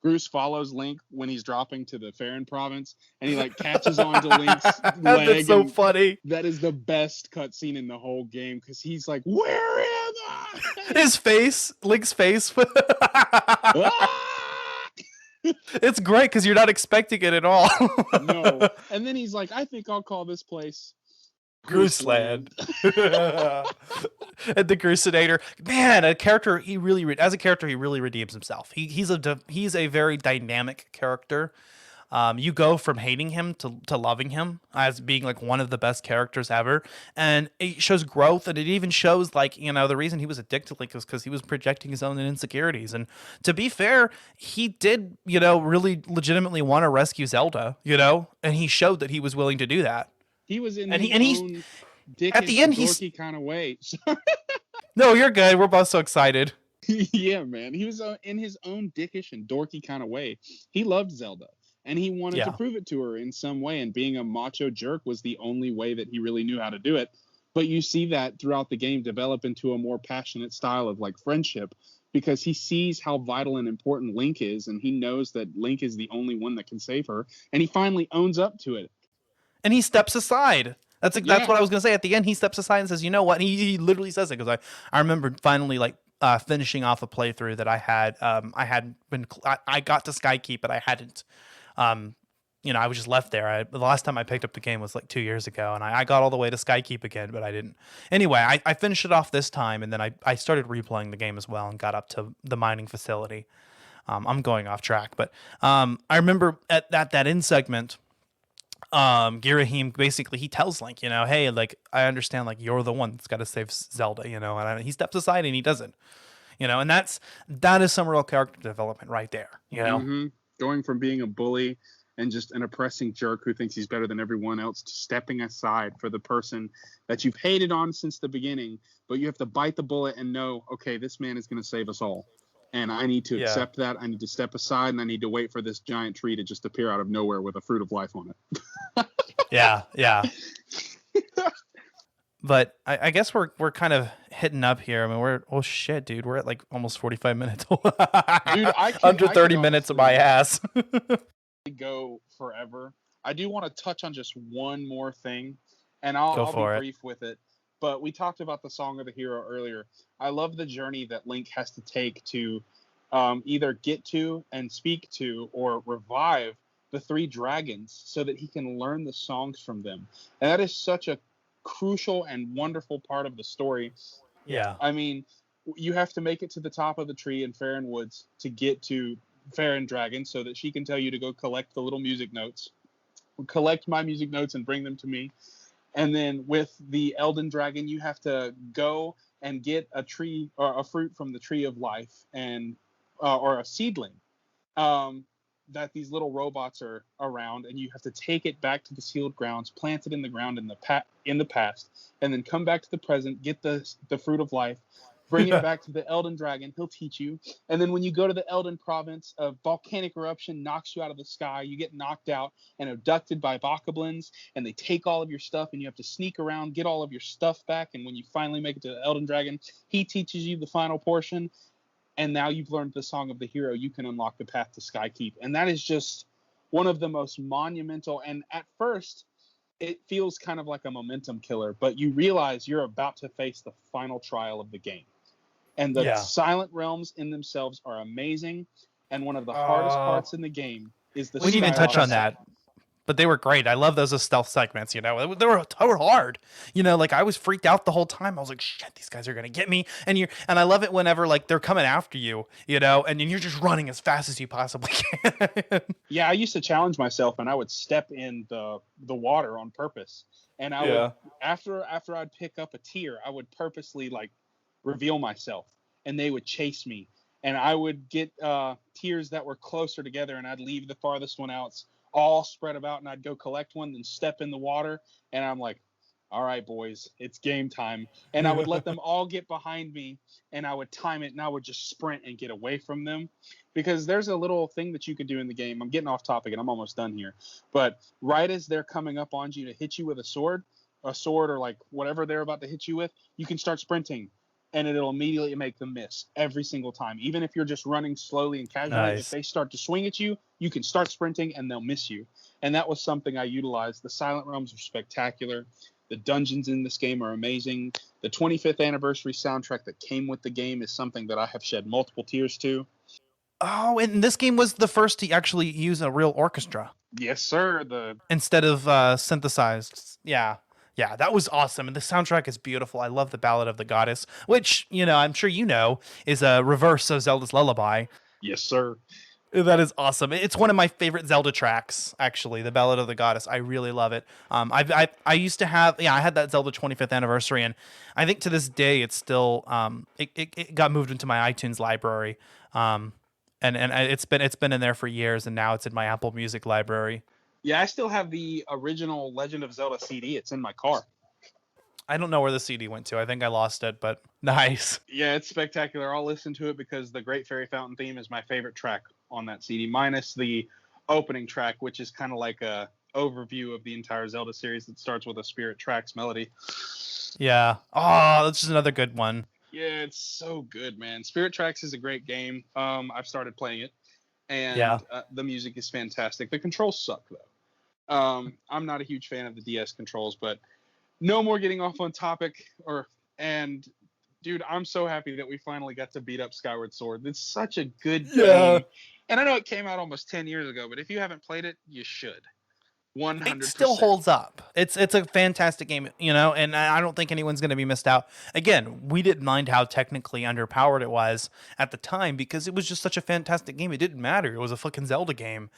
Groose follows Link when he's dropping to the Farron province, and he like catches onto Link's leg. That's so and funny. That is the best cutscene in the whole game because he's like, "Where am I?" His face, Link's face. It's great because you're not expecting it at all. No. And then he's like, "I think I'll call this place Grooseland." And the Grusenator, man, a character he really redeems himself. He's a very dynamic character. You go from hating him to loving him as being like one of the best characters ever, and it shows growth, and it even shows like the reason he was addicted to Link was because he was projecting his own insecurities. And to be fair, he did really legitimately want to rescue Zelda, and he showed that he was willing to do that. He was in and his own dickish, at the end dorky kind of way. No, you're good. We're both so excited. Yeah, man. He was in his own dickish and dorky kind of way. He loved Zelda, and he wanted to prove it to her in some way, and being a macho jerk was the only way that he really knew how to do it. But you see that throughout the game develop into a more passionate style of like friendship, because he sees how vital and important Link is, and he knows that Link is the only one that can save her, and he finally owns up to it. And he steps aside. That's what I was going to say. At the end, he steps aside and says, "You know what?" And he literally says it, because I remember finally like finishing off a playthrough that I had. I got to Skykeep, but I hadn't. I was just left there. The last time I picked up the game was like 2 years ago, and I got all the way to Skykeep again, but I didn't. Anyway, I finished it off this time, and then I started replaying the game as well and got up to the mining facility. I'm going off track, but I remember at that end segment, Girahim basically he tells Link, hey, like I understand, like you're the one that's got to save Zelda, and he steps aside and he doesn't, and that is some real character development right there, Mm-hmm. Going from being a bully and just an oppressing jerk who thinks he's better than everyone else to stepping aside for the person that you've hated on since the beginning, but you have to bite the bullet and know, okay, this man is going to save us all. And I need to accept that. I need to step aside, and I need to wait for this giant tree to just appear out of nowhere with a fruit of life on it. Yeah. But I guess we're kind of hitting up here. I mean, we're at like almost 45 minutes. Dude, under 30 minutes of my ass. Go forever. I do want to touch on just one more thing, and I'll be brief with it. But we talked about the Song of the Hero earlier. I love the journey that Link has to take to either get to and speak to or revive the 3 dragons so that he can learn the songs from them. And that is such a crucial and wonderful part of the story. Yeah. I mean, you have to make it to the top of the tree in Farron Woods to get to Farron Dragon so that she can tell you to go collect the little music notes. Collect my music notes and bring them to me. And then with the Elden Dragon, you have to go and get a tree or a fruit from the Tree of Life and or a seedling that these little robots are around, and you have to take it back to the sealed grounds, plant it in the ground in the past, and then come back to the present, get the fruit of life, bring it back to the Elden Dragon. He'll teach you. And then when you go to the Elden province, a volcanic eruption knocks you out of the sky. You get knocked out and abducted by bokoblins, and they take all of your stuff, and you have to sneak around, get all of your stuff back. And when you finally make it to the Elden Dragon, he teaches you the final portion. And now you've learned the Song of the Hero. You can unlock the path to Skykeep. And that is just one of the most monumental. And at first, it feels kind of like a momentum killer, but you realize you're about to face the final trial of the game. And the Silent Realms in themselves are amazing. And one of the hardest parts in the game is the We didn't even touch on that. But they were great. I love those as stealth segments, They were hard. Like I was freaked out the whole time. I was like, shit, these guys are going to get me. And I love it whenever like they're coming after you, and you're just running as fast as you possibly can. Yeah, I used to challenge myself, and I would step in the water on purpose. And I would, after I'd pick up a tear, I would purposely like reveal myself, and they would chase me. And I would get tears that were closer together, and I'd leave the farthest one out, all spread about, and I'd go collect one, then step in the water, and I'm like, all right, boys, it's game time. And I would let them all get behind me, and I would time it, and I would just sprint and get away from them. Because there's a little thing that you can do in the game. I'm getting off topic, and I'm almost done here. But right as they're coming up on you to hit you with a sword or like whatever they're about to hit you with, you can start sprinting. and it'll immediately make them miss every single time. Even if you're just running slowly and casually, if they start to swing at you, you can start sprinting and they'll miss you. And that was something I utilized. The silent realms are spectacular. The dungeons in this game are amazing. The 25th anniversary soundtrack that came with the game is something that I have shed multiple tears to. Oh, and this game was the first to actually use a real orchestra. Yes, sir. Instead of synthesized. Yeah. Yeah, that was awesome. And the soundtrack is beautiful. I love the Ballad of the Goddess, which, I'm sure is a reverse of Zelda's Lullaby. Yes, sir. That is awesome. It's one of my favorite Zelda tracks, actually, the Ballad of the Goddess. I really love it. I used to have, I had that Zelda 25th anniversary, and I think to this day it's still, it got moved into my iTunes library, and it's been in there for years, and now it's in my Apple Music library. Yeah, I still have the original Legend of Zelda CD. It's in my car. I don't know where the CD went to. I think I lost it, but nice. Yeah, it's spectacular. I'll listen to it because the Great Fairy Fountain theme is my favorite track on that CD, minus the opening track, which is kind of like a overview of the entire Zelda series that starts with a Spirit Tracks melody. Yeah. Oh, that's just another good one. Yeah, it's so good, man. Spirit Tracks is a great game. I've started playing it, and the music is fantastic. The controls suck, though. I'm not a huge fan of the DS controls, but no more getting off on topic. Dude, I'm so happy that we finally got to beat up Skyward Sword. It's such a good game. And I know it came out almost 10 years ago, but if you haven't played it, you should. 100%. It still holds up. It's a fantastic game, and I don't think anyone's going to be missed out. Again, we didn't mind how technically underpowered it was at the time because it was just such a fantastic game. It didn't matter. It was a fucking Zelda game.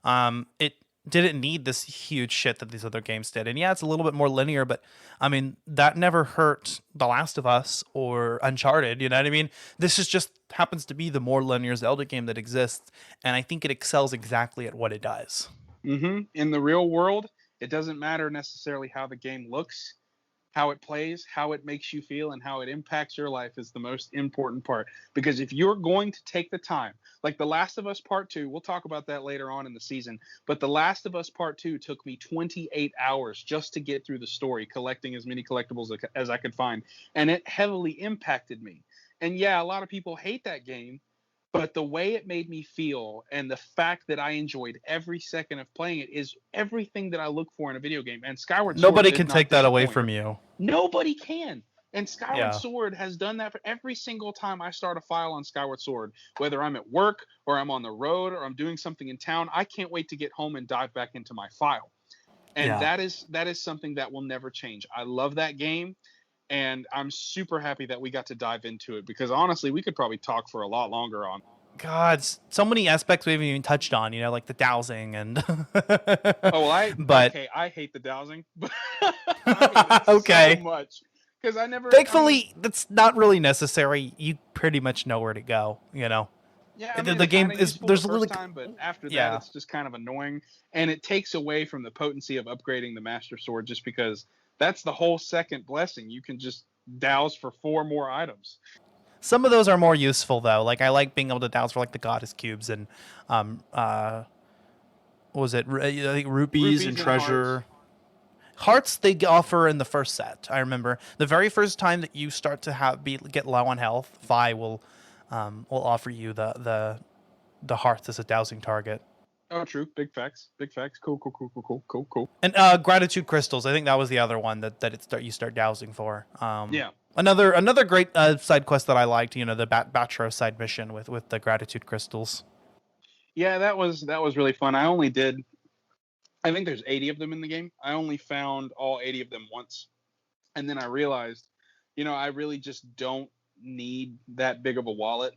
It didn't need this huge shit that these other games did. And yeah, it's a little bit more linear, but I mean, that never hurt The Last of Us or Uncharted, you know what I mean? This is just happens to be the more linear Zelda game that exists, and I think it excels exactly at what it does. Mm-hmm. In the real world, it doesn't matter necessarily how the game looks. How it plays, how it makes you feel, and how it impacts your life is the most important part. Because if you're going to take the time, like The Last of Us Part 2, we'll talk about that later on in the season, but The Last of Us Part 2 took me 28 hours just to get through the story, collecting as many collectibles as I could find, and it heavily impacted me. And yeah, a lot of people hate that game, but the way it made me feel and the fact that I enjoyed every second of playing it is everything that I look for in a video game. And Skyward Sword Nobody can take that away from you. Nobody can. And Skyward Sword has done that for every single time I start a file on Skyward Sword. Whether I'm at work or I'm on the road or I'm doing something in town, I can't wait to get home and dive back into my file. And that is something that will never change. I love that game. And I'm super happy that we got to dive into it because honestly, we could probably talk for a lot longer on. God, so many aspects we haven't even touched on, like the dowsing and. I hate the dowsing, but I hate it so much because I never. Thankfully, that's not really necessary. You pretty much know where to go, Yeah, the game is there's a little time, but after that, it's just kind of annoying, and it takes away from the potency of upgrading the Master Sword just because. That's the whole second blessing. You can just douse for 4 more items. Some of those are more useful though. Like I like being able to douse for like the goddess cubes and what was it? I think rupees and treasure. Hearts they offer in the first set. I remember the very first time that you start to get low on health, Vi will offer you the hearts as a dowsing target. Oh, true. Big facts. Cool. And gratitude crystals. I think that was the other one that you start dowsing for. Yeah. Another great side quest that I liked. The Batro side mission with the gratitude crystals. Yeah, that was really fun. I think there's 80 of them in the game. I only found all 80 of them once, and then I realized, I really just don't need that big of a wallet.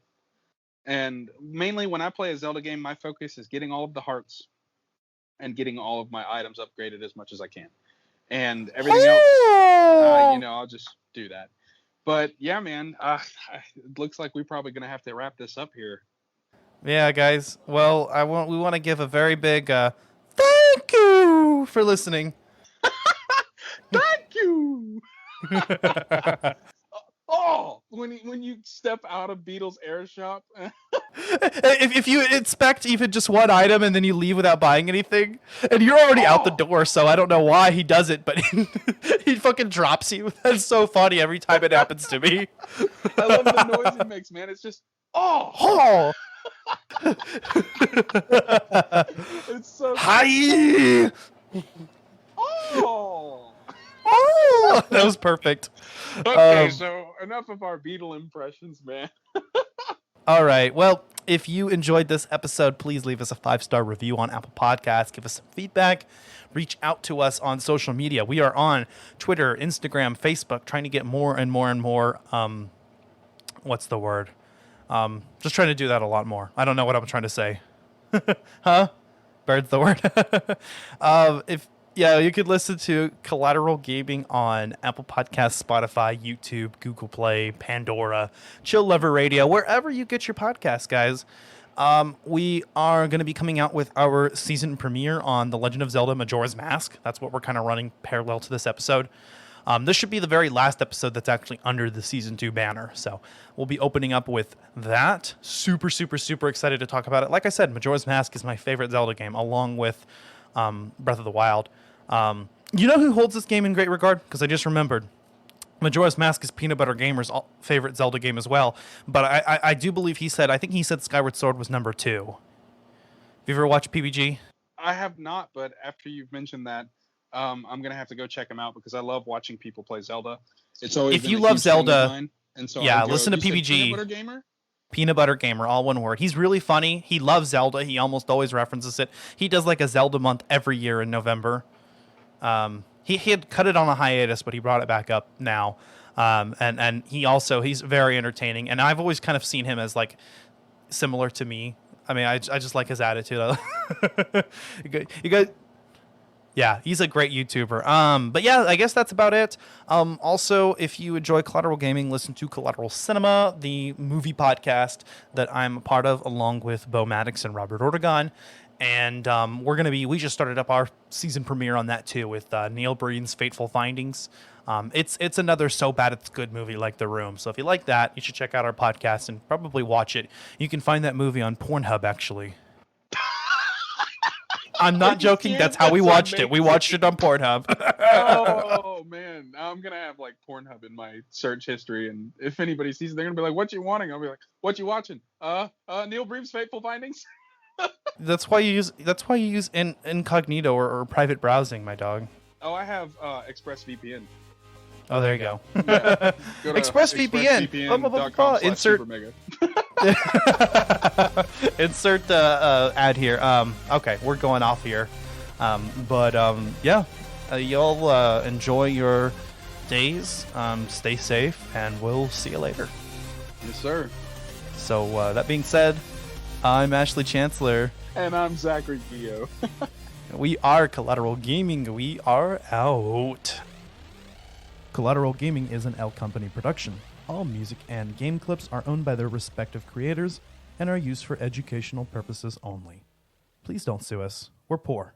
And mainly when I play a Zelda game, my focus is getting all of the hearts and getting all of my items upgraded as much as I can. And everything else, I'll just do that. But yeah, man, it looks like we're probably going to have to wrap this up here. Yeah, guys. Well, we want to give a very big thank you for listening. Thank you. Oh. when you step out of Beetle's air shop. If you inspect even just one item and then you leave without buying anything, and you're already out the door, so I don't know why he does it, but he fucking drops you. That's so funny every time it happens to me. I love the noise he makes, man. It's just oh. It's so Hi. oh. Oh, that was perfect. Okay, so enough of our Beetle impressions, man. All right. Well, if you enjoyed this episode, please leave us a 5-star review on Apple Podcasts. Give us some feedback. Reach out to us on social media. We are on Twitter, Instagram, Facebook, trying to get more and more and more. What's the word? Just trying to do that a lot more. I don't know what I'm trying to say. Huh? Bird's the word. You could listen to Collateral Gaming on Apple Podcasts, Spotify, YouTube, Google Play, Pandora, Chill Lover Radio, wherever you get your podcasts, guys. We are going to be coming out with our season premiere on The Legend of Zelda Majora's Mask. That's what we're kind of running parallel to this episode. This should be the very last episode that's actually under the Season 2 banner. So we'll be opening up with that. Super, super, super excited to talk about it. Like I said, Majora's Mask is my favorite Zelda game, along with Breath of the Wild. You know who holds this game in great regard? Because I just remembered. Majora's Mask is Peanut Butter Gamer's favorite Zelda game as well. But I do believe I think he said Skyward Sword was number 2. Have you ever watched PBG? I have not, but after you've mentioned that, I'm gonna have to go check them out because I love watching people play Zelda. It's always if you love Zelda, and so yeah, listen to PBG. Peanut Butter Gamer. Peanut Butter Gamer, all one word. He's really funny. He loves Zelda. He almost always references it. He does like a Zelda month every year in November. He had cut it on a hiatus, but he brought it back up now. And he's very entertaining. And I've always kind of seen him as like similar to me. I mean, I just like his attitude. You guys. Yeah, he's a great YouTuber. But yeah, I guess that's about it. Also, if you enjoy Collateral Gaming, listen to Collateral Cinema, the movie podcast that I'm a part of, along with Bo Maddox and Robert Ortegon. And we just started up our season premiere on that too with Neil Breen's Fateful Findings. It's another so bad it's good movie like The Room. So if you like that, you should check out our podcast and probably watch it. You can find that movie on Pornhub, actually. I'm not joking. That's how we watched it. We watched it on Pornhub. Oh man, now I'm gonna have like Pornhub in my search history, and if anybody sees it, they're gonna be like, "What you wanting?" I'll be like, "What you watching?" Neil Bream's Fateful Findings. That's why you use incognito or private browsing, my dog. Oh, I have ExpressVPN. Oh, there you go. Yeah. Go to ExpressVPN. Insert the ad here. Okay, we're going off here. Y'all enjoy your days. Stay safe, and we'll see you later. Yes, sir. So that being said, I'm Ashley Chancellor. And I'm Zachary Gio. We are Collateral Gaming. We are out. Collateral Gaming is an L Company production. All music and game clips are owned by their respective creators and are used for educational purposes only. Please don't sue us. We're poor.